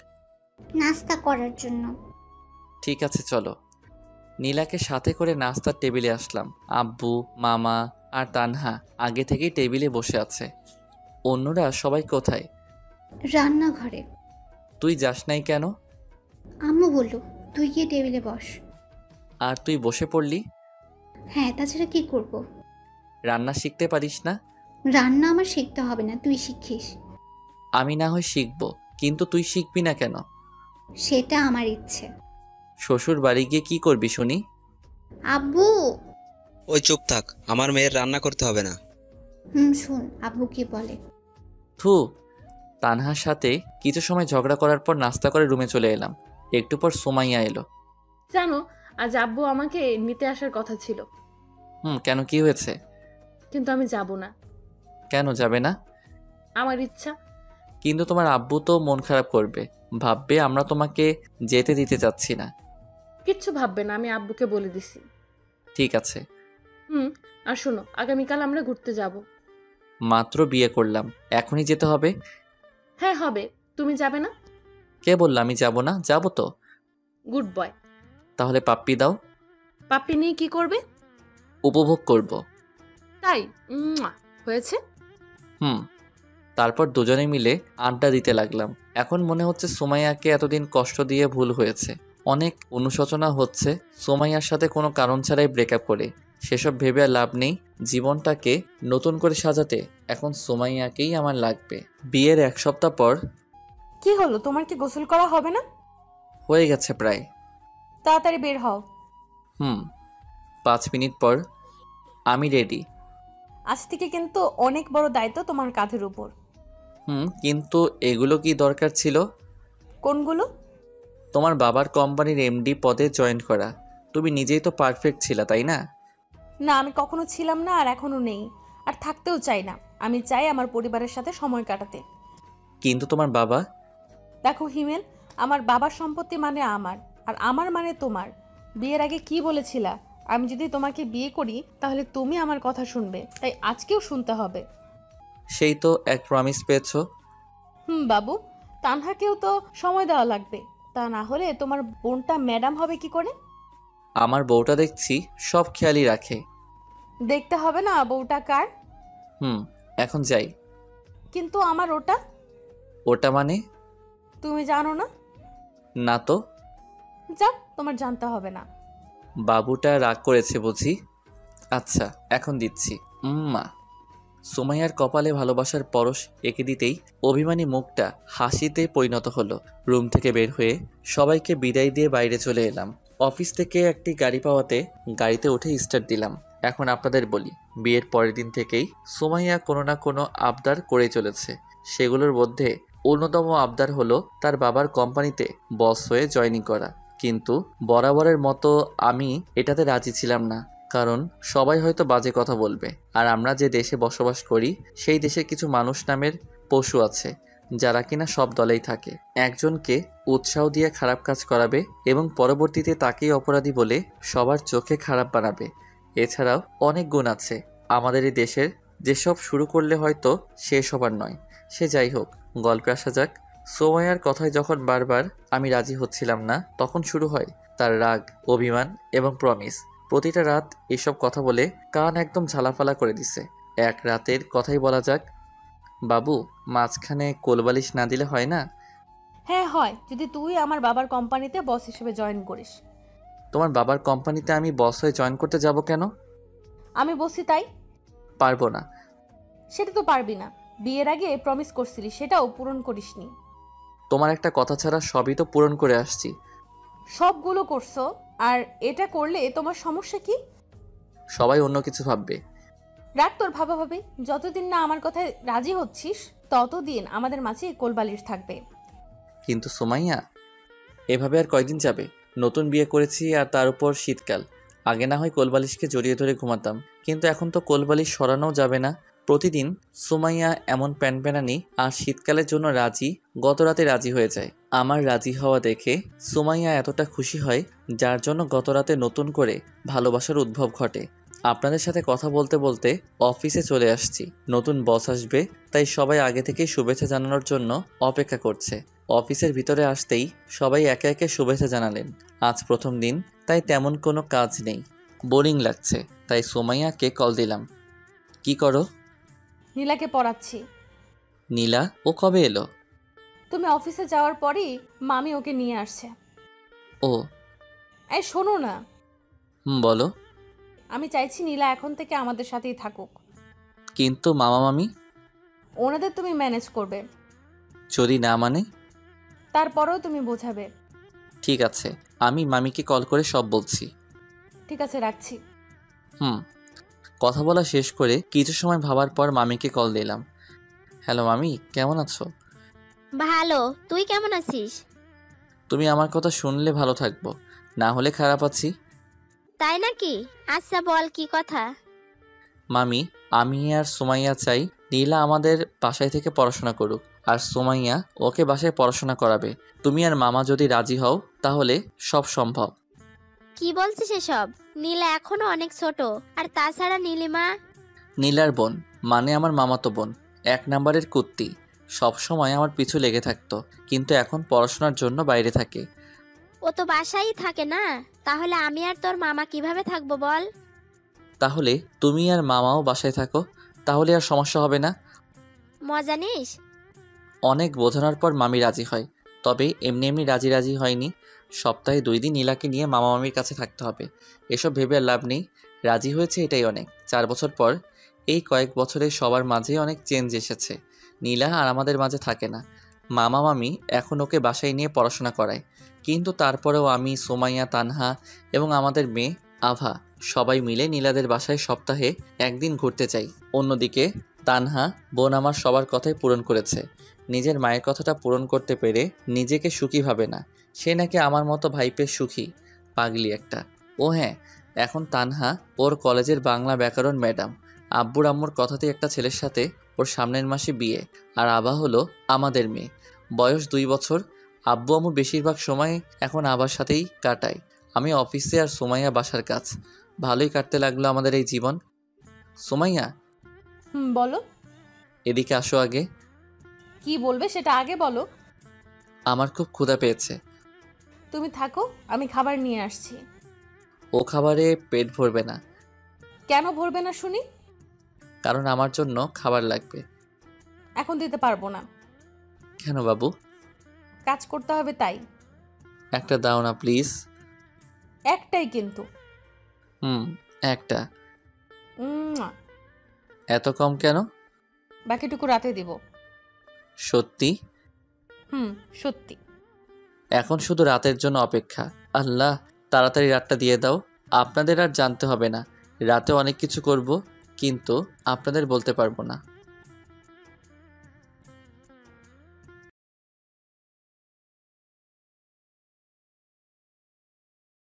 নাস্তা করার জন্য। ঠিক আছে চলো। নীলাকে সাথে করে নাস্তার টেবিলে আসলাম। আব্বু, মামা আর তানহা আগে থেকেই টেবিলে বসে আছে। অন্যরা সবাই কোথায়? রান্নাঘরে। তুই যাস নাই কেন? আম্মু বলল তুই গিয়ে টেবিলে বস। আর তুই বসে পড়লি? হ্যাঁ, তাছাড়া কি করব? রান্না শিখতে পারিস না? রান্না আমার শিখতে হবে না, তুই শিখিস। আমি না হয় শিখবো, কিন্তু তুই শিখবি না কেন? সেটা আমার ইচ্ছে। শ্বশুর বাড়ি গিয়ে কি করবি শুনি? আব্বু। ওই চুপ থাক, আমার মেয়ের রান্না করতে হবে না। শুন আব্বু কি বলে। থু। তানহার সাথে কিছু সময় ঝগড়া করার পর নাস্তা করে রুমে চলে এলাম। একটু পর সুমাইয়া এলো। জানো, আজ আব্বু আমাকে নিতে আসার কথা ছিল, কেন, কি হয়েছে? কিন্তু আমি যাব না। কেন যাবে না? আমার ইচ্ছা। কিন্তু তোমার আব্বু তো মন খারাপ করবে, ভাববে আমরা তোমাকে যেতে দিতে চাচ্ছি না। কিচ্ছু ভাববে না, আমি আব্বুকে বলে দিছি। ঠিক আছে। আর শোনো, আগামীকাল আমরা ঘুরতে যাব। মাত্র বিয়ে করলাম, এখনই যেতে হবে? হ্যাঁ হবে। তুমি যাবে না? কে বললো আমি যাব না? যাব তো। Good boy. তাহলে পাপ্পি দাও। পাপ্পি নিয়ে কি করবে? উপভোগ করব। তাই? হয়েছে। তারপর দুজনে মিলে আড্ডা দিতে লাগলাম। এখন মনে হচ্ছে সুমাইয়াকে এতদিন কষ্ট দিয়ে ভুল হয়েছে। অনেক অনুশোচনা হচ্ছে সুমাইয়ার সাথে কোনো কারণ ছাড়াই ব্রেকআপ করে। সেসব ভেবে আর লাভ নেই। জীবনটাকে নতুন করে সাজাতে এখন সুমাইয়াকেই আমার লাগবে। বিয়ের 1 সপ্তাহ পর। কি হলো, তোমার কি গোসল করা হবে না? হয়ে গেছে প্রায়। তাড়াতাড়ি বের হও। 5 মিনিট পর। আমি রেডি। আজ থেকে কিন্তু অনেক বড় দায়িত্ব তোমার কাঁধের উপর। কিন্তু এগুলো কি দরকার ছিল? কোনগুলো? তোমার বাবার কোম্পানির এমডি পদে জয়েন করা। তুমি নিজেই তো পারফেক্ট ছিলা, তাই না? না, আমি কখনো ছিলাম না, আর এখনো নেই, আর থাকতেও চাই না। আমি চাই আমার পরিবারের সাথে সময় কাটাতে। কিন্তু তোমার বাবা? দেখো হিমেল, আমার বাবার সম্পত্তি মানে আমার, আর আমার মানে তোমার। বিয়ের আগে কি বলেছিলা? আমি যদি তোমাকে বিয়ে করি তাহলে তুমি আমার কথা শুনবে, তাই আজকেও শুনতে হবে। সেই তো এক প্রমিস পেয়েছো। বাবু, তানহাকেও তো সময় দেওয়া লাগবে, তা না হলে তোমার বোনটা ম্যাডাম হবে কি করে? আমার বউটা দেখছি সব খেয়ালই রাখে। দেখতে হবে না বউটা কার? এখন যাই। কিন্তু আমার ওটা। ওটা মানে? তুমি জানো না? না তো। যাও, তোমার জানতে হবে না। বাবুটা রাগ করেছে বুঝি। আচ্ছা, এখন দিচ্ছি। মা। সুমাইয়ার কপালে ভালোবাসার পরশ এঁকে দিতেই অভিমানী মুখটা হাসিতে পরিণত হলো। রুম থেকে বের হয়ে সবাইকে বিদায় দিয়ে বাইরে চলে এলাম। অফিস থেকে একটি গাড়ি পাওয়াতে গাড়িতে উঠে স্টার্ট দিলাম। এখন আপনাদের বলি, বিয়ের পরের দিন থেকেই সুমাইয়া কোনো না কোনো আবদার করে চলেছে। সেগুলোর মধ্যে অন্যতম আবদার হলো তার বাবার কোম্পানিতে বস হয়ে জয়েনিং করা। কিন্তু বরাবরের মতো আমি এটাতে রাজি ছিলাম না, কারণ সবাই হয়তো বাজে কথা বলবে। আর আমরা যে দেশে বসবাস করি সেই দেশের কিছু মানুষ নামের পশু আছে যারা কিনা সব দলেই থাকে। একজনকে উৎসাহ দিয়ে খারাপ কাজ করাবে এবং পরবর্তীতে তাকেই অপরাধী বলে সবার চোখে খারাপ বানাবে। এছাড়াও অনেক গুণ আছে আমাদের এই দেশের, যেসব শুরু করলে হয়তো শেষ হবার নয়। সে যাই হোক, গল্পে আসা যাক। সুমাইয়ার কথায় যখন বারবার আমি রাজি হচ্ছিলাম না, তখন শুরু হয় তার রাগ, অভিমান এবং প্রমিস। প্রতিটা রাত এসব কথা বলে কান একদম ঝালাফালা করে দিছে। এক রাতের কথাই বলা যাক। বাবু, মাঝখানে কোলবালিশ না দিলে হয় না? হ্যাঁ হয়, যদি তুই আমার বাবার কোম্পানিতে বস হিসেবে জয়েন করিস। তোমার বাবার কোম্পানিতে আমি বস হয়ে জয়েন করতে যাব কেন? আমি বসি তাই। পারবো না। সেটা তো পারবি না, বিয়ের আগে প্রমিস করছিলি, সেটাও পূরণ করিসনি। তোমার একটা কথা ছাড়া সবই তো পূরণ করে আসছি। সবগুলো করছো, আর এটা করলে তোমার সমস্যা কি? সবাই অন্য কিছু ভাববে। রাগ তোর ভাবা ভাবে। যতদিন না আমার কথায় রাজি হচ্ছিস ততদিন আমাদের মাঝে কোলবালিশ থাকবে। কিন্তু সুমাইয়া, এভাবে আর কয়দিন যাবে? নতুন বিয়ে করেছি, আর তার উপর শীতকাল। আগে না হয় কোলবালিশকে জড়িয়ে ধরে ঘুমাতাম, কিন্তু এখন তো কোলবালিশ সরানোও যাবে না। প্রতিদিন সুমাইয়া এমন প্যানপ্যানানি আর শীতকালের জন্য রাজি, গত রাতে রাজি হয়ে যায়। আমার রাজি হওয়া দেখে সুমাইয়া এতটা খুশি হয়, যার জন্য গত রাতে নতুন করে ভালোবাসার উদ্ভব ঘটে। আপনাদের সাথে কথা বলতে বলতে অফিসে চলে আসছি। নতুন বস আসবে, তাই সবাই আগে থেকেই শুভেচ্ছা জানানোর জন্য অপেক্ষা করছে। অফিসের ভিতরে আসতেই সবাই একে একে শুভেচ্ছা জানালেন। আজ প্রথম দিন, তাই তেমন কোনো কাজ নেই, বোরিং লাগছে। তাই সুমাইয়াকে কল দিলাম। কি করো? নীলাকে পড়াচ্ছি। নীলা? ও কবে এলো? তুমি অফিসে যাওয়ার পরই মামি ওকে নিয়ে আসছে। ও, এই শোনো না। বলো। আমি চাইছি নীলা এখন থেকে আমাদের সাথেই থাকুক। কিন্তু মামা মামি? ওনাদের তুমি ম্যানেজ করবে, যদি না মানে? তারপরেও তুমি বোঝাবে। ঠিক আছে, আমি মামিকে কল করে সব বলছি। ঠিক আছে, রাখছি। কথা বলা শেষ করে কিছু সময় ভাবার পর মামিকে কল দিলাম। হ্যালো মামি, কেমন আছো? ভালো, তুই কেমন আছিস? তুমি আমার কথা শুনলে ভালো থাকবো, না হলে খারাপ আছি। তাই নাকি? আচ্ছা বল, কি কথা? মামি, আমি আর সুমাইয়া চাই নীলা আমাদের বাসায় থেকে পড়াশোনা করুক, আর সুমাইয়া ওকে বাসায় পড়াশোনা করাবে। তুমি আর মামা যদি রাজি হও তাহলে সব সম্ভব। কি বলছিস এসব? নীলা এখনো অনেক ছোট, আর তাছাড়া নীলিমা। নীলার বোন মানে আমার মামাতো বোন, 1 নাম্বারের কুত্তি, সব সময় আমার পিছু লেগে থাকতো, কিন্তু এখন পড়াশোনার জন্য বাইরে থাকে। ও তো বাসায়ই থাকে না, তাহলে আমি আর তোর মামা কিভাবে থাকবো বল? তাহলে তুমি আর মামাও বাসায় থাকো, তাহলে আর সমস্যা হবে না। মজা নিস। অনেক বোঝানোর পর মামি রাজি হয়, তবে এমনি এমনি রাজি হয়নি। সপ্তাহে 2 দিন নীলাকে নিয়ে মামা মামির কাছে থাকতে হবে। এসব ভেবে আর লাভ নেই, রাজি হয়েছে এটাই অনেক। 4 বছর পর, এই কয়েক বছরে সবার মাঝে অনেক চেঞ্জ এসেছে। নীলা আর আমাদের মাঝে থাকে না। মামা মামি এখন ওকে বাসায় নিয়ে পড়াশোনা করায়, কিন্তু তারপরেও আমি, সুমাইয়া, তানহা এবং আমাদের মেয়ে আভা সবাই মিলে নীলাদের বাসায় সপ্তাহে 1 দিন ঘুরতে চাই। অন্যদিকে তানহা বোন আমার সবার কথাই পূরণ করেছে, নিজের মায়ের কথাটা পূরণ করতে পেরে নিজেকে সুখী ভাবে না। সে নাকি আমার মতো ভাই পেয়ে সুখী, পাগলি একটা। ও হ্যাঁ, এখন তানহা ওর কলেজের বাংলা ব্যাকরণ ম্যাডাম। আব্বুর আম্মুর কথাতে একটা ছেলের সাথে ওর সামনের মাসে বিয়ে। আর আভা হলো আমাদের মেয়ে, বয়স 2 বছর। আব্বু আম্মু বেশিরভাগ সময় এখন আবার সাথেই কাটায়। আমি অফিসে আর সুমাইয়া বাসার কাজ। ভালোই কাটতে লাগলো আমাদের এই জীবন। সুমাইয়া, বলো। এদিকে আসো আগে। কি বলবে সেটা আগে বলো। আমার খুব ক্ষুধা পেয়েছে। তুমি থাকো, আমি খাবার নিয়ে আসছি। ও খাবারে পেট ভরবে না। কেন ভরবে না শুনি? কারণ আমার জন্য খাবার লাগবে। এখন দিতে পারবো না। কেন বাবু? কাজ করতে হবে তাই। একটা দাও না প্লিজ। একটাই কিন্তু। একটা। উম্মুয়া। এত কম কেন? বাকিটুকু রাতে দিব। সত্যি? সত্যি। এখন শুধু রাতের জন্য অপেক্ষা। আল্লাহ, তাড়াতাড়ি রাতটা দিয়ে দাও। আপনাদের আর জানতে হবে না। রাতে অনেক কিছু করব, কিন্তু আপনাদের বলতে পারবো না।